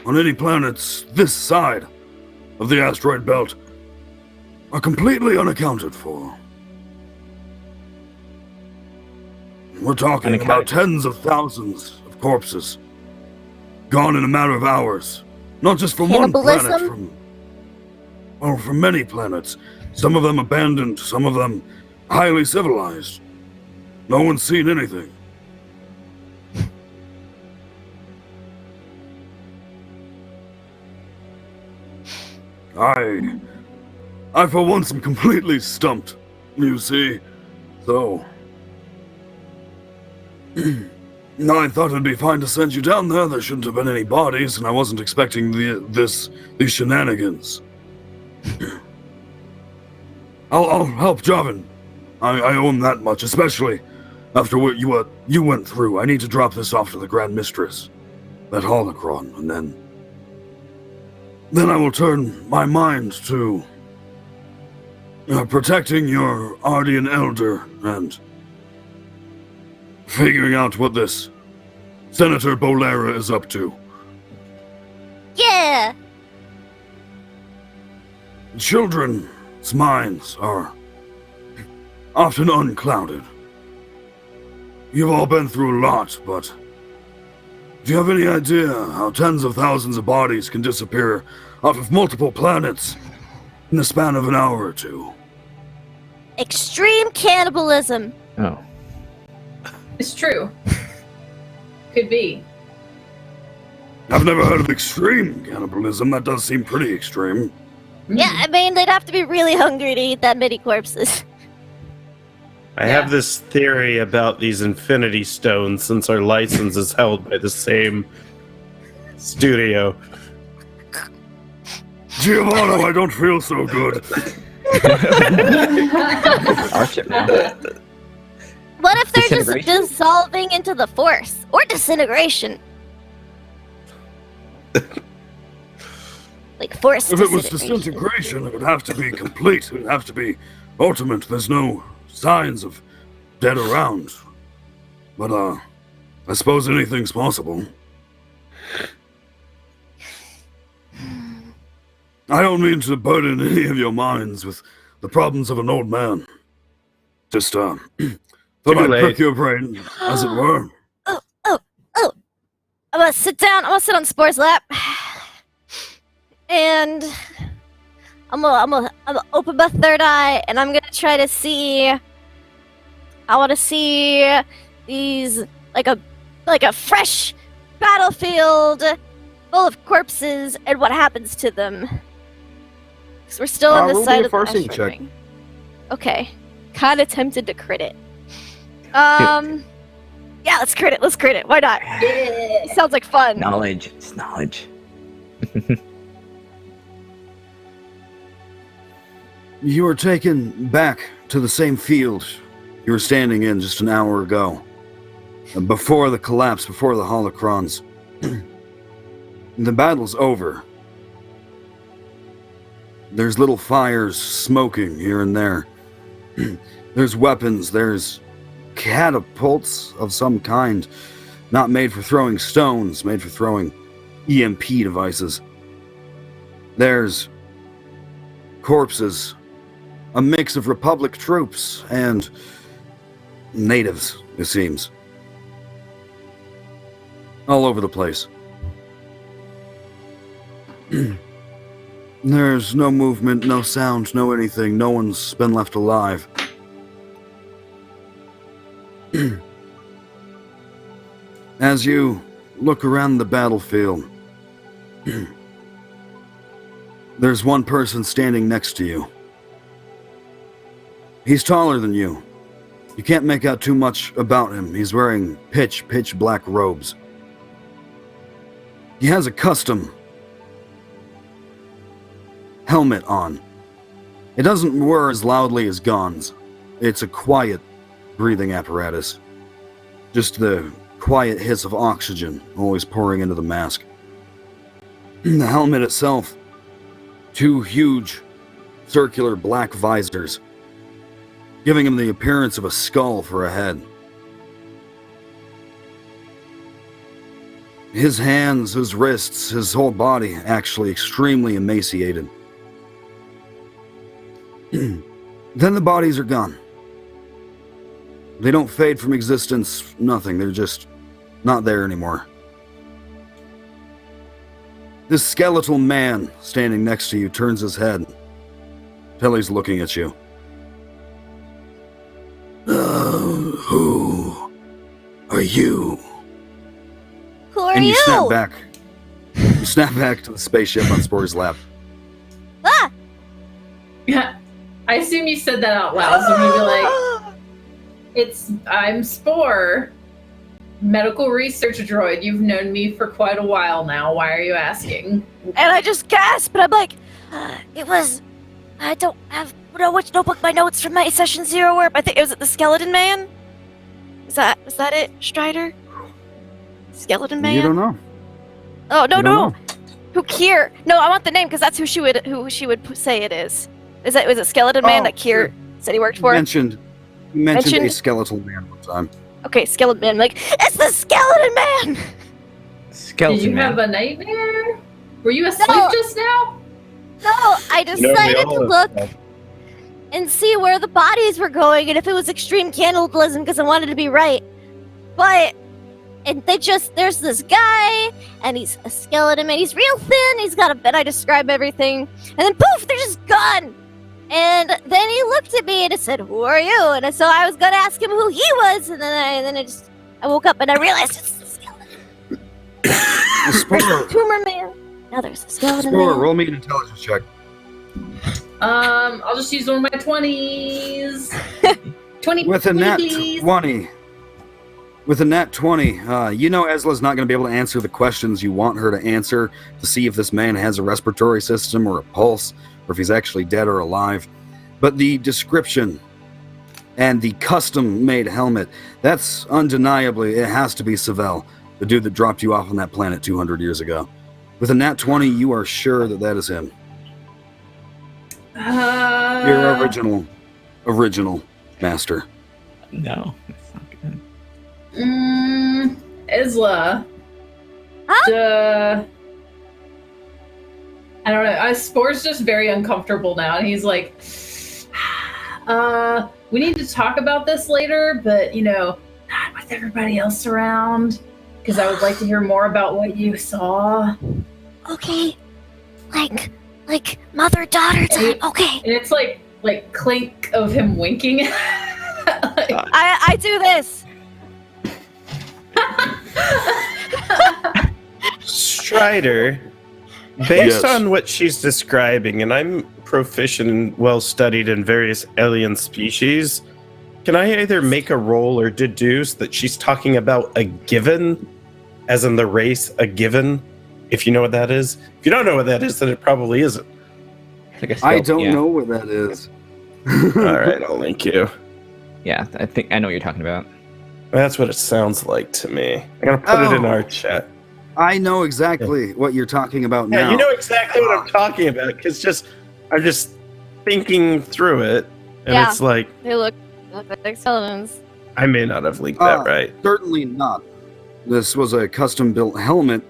on any planets this side of the asteroid belt are completely unaccounted for. We're talking about Unaccounted. tens of thousands of corpses gone in a matter of hours. Not just from one planet, Cannibalism? from many planets. Some of them abandoned, some of them highly civilized. No one's seen anything. I for once am completely stumped, you see. So, no, I thought it'd be fine to send you down there. There shouldn't have been any bodies, and I wasn't expecting these shenanigans. I'll help Javin. I owe him that much, especially after what you went through. I need to drop this off to the Grand Mistress, that holocron, and then I will turn my mind to protecting your Ardian Elder and figuring out what this Senator Bolera is up to. Yeah. Children's minds are often unclouded. You've all been through a lot, but do you have any idea how tens of thousands of bodies can disappear off of multiple planets in the span of an hour or two? Extreme cannibalism. Oh. It's true. Could be. I've never heard of extreme cannibalism. That does seem pretty extreme. Yeah, I mean, they'd have to be really hungry to eat that many corpses. I have this theory about these Infinity Stones, since our license is held by the same studio. Giovanni, I don't feel so good. Our ship now. What if they're just Disintegration? dissolving into the Force? Or disintegration? Like Force If it was disintegration. disintegration, it would have to be complete. It would have to be ultimate. There's no signs of dead around. But, I suppose anything's possible. I don't mean to burden any of your minds with the problems of an old man. Just, thought I'd late. prick your brain, as it were. I'm gonna sit down. I'm gonna sit on Spore's lap, and I'm gonna open my third eye, and I'm gonna try to see. I want to see these like a fresh battlefield full of corpses and what happens to them. 'Cause we're still on this roll me side a of the forcing asteroid check. ring. Okay, kind of tempted to crit it. Yeah, let's crit it. Let's crit it. Why not? Yeah. Sounds like fun. Knowledge. It's knowledge. You were taken back to the same field you were standing in just an hour ago. Before the collapse, before the holocrons. The battle's over. There's little fires smoking here and there. There's weapons, there's catapults of some kind. Not made for throwing stones, made for throwing EMP devices. There's corpses A mix of Republic troops and natives, it seems. All over the place. There's no movement, no sound, no anything. No one's been left alive. As you look around the battlefield, there's one person standing next to you. He's taller than you. You can't make out too much about him. He's wearing pitch black robes. He has a custom helmet on. It doesn't whir as loudly as Gon's. It's a quiet breathing apparatus. Just the quiet hiss of oxygen always pouring into the mask. The helmet itself, 2 huge circular black visors, giving him the appearance of a skull for a head. His hands, his wrists, his whole body actually extremely emaciated. Then the bodies are gone. They don't fade from existence, nothing. They're just not there anymore. This skeletal man standing next to you turns his head till he's looking at you. Who are you? Who are And you? snap back. You snap back to the spaceship on Spore's lap. Ah! Yeah. I assume you said that out loud, so I'm gonna be like, I'm Spore, medical research droid. You've known me for quite a while now. Why are you asking? And I just gasped, but I'm like, I don't know which notebook my notes from my session 0 were, but I think it was the Skeleton Man? Was that it, Strider? Skeleton Man? You don't know. Oh, no, You don't no. know. Who Kier? No, I want the name, because that's who she would say it is. Was it Skeleton Man that Kier said he worked for? You mentioned a Mentioned- skeletal man one time. Okay, Skeleton Man. Like, it's the Skeleton Man! Skeleton Did you Man. have a nightmare? Were you asleep No. just now? No, I decided to look and see where the bodies were going and if it was extreme cannibalism because I wanted to be right. But there's this guy and he's a skeleton man. He's real thin. He's got a bed. I describe everything. And then poof, they're just gone. And then he looked at me and he said, "Who are you?" And so I was going to ask him who he was. And then I woke up and I realized it's the skeleton. There's the tumor man. Now there's the skeleton Spore, man. roll me an intelligence check. I'll just use one of my 20s. 20, With a nat please. 20. With a nat 20, you know Ezla's not going to be able to answer the questions you want her to answer to see if this man has a respiratory system or a pulse, or if he's actually dead or alive. But the description and the custom-made helmet, that's undeniably, it has to be Savell, the dude that dropped you off on that planet 200 years ago. With a nat 20, you are sure that is him. Your original master. No, that's not good. Isla. Huh? I don't know. Spore's just very uncomfortable now, and he's like, we need to talk about this later, but, not with everybody else around, because I would like to hear more about what you saw. Okay. Like mother-daughter time. Okay. And it's like clink of him winking. I do this. Strider, based Yes. on what she's describing, and I'm proficient and well studied in various alien species, can I either make a roll or deduce that she's talking about a given, as in the race, a given? If you know what that is. If you don't know what that is, then it probably isn't. Like a I stealth, don't yeah. know what that is. All right, I'll link you. Yeah, I think I know what you're talking about. That's what it sounds like to me. I'm gonna put it in our chat. I know exactly what you're talking about Yeah, now. you know exactly what I'm talking about, because I'm just thinking through it, and Yeah. it's like, They look like skeletons. I may not have linked that right. Certainly not. This was a custom-built helmet,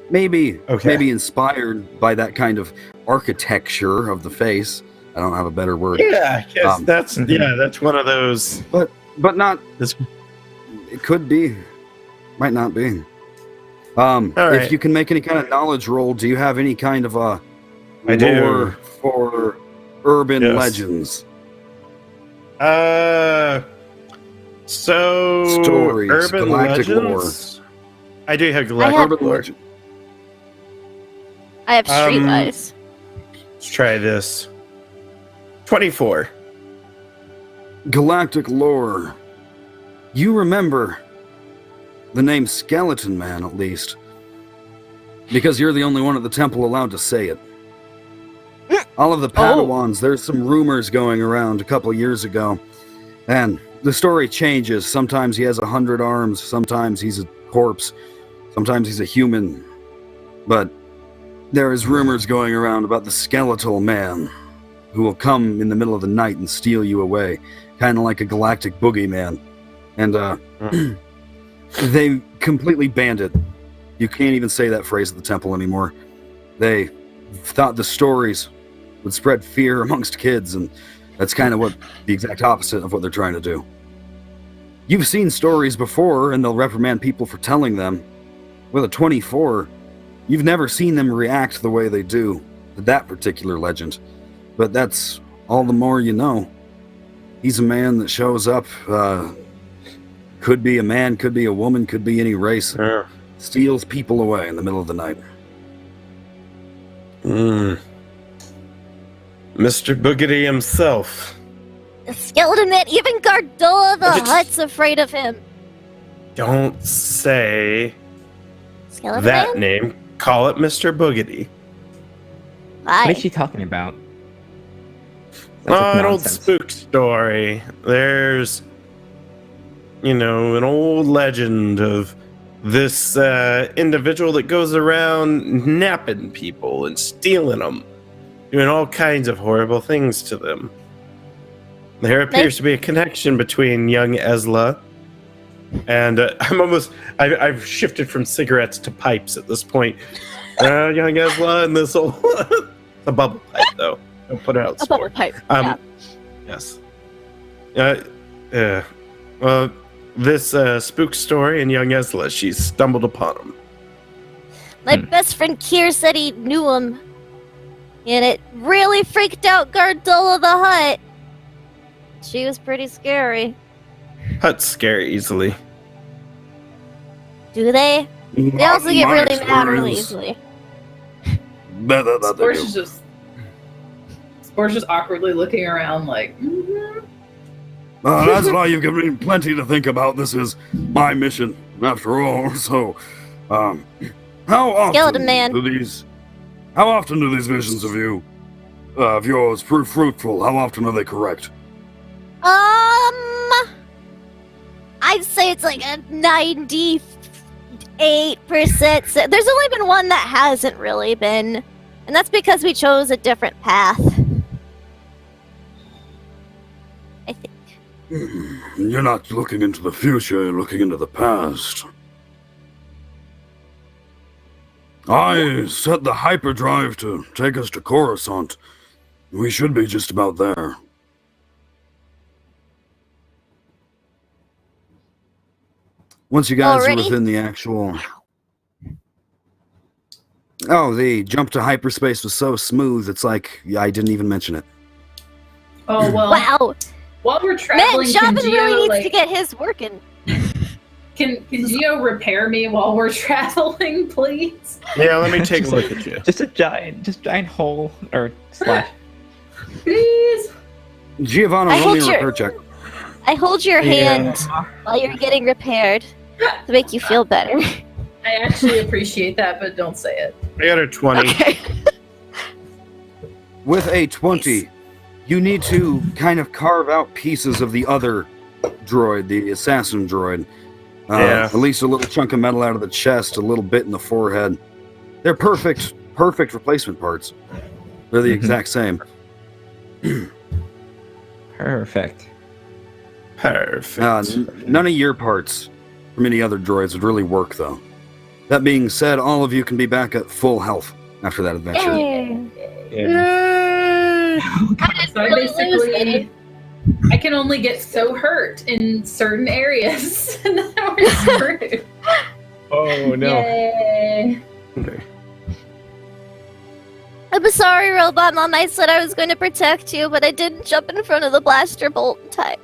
maybe Okay. inspired by that kind of architecture of the face. I don't have a better word. Yeah, I guess that's one of those. But not. This, It could be, might not be. right. If you can make any kind of knowledge roll, do you have any kind of I lore do. for urban Yes. legends? So Stories, urban galactic legends. I do have I galactic have- Urban lore. legend. I have streetwise. Let's try this. 24. Galactic lore. You remember the name Skeleton Man, at least. Because you're the only one at the temple allowed to say it. All of the Padawans, there's some rumors going around a couple years ago. And the story changes. Sometimes he has 100 arms, sometimes he's a corpse, sometimes he's a human. But there is rumors going around about the skeletal man who will come in the middle of the night and steal you away. Kind of like a galactic boogeyman. And they completely banned it. You can't even say that phrase at the temple anymore. They thought the stories would spread fear amongst kids, and that's kind of what the exact opposite of what they're trying to do. You've seen stories before, and they'll reprimand people for telling them. With a 24, you've never seen them react the way they do to that particular legend. But that's all the more you know. He's a man that shows up, could be a man, could be a woman, could be any race. Steals people away in the middle of the night. Mr. Boogity himself. The skeleton man, even Gardola the Hutt's afraid of him. Don't say Skeleton that man? name. Call it Mr. Boogity. Why? What is she talking about? Oh, an old spook story. There's, an old legend of this individual that goes around napping people and stealing them, doing all kinds of horrible things to them. There appears to be a connection between young Ezla and I've shifted from cigarettes to pipes at this point. Young Ezla and this old a bubble pipe though. Don't put it out. A bubble pipe. Yes. This spook story and young Ezla, she stumbled upon him. My best friend Kier said he knew him. And it really freaked out Gardola the Hutt. She was pretty scary. Huts scare easily. Do they? They also get really mad really easily. Sport's just awkwardly looking around like, That's why you've given me plenty to think about. This is my mission, after all. So, how often Skeleton man. How often do these visions of yours prove fruitful? How often are they correct? I'd say it's like a 98%. There's only been one that hasn't really been, and that's because we chose a different path. I think. You're not looking into the future, you're looking into the past. I set the hyperdrive to take us to Coruscant. We should be just about there. Once you guys Already? are within the actual... Oh, the jump to hyperspace was so smooth, it's like I didn't even mention it. oh well. Wow. While we're Man, traveling, can Shaman really Gio, needs to get his working. can Gio repair me while we're traveling, please? Yeah, let me take a look at you. Just a giant hole or slash. Please. Giovanna, I roll me a hold your- repair check. I hold your hand while you're getting repaired to make you feel better. I actually appreciate that, but don't say it. I got a 20. Okay. With a 20, you need to kind of carve out pieces of the other droid, the assassin droid. Yeah. At least a little chunk of metal out of the chest, a little bit in the forehead. They're perfect replacement parts. They're the exact same. Perfect. Perfect. None of your parts from any other droids would really work, though. That being said, all of you can be back at full health after that adventure. Yay! So I can only get so hurt in certain areas, and then we're screwed. Oh no. Yay. I'm sorry, Robot Mom. I said I was going to protect you, but I didn't jump in front of the blaster bolt in time.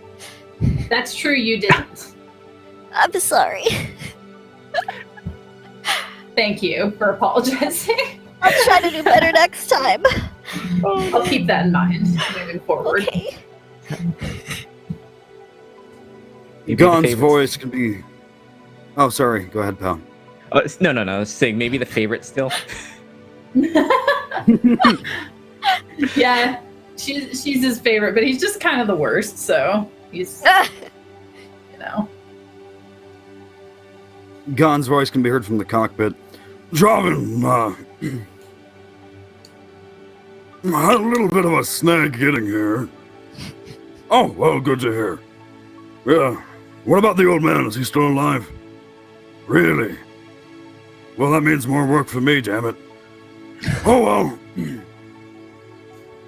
That's true, you didn't. I'm sorry. Thank you for apologizing. I'll try to do better next time. I'll keep that in mind moving forward. Okay. Gon's voice can be. Oh, sorry. Go ahead, pal. No. Saying maybe the favorite still. Yeah, she's his favorite, but he's just kind of the worst. So he's, you know. Gon's voice can be heard from the cockpit. Javin, I had a little bit of a snag getting here. Oh, well, good to hear. Yeah. What about the old man? Is he still alive? Really? Well, that means more work for me, damn it. Oh,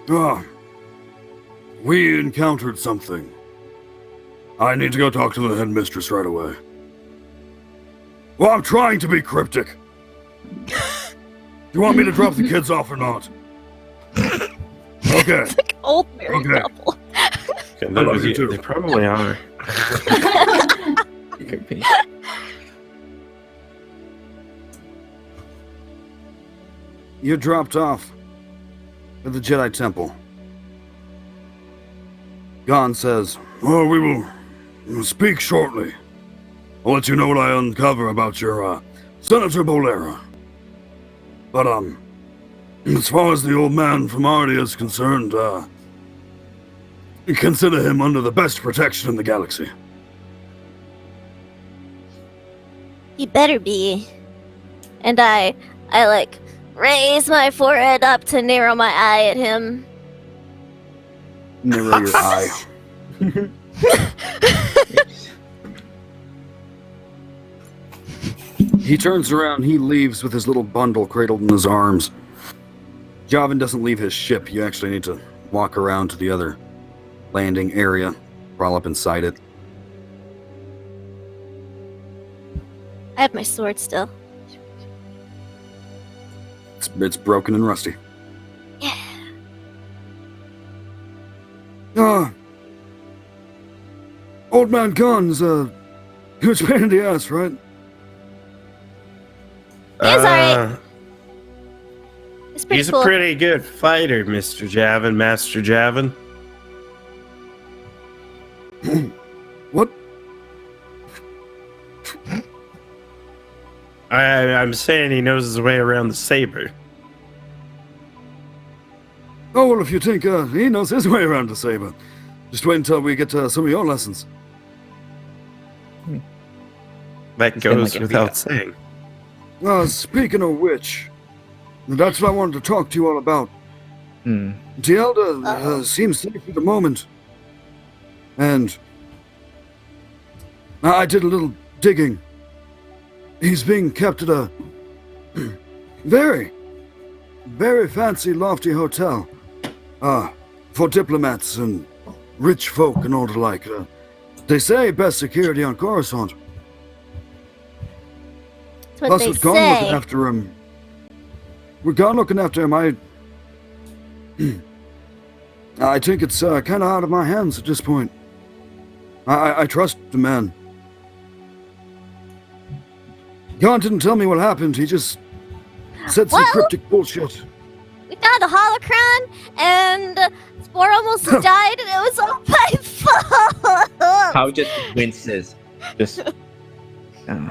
well. We encountered something. I need to go talk to the headmistress right away. Well, I'm trying to be cryptic. Do you want me to drop the kids off or not? Okay. It's like old married Okay. couple. Okay, I love you too. They probably are. Could be. You're dropped off at the Jedi Temple. Gon says, "Oh, we will speak shortly. I'll let you know what I uncover about your Senator Bolera. But as far as the old man from Ardia is concerned, consider him under the best protection in the galaxy." He better be. And I like raise my forehead up to narrow my eye at him. Narrow your eye. He turns around, he leaves with his little bundle cradled in his arms. Javin doesn't leave his ship. You actually need to walk around to the other landing area, crawl up inside it. I have my sword still. It's broken and rusty. Yeah. Old man Gon's huge pain in the ass, right? It's alright. It's pretty He's cool. a pretty good fighter, Mr. Javin, Master Javin. What? I'm saying he knows his way around the saber. Oh, well, if you think he knows his way around the saber, just wait until we get to some of your lessons. That He's been goes like a without Rita. saying. Speaking of which, that's what I wanted to talk to you all about. Tielda seems safe at the moment. And I did a little digging. He's being kept at a very, very fancy, lofty hotel. For diplomats and rich folk and all the like. They say best security on Coruscant. That's what Plus, they with Gon looking say. after him. With Gon looking after him, I think it's kind of out of my hands at this point. I trust the man. Gon didn't tell me what happened. He just said some Well- cryptic bullshit. We found a holocron, and Spore almost died, and it was all my fault. How just winces. Just. And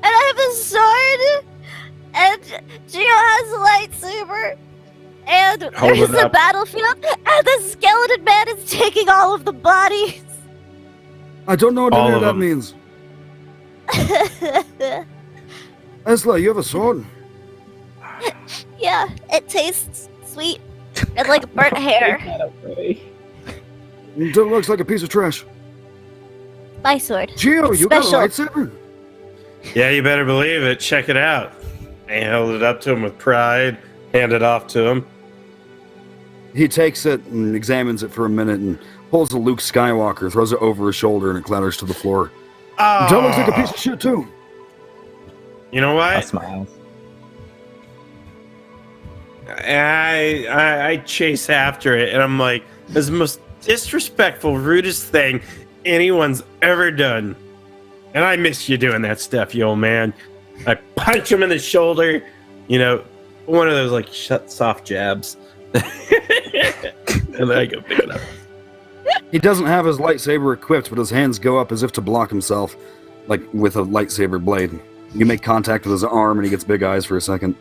I have a sword, and Gio has a lightsaber, and Hold there's it a up. battlefield, and the skeleton man is taking all of the bodies. I don't know what All any of of that them. means. Esla, you have a sword? Yeah, it tastes sweet and like burnt hair. It looks like a piece of trash. My sword. Gio, It's you got a special. lightsaber? Yeah, you better believe it. Check it out. They held it up to him with pride. hand it off to him. He takes it and examines it for a minute and pulls a Luke Skywalker, throws it over his shoulder, and it clatters to the floor. Oh, That looks like a piece of shit, too. You know I what? smile. I chase after it, and I'm like, this is the most disrespectful, rudest thing anyone's ever done. And I miss you doing that stuff, you old man. I punch him in the shoulder, one of those like soft jabs. And then I go pick it up. He doesn't have his lightsaber equipped, but his hands go up as if to block himself, like with a lightsaber blade. You make contact with his arm, and he gets big eyes for a second.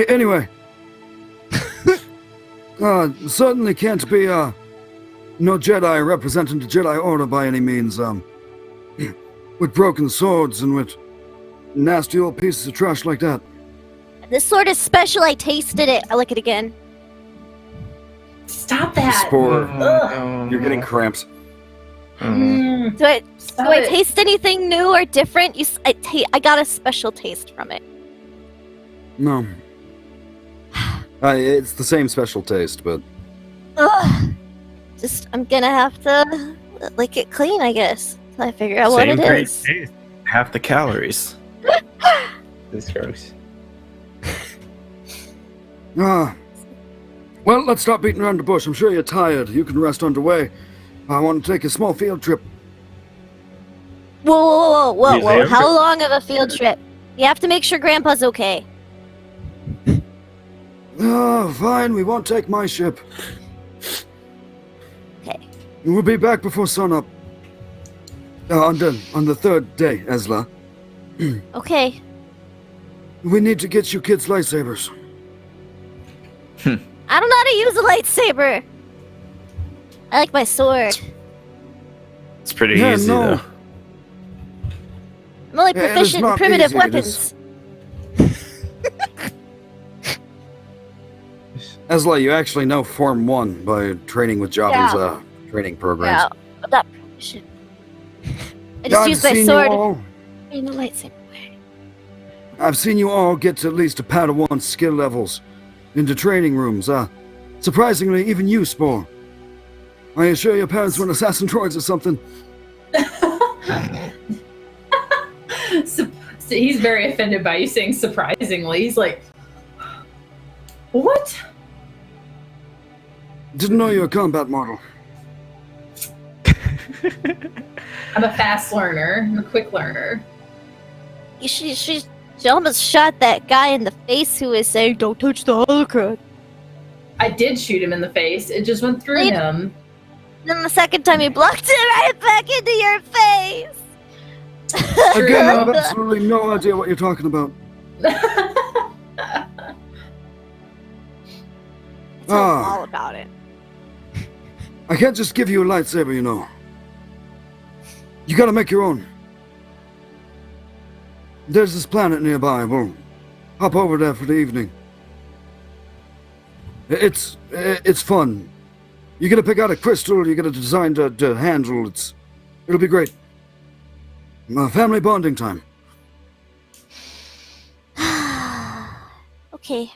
Anyway. Certainly can't be, no Jedi representing the Jedi Order by any means, with broken swords and with nasty old pieces of trash like that. This sword is special. I tasted it. I like it again. Stop that. Spore. Ugh. You're getting cramps. Mm. Do I Stop do I it. taste anything new or different? I got a special taste from it. No. It's the same special taste, but... Ugh. I'm gonna have to lick it clean, I guess. Till I figure out what Same it great is. taste. Half the calories. This is gross. Well, let's stop beating around the bush. I'm sure you're tired. You can rest underway. I want to take a small field trip. Whoa. Museum How trip? long of a field trip? You have to make sure Grandpa's okay. Fine. We won't take my ship. Okay. We'll be back before sunup. On the third day, Ezla. Okay. We need to get you kids lightsabers. I don't know how to use a lightsaber. I like my sword. It's pretty Yeah, easy, no. though. I'm only It is proficient in not primitive easy, it is- weapons. Ezla, you actually know Form 1 by training with Jabba's training programs. Yeah, I'm not proficient. I just use my sword in a lightsaber. I've seen you all get to at least a Padawan skill levels into training rooms. Surprisingly, even you, Spore. Are you sure your parents weren't assassin droids or something? So he's very offended by you saying surprisingly. He's like, what? Didn't know you were a combat model. I'm a fast learner. I'm a quick learner. She almost shot that guy in the face who was saying, "Don't touch the holocron." I did shoot him in the face. It just went through Wait. him. Then the second time he blocked it right back into your face. Again, I have absolutely no idea what you're talking about. Tell him all about it. I can't just give you a lightsaber, you know. You gotta make your own. There's this planet nearby. We'll hop over there for the evening. It's fun. You gotta pick out a crystal, you gotta design the handle. It'll be great. Family bonding time. Okay.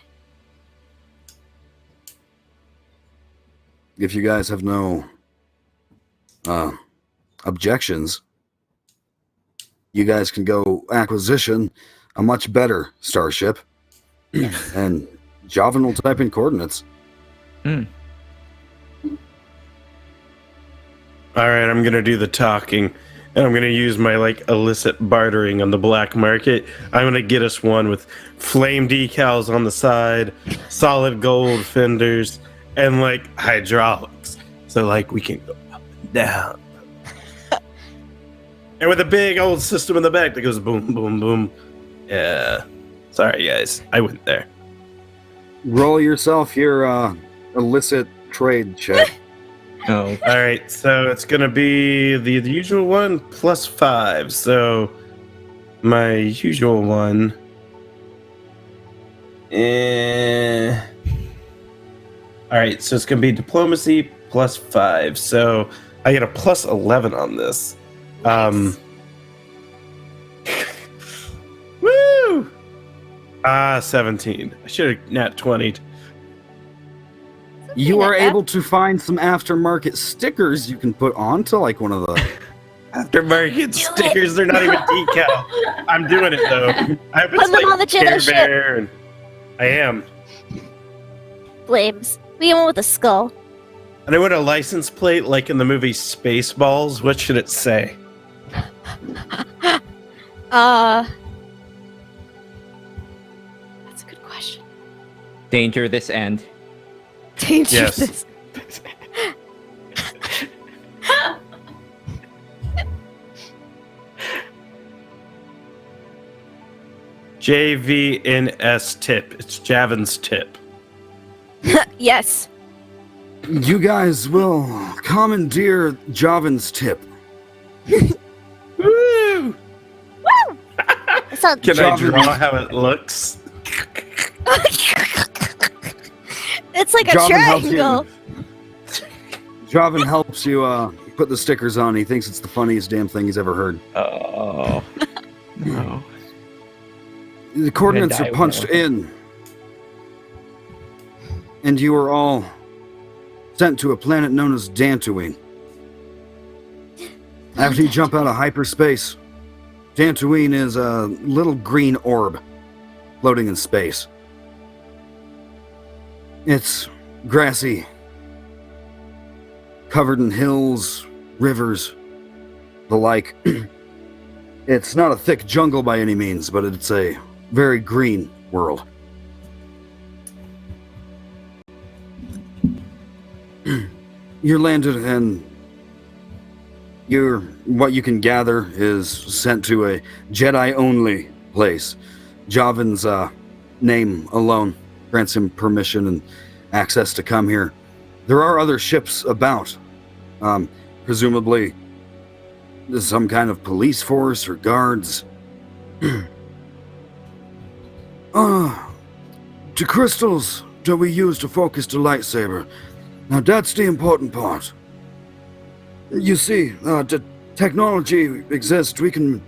If you guys have no objections, you guys can go acquisition a much better starship, and Javan will type in coordinates. All right, I'm gonna do the talking, and I'm gonna use my illicit bartering on the black market. I'm gonna get us one with flame decals on the side, solid gold fenders, and hydraulics, so we can go up and down. And with a big old system in the back that goes boom, boom, boom. Yeah. Sorry, guys. I went there. Roll yourself your illicit trade check. Oh. All right, so it's going to be the usual one plus 5. So my usual one. All right, so it's going to be diplomacy plus 5. So I get a plus 11 on this. Woo! 17. I should have nat 20'd. You are able to find some aftermarket stickers you can put onto like one of the Aftermarket stickers, they're not even decal. I'm doing it though. I was Put them on the Care Jedi ship. Bear and I am. Flames. We want with a skull. And I want a license plate like in the movie Spaceballs. What should it say? That's a good question. Danger this end. Danger Yes. this. JVNS tip. It's Javin's tip. Yes. You guys will commandeer Javin's tip. Woo! That sounds Can I Javin- draw how it looks? It's like a Javin helps you. triangle. Javin helps you put the stickers on. He thinks it's the funniest damn thing he's ever heard. Oh. No. The coordinates die are punched without in. And you are all sent to a planet known as Dantooine. After you jump out of hyperspace, Dantooine is a little green orb floating in space. It's grassy, covered in hills, rivers, the like. It's not a thick jungle by any means, but it's a very green world. You're landed and what you can gather is sent to a Jedi-only place. Javin's name alone grants him permission and access to come here. There are other ships about. Presumably there's some kind of police force or guards. To crystals that we use to focus the lightsaber. Now that's the important part. You see, the technology exists. We can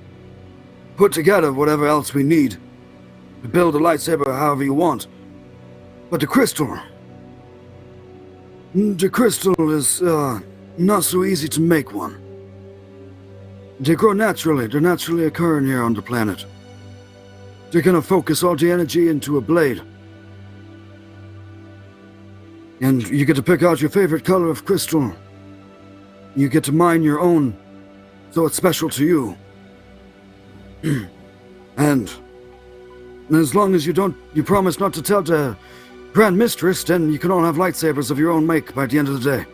put together whatever else we need to build a lightsaber however you want. But the crystal is not so easy to make one. They grow naturally. They're naturally occurring here on the planet. They're gonna focus all the energy into a blade. And you get to pick out your favorite color of crystal. You get to mine your own, so it's special to you. And as long as you promise not to tell the Grand Mistress, then you can all have lightsabers of your own make by the end of the day.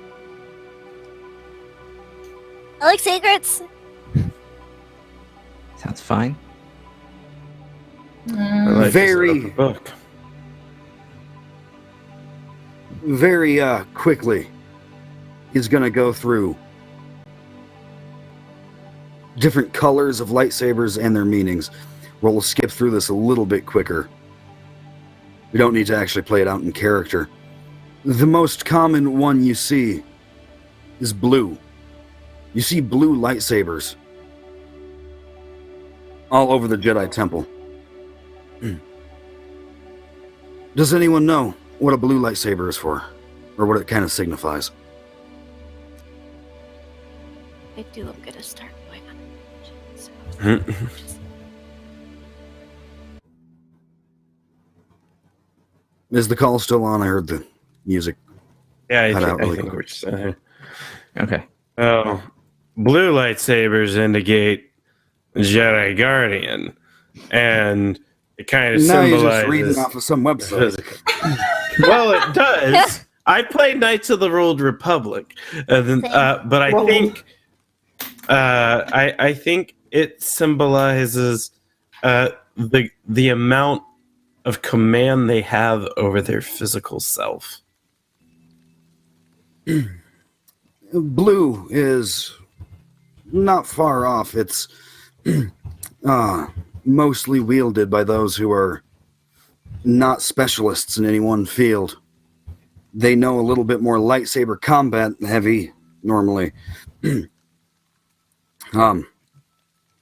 I like secrets. Sounds fine. I like this Very- about the book. Very quickly, he's gonna go through different colors of lightsabers and their meanings. We'll skip through this a little bit quicker. We don't need to actually play it out in character. The most common one you see is blue. You see blue lightsabers all over the Jedi Temple. Does anyone know what a blue lightsaber is for? Or what it kind of signifies? I do. I'm gonna start going on. Is the call still on? I heard the music. Yeah, Cut out I really think quick. we're just, Okay. oh, blue lightsabers indicate Jedi Guardian, and it kind of Now you're symbolizes. just reading off of some website. physical. Well, it does. I play Knights of the Old Republic, but I think I think it symbolizes the amount of command they have over their physical self. Blue is not far off. It's mostly wielded by those who are not specialists in any one field. They know a little bit more lightsaber combat heavy normally.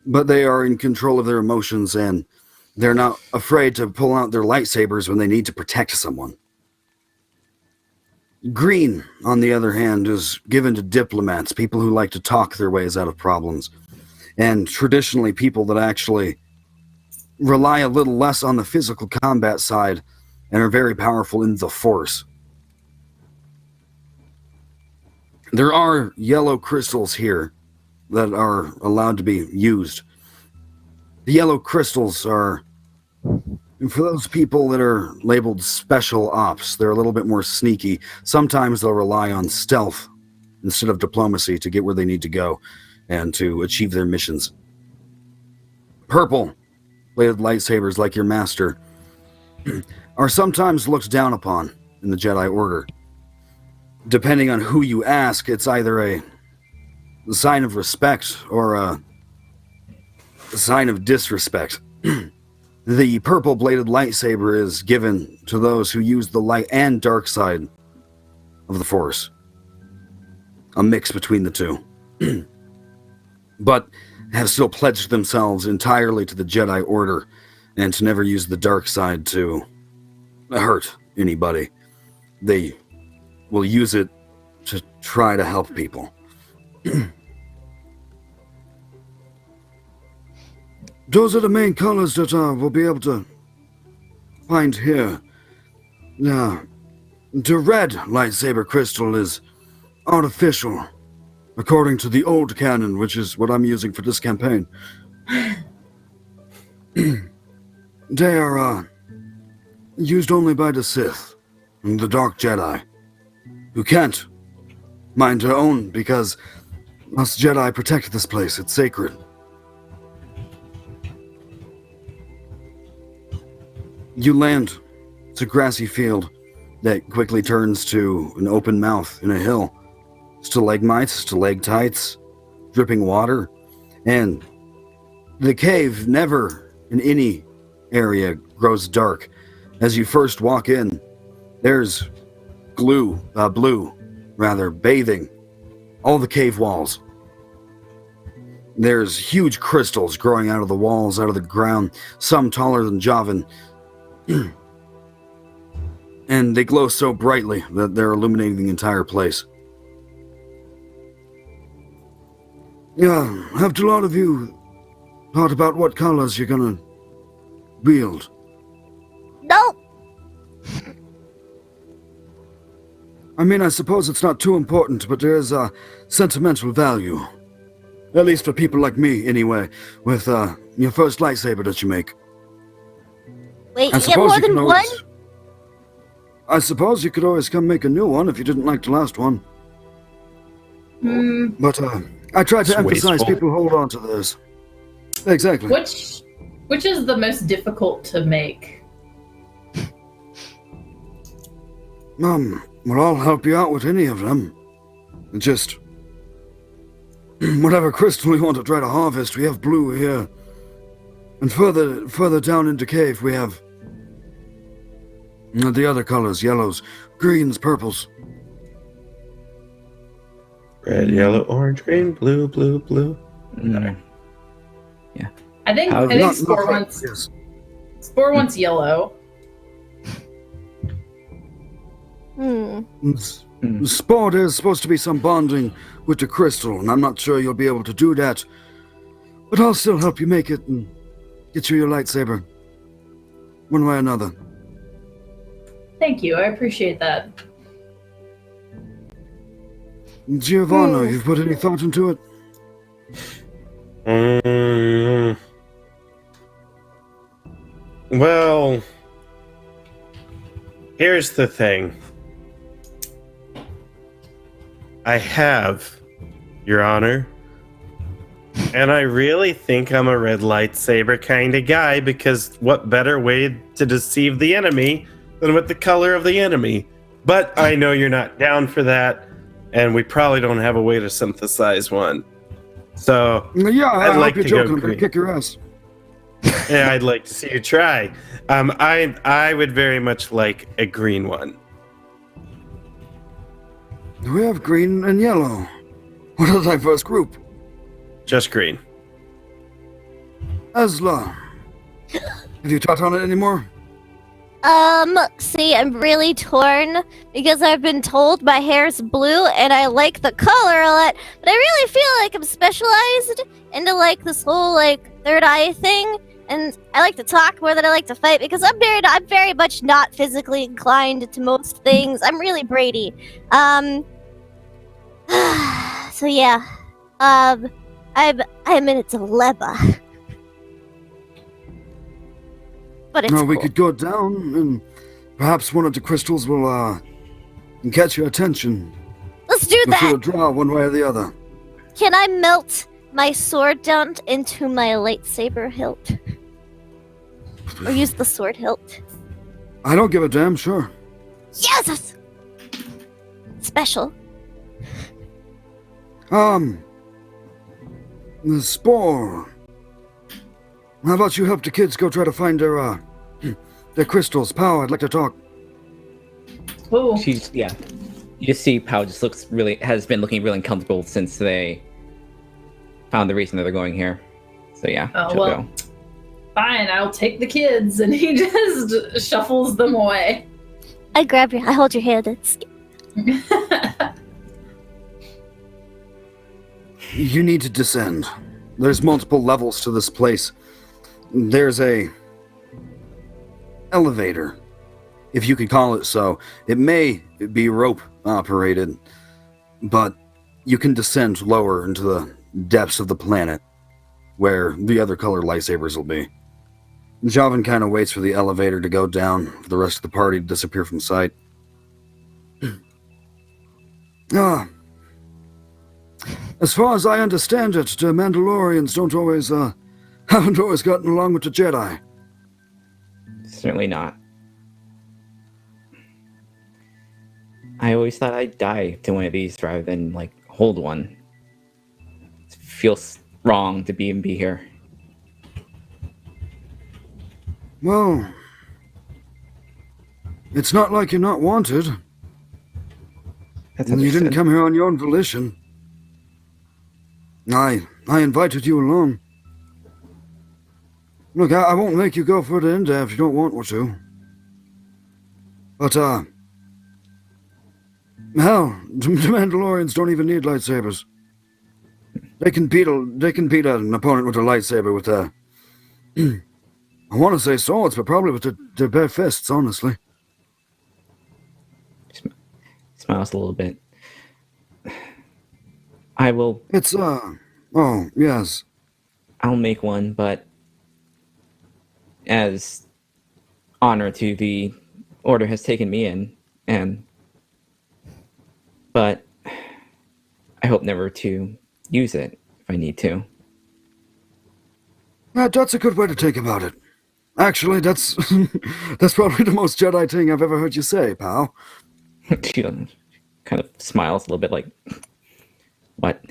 But they are in control of their emotions and They're not afraid to pull out their lightsabers when they need to protect someone. Green, on the other hand, is given to diplomats, people who like to talk their ways out of problems, and traditionally people that actually rely a little less on the physical combat side and are very powerful in the Force. There are yellow crystals here that are allowed to be used. The yellow crystals are for those people that are labeled special ops. They're a little bit more sneaky. Sometimes they'll rely on stealth instead of diplomacy to get where they need to go and to achieve their missions. Purple bladed lightsabers like your master are sometimes looked down upon in the Jedi Order. Depending on who you ask, it's either a sign of respect or a sign of disrespect. The purple-bladed lightsaber is given to those who use the light and dark side of the Force. A mix between the two. But have still pledged themselves entirely to the Jedi Order and to never use the dark side to hurt anybody. They will use it to try to help people. Those are the main colors that we'll be able to find here. Now, the red lightsaber crystal is artificial, according to the old canon, which is what I'm using for this campaign. They are used only by the Sith and the Dark Jedi, who can't mind their own because us Jedi protect this place. It's sacred. You land. It's a grassy field that quickly turns to an open mouth in a hill. Stalagmites, stalactites, dripping water, and the cave never in any area grows dark. As you first walk in, there's blue, bathing all the cave walls. There's huge crystals growing out of the walls, out of the ground, some taller than Javan. And they glow so brightly that they're illuminating the entire place. Yeah, have a lot of you thought about what colors you're gonna wield? Nope. I mean, I suppose it's not too important, but there is a sentimental value. At least for people like me, anyway, with your first lightsaber that you make. Wait, you get more than one? I suppose you could always come make a new one if you didn't like the last one. But I try to emphasize people hold on to those. Exactly. Which is the most difficult to make? Well, I'll help you out with any of them. Just whatever crystal you want to try to harvest, we have blue here. And further down into cave, we have the other colors, yellows, greens, purples. Red, yellow, orange, green, blue, blue, blue. Mm. Yeah. I think Spore wants yellow. Spore, there's supposed to be some bonding with the crystal, and I'm not sure you'll be able to do that. But I'll still help you make it and get you your lightsaber. One way or another. Thank you, I appreciate that. Giovanna, you've put any thought into it? Well, here's the thing. I have, Your Honor. And I really think I'm a red lightsaber kind of guy, because what better way to deceive the enemy than with the color of the enemy? But I know you're not down for that, and we probably don't have a way to synthesize one. So yeah, I'd like to go green. Kick your ass. Yeah, I'd like to see you try. I would very much like a green one. We have green and yellow. What a diverse group. Just green. Ezla, Have you talked on it anymore? See, I'm really torn because I've been told my hair's blue and I like the color a lot, but I really feel like I'm specialized into like this whole like third eye thing, and I like to talk more than I like to fight because I'm very much not physically inclined to most things. I'm really Brady. So yeah. I'm in a dilemma. But it's No, we cool. could go down, and perhaps one of the crystals will catch your attention. Let's do You'll feel a that. draw one way or the other. Can I melt my sword down into my lightsaber hilt? Or use the sword hilt? I don't give a damn, sure. Yes! Special. The spore. How about you help the kids go try to find their crystals? Pow, I'd like to talk. Oh, You just see Pao just has been looking really uncomfortable since they found the reason that they're going here. So yeah, Oh, she'll well. go. fine, I'll take the kids. And he just shuffles them away. I hold your hand. You need to descend. There's multiple levels to this place. There's a elevator, if you could call it so. It may be rope operated, but you can descend lower into the depths of the planet, where the other colored lightsabers will be. Javan kind of waits for the elevator to go down, for the rest of the party to disappear from sight. As far as I understand it, the Mandalorians haven't always gotten along with the Jedi. Certainly not. I always thought I'd die to one of these rather than, hold one. It feels wrong to be here. Well, it's not like you're not wanted. That's And you didn't understood. come here on your own volition. I invited you along. Look, I won't make you go further in there if you don't want to. But, hell, the Mandalorians don't even need lightsabers. They can beat an opponent with a lightsaber with I want to say swords, but probably with their bare fists, honestly. Smiles a little bit. I will. It's, oh, yes. I'll make one, but as honor to the order has taken me in, but I hope never to use it if I need to. That's a good way to think about it. Actually, that's probably the most Jedi thing I've ever heard you say, pal. She kind of smiles a little bit like, what?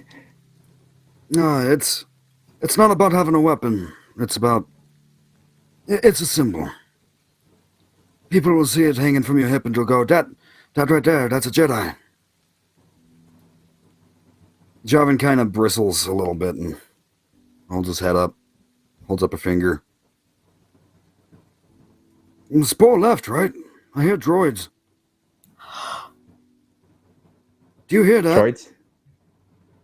No, it's not about having a weapon. It's a symbol. People will see it hanging from your hip and they'll go, that right there, that's a Jedi. Javan kind of bristles a little bit and holds his head up, holds up a finger. The Spore left, right? I hear droids. Do you hear that? Droids?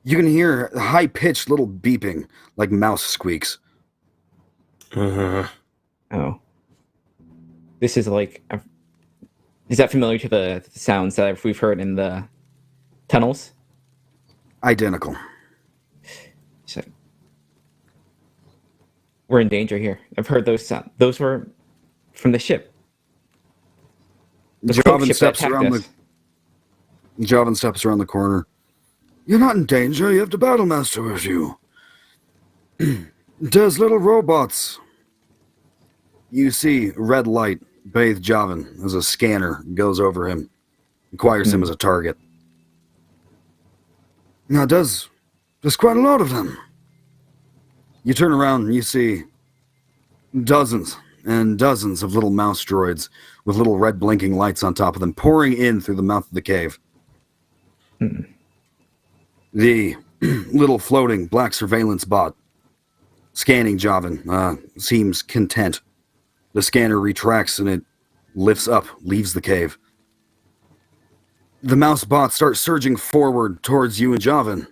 You can hear high-pitched little beeping, like mouse squeaks. Uh-huh. Oh. This is is that familiar to the sounds that we've heard in the tunnels? Identical. So, we're in danger here. I've heard those sounds. Those were from the ship. The cloak Javan ship steps that attacked around us. Javan steps around the corner. You're not in danger. You have the battle master with you. There's little robots. You see red light bathe Javan as a scanner goes over him, acquires him as a target. Now, there's quite a lot of them. You turn around and you see dozens and dozens of little mouse droids with little red blinking lights on top of them pouring in through the mouth of the cave. The little floating black surveillance bot scanning Javan seems content The scanner retracts and it lifts up, leaves the cave. The mouse bots start surging forward towards you and Javan.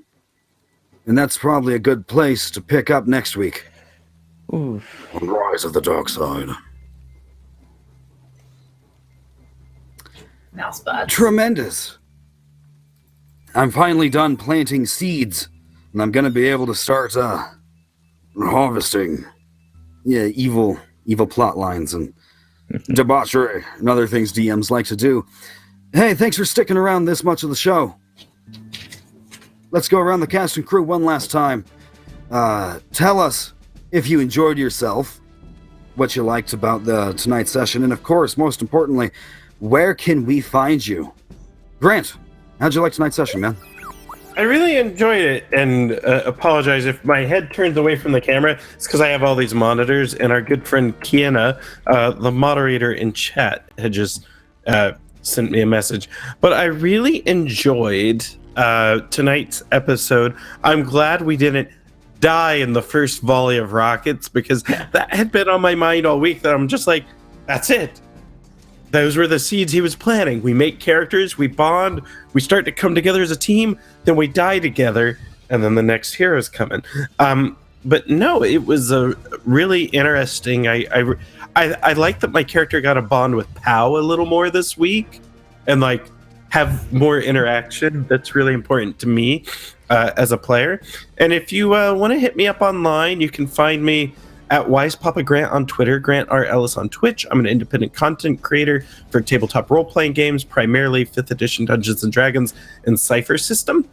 And that's probably a good place to pick up next week. Oof. On Rise of the Dark Side. Mouse bots. Tremendous. I'm finally done planting seeds, and I'm gonna be able to start harvesting, evil plot lines and debauchery and other things DMs like to do. Hey, thanks for sticking around this much of the show. Let's go around the cast and crew one last time. Tell us if you enjoyed yourself, what you liked about tonight's session, and of course, most importantly, where can we find you? Grant, how'd you like tonight's session, man? I really enjoyed it, and apologize if my head turns away from the camera. It's because I have all these monitors, and our good friend Kiana, the moderator in chat, had just sent me a message. But I really enjoyed tonight's episode. I'm glad we didn't die in the first volley of rockets, because that had been on my mind all week, that I'm just like, that's it. Those were the seeds he was planting. We make characters, we bond, we start to come together as a team, then we die together, and then the next hero's coming. But no, it was a really interesting. I like that my character got a bond with Pow a little more this week, and like have more interaction. That's really important to me as a player. And if you want to hit me up online, you can find me at Wise Papa Grant on Twitter, Grant R. Ellis on Twitch. I'm an independent content creator for tabletop role-playing games, primarily 5th edition Dungeons & Dragons and Cypher system.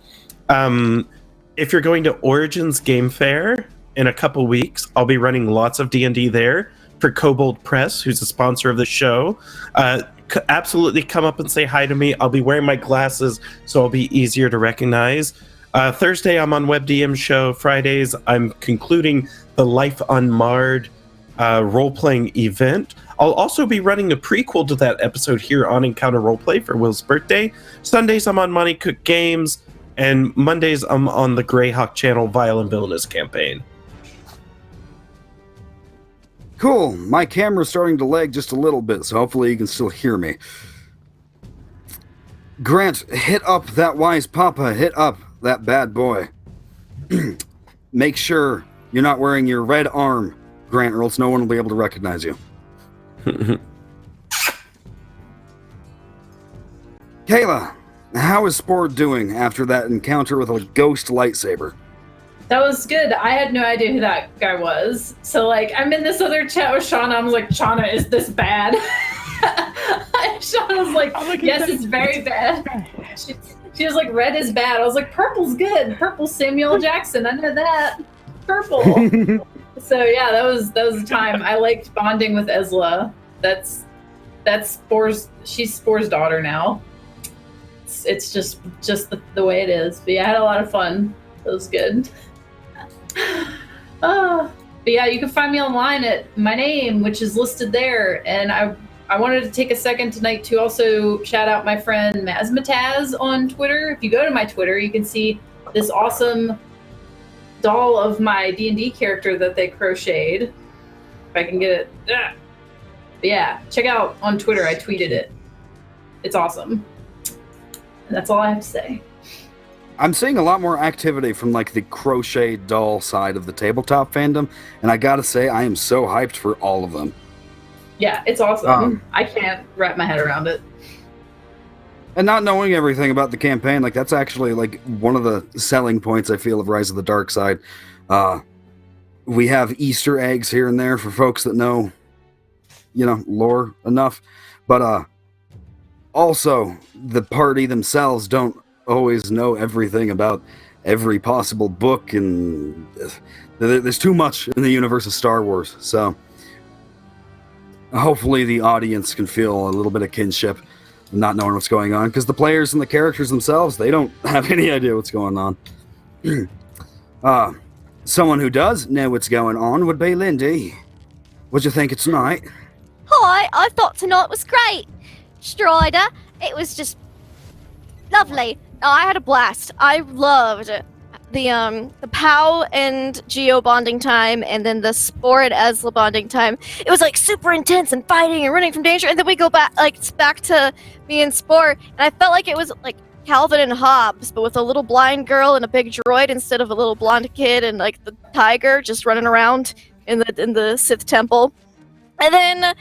If you're going to Origins Game Fair in a couple weeks, I'll be running lots of D&D there for Kobold Press, who's a sponsor of the show. Absolutely come up and say hi to me. I'll be wearing my glasses, so I'll be easier to recognize. Thursday, I'm on WebDM show. Fridays, I'm concluding the Life Unmarred role-playing event. I'll also be running a prequel to that episode here on Encounter Roleplay for Will's birthday. Sundays, I'm on Money Cook Games. And Mondays, I'm on the Greyhawk channel Vile and Villainous campaign. Cool. My camera's starting to lag just a little bit, so hopefully you can still hear me. Grant, hit up that Wise Papa. Hit up that bad boy. Make sure you're not wearing your red arm, Grant, or else no one will be able to recognize you. Kayla, how is Spore doing after that encounter with a ghost lightsaber? That was good. I had no idea who that guy was. So, like, I'm in this other chat with Shauna. I was like, Shauna, is this bad? Shauna's like, yes, it's very bad. She was like, red is bad. I was like, purple's good. Purple's Samuel Jackson. I know that. Purple. So, yeah, that was the time. I liked bonding with Ezla. That's Spore's. She's Spore's daughter now. It's just the way it is. But yeah, I had a lot of fun. It was good. But yeah, you can find me online at my name, which is listed there. And I wanted to take a second tonight to also shout out my friend Mazmataz on Twitter. If you go to my Twitter, you can see this awesome doll of my D&D character that they crocheted. If I can get it. But yeah, check out on Twitter. I tweeted it. It's awesome. And that's all I have to say. I'm seeing a lot more activity from like the crochet doll side of the tabletop fandom, and I gotta say, I am so hyped for all of them. Yeah, it's awesome. I can't wrap my head around it. And not knowing everything about the campaign, like that's actually like one of the selling points I feel of Rise of the Dark Side. We have Easter eggs here and there for folks that know, lore enough, but also the party themselves don't always know everything about every possible book, and there's too much in the universe of Star Wars, so hopefully the audience can feel a little bit of kinship not knowing what's going on, because the players and the characters themselves, they don't have any idea what's going on. Someone who does know what's going on would be Lindy. What'd you think of tonight? Hi, I thought tonight was great. Strider, it was just lovely. Oh, I had a blast. I loved the POW and Geo bonding time, and then the Spore and Ezla bonding time, it was like super intense and fighting and running from danger, and then we go back it's back to me and Spore, and I felt like it was like Calvin and Hobbes, but with a little blind girl and a big droid instead of a little blonde kid and like the tiger just running around in the Sith temple. And then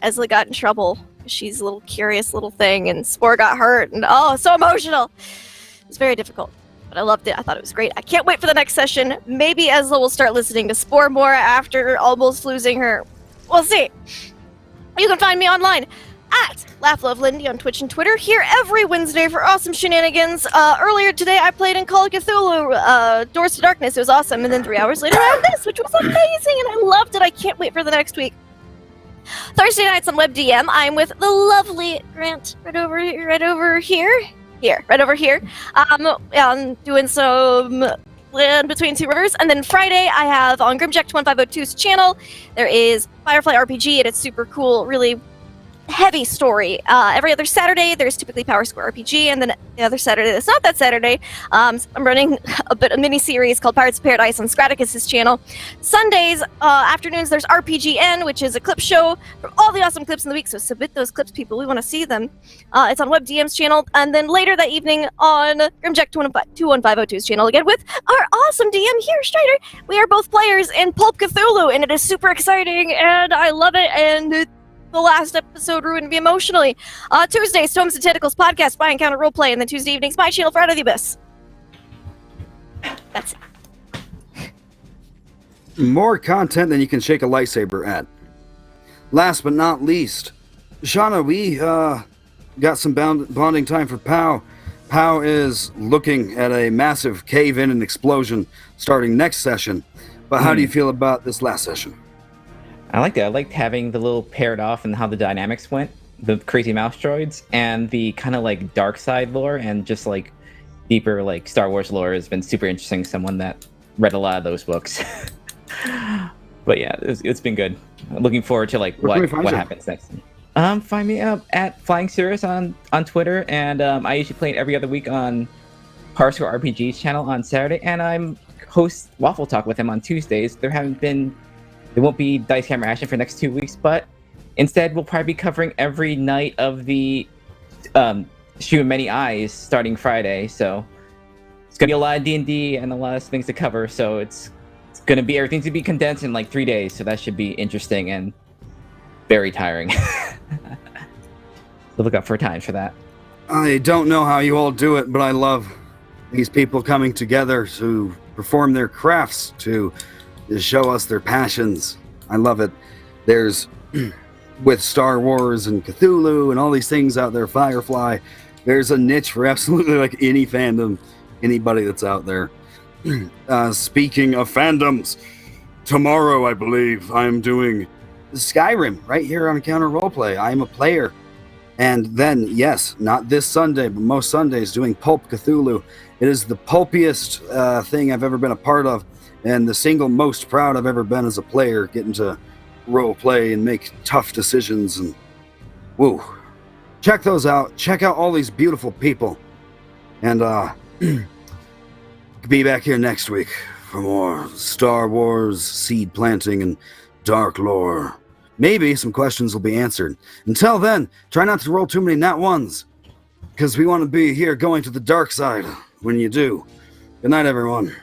Ezla got in trouble. She's a little curious little thing, and Spore got hurt, and so emotional. It was very difficult, but I loved it. I thought it was great. I can't wait for the next session. Maybe Ezla will start listening to Spore more after almost losing her. We'll see. You can find me online at LaughLoveLindy on Twitch and Twitter, here every Wednesday for awesome shenanigans. Earlier today, I played in Call of Cthulhu, Doors to Darkness. It was awesome, and then 3 hours later, I had this, which was amazing, and I loved it. I can't wait for the next week. Thursday nights on WebDM, I'm with the lovely Grant right over here. I'm doing some Land Between Two Rivers, and then Friday I have on Grimjack2502's channel, there is Firefly RPG, and it's super cool, really heavy story. Every other Saturday there's typically Power Square RPG, and then the other Saturday that's not that Saturday, I'm running a mini series called Pirates of Paradise on Scraticus's channel. Sundays afternoons there's RPGN, which is a clip show from all the awesome clips in the week, so submit those clips, people, we want to see them. It's on WebDM's channel, and then later that evening on Grimjack21502's channel again with our awesome DM here, Strider. We are both players in Pulp Cthulhu, and it is super exciting, and I love it, and the last episode ruined me emotionally. Tuesdays, Tomes and Tentacles podcast by Encounter Roleplay, and then Tuesday evenings, my channel for Out of the Abyss. That's it. More content than you can shake a lightsaber at. Last but not least, Shauna, we got some bonding time for POW. POW is looking at a massive cave-in and explosion starting next session. But how do you feel about this last session? I liked it. I liked having the little paired off and how the dynamics went, the crazy mouse droids, and the kind of like dark side lore and just like deeper like Star Wars lore has been super interesting. Someone that read a lot of those books. But yeah, it's been good. I'm looking forward to like what happens next. Find me up at Flying Cirrus on Twitter, and I usually play it every other week on Parscore RPG's channel on Saturday, and I'm host Waffle Talk with him on Tuesdays. There won't be Dice Camera Action for the next 2 weeks, but instead we'll probably be covering every night of the Stream of Many Eyes starting Friday. So it's gonna be a lot of D&D and a lot of things to cover. So it's gonna be everything to be condensed in like 3 days. So that should be interesting and very tiring. So look out for times for that. I don't know how you all do it, but I love these people coming together to perform their crafts, to show us their passions. I love it. There's, with Star Wars and Cthulhu and all these things out there, Firefly, there's a niche for absolutely like any fandom, anybody that's out there. Speaking of fandoms, tomorrow I believe I'm doing Skyrim right here on Encounter Roleplay. I'm a player. And then, yes, not this Sunday, but most Sundays, doing Pulp Cthulhu. It is the pulpiest thing I've ever been a part of, and the single most proud I've ever been as a player, getting to role play and make tough decisions. And woo, check those out. Check out all these beautiful people. And be back here next week for more Star Wars seed planting and dark lore. Maybe some questions will be answered. Until then, try not to roll too many nat ones, because we want to be here going to the dark side when you do. Good night, everyone.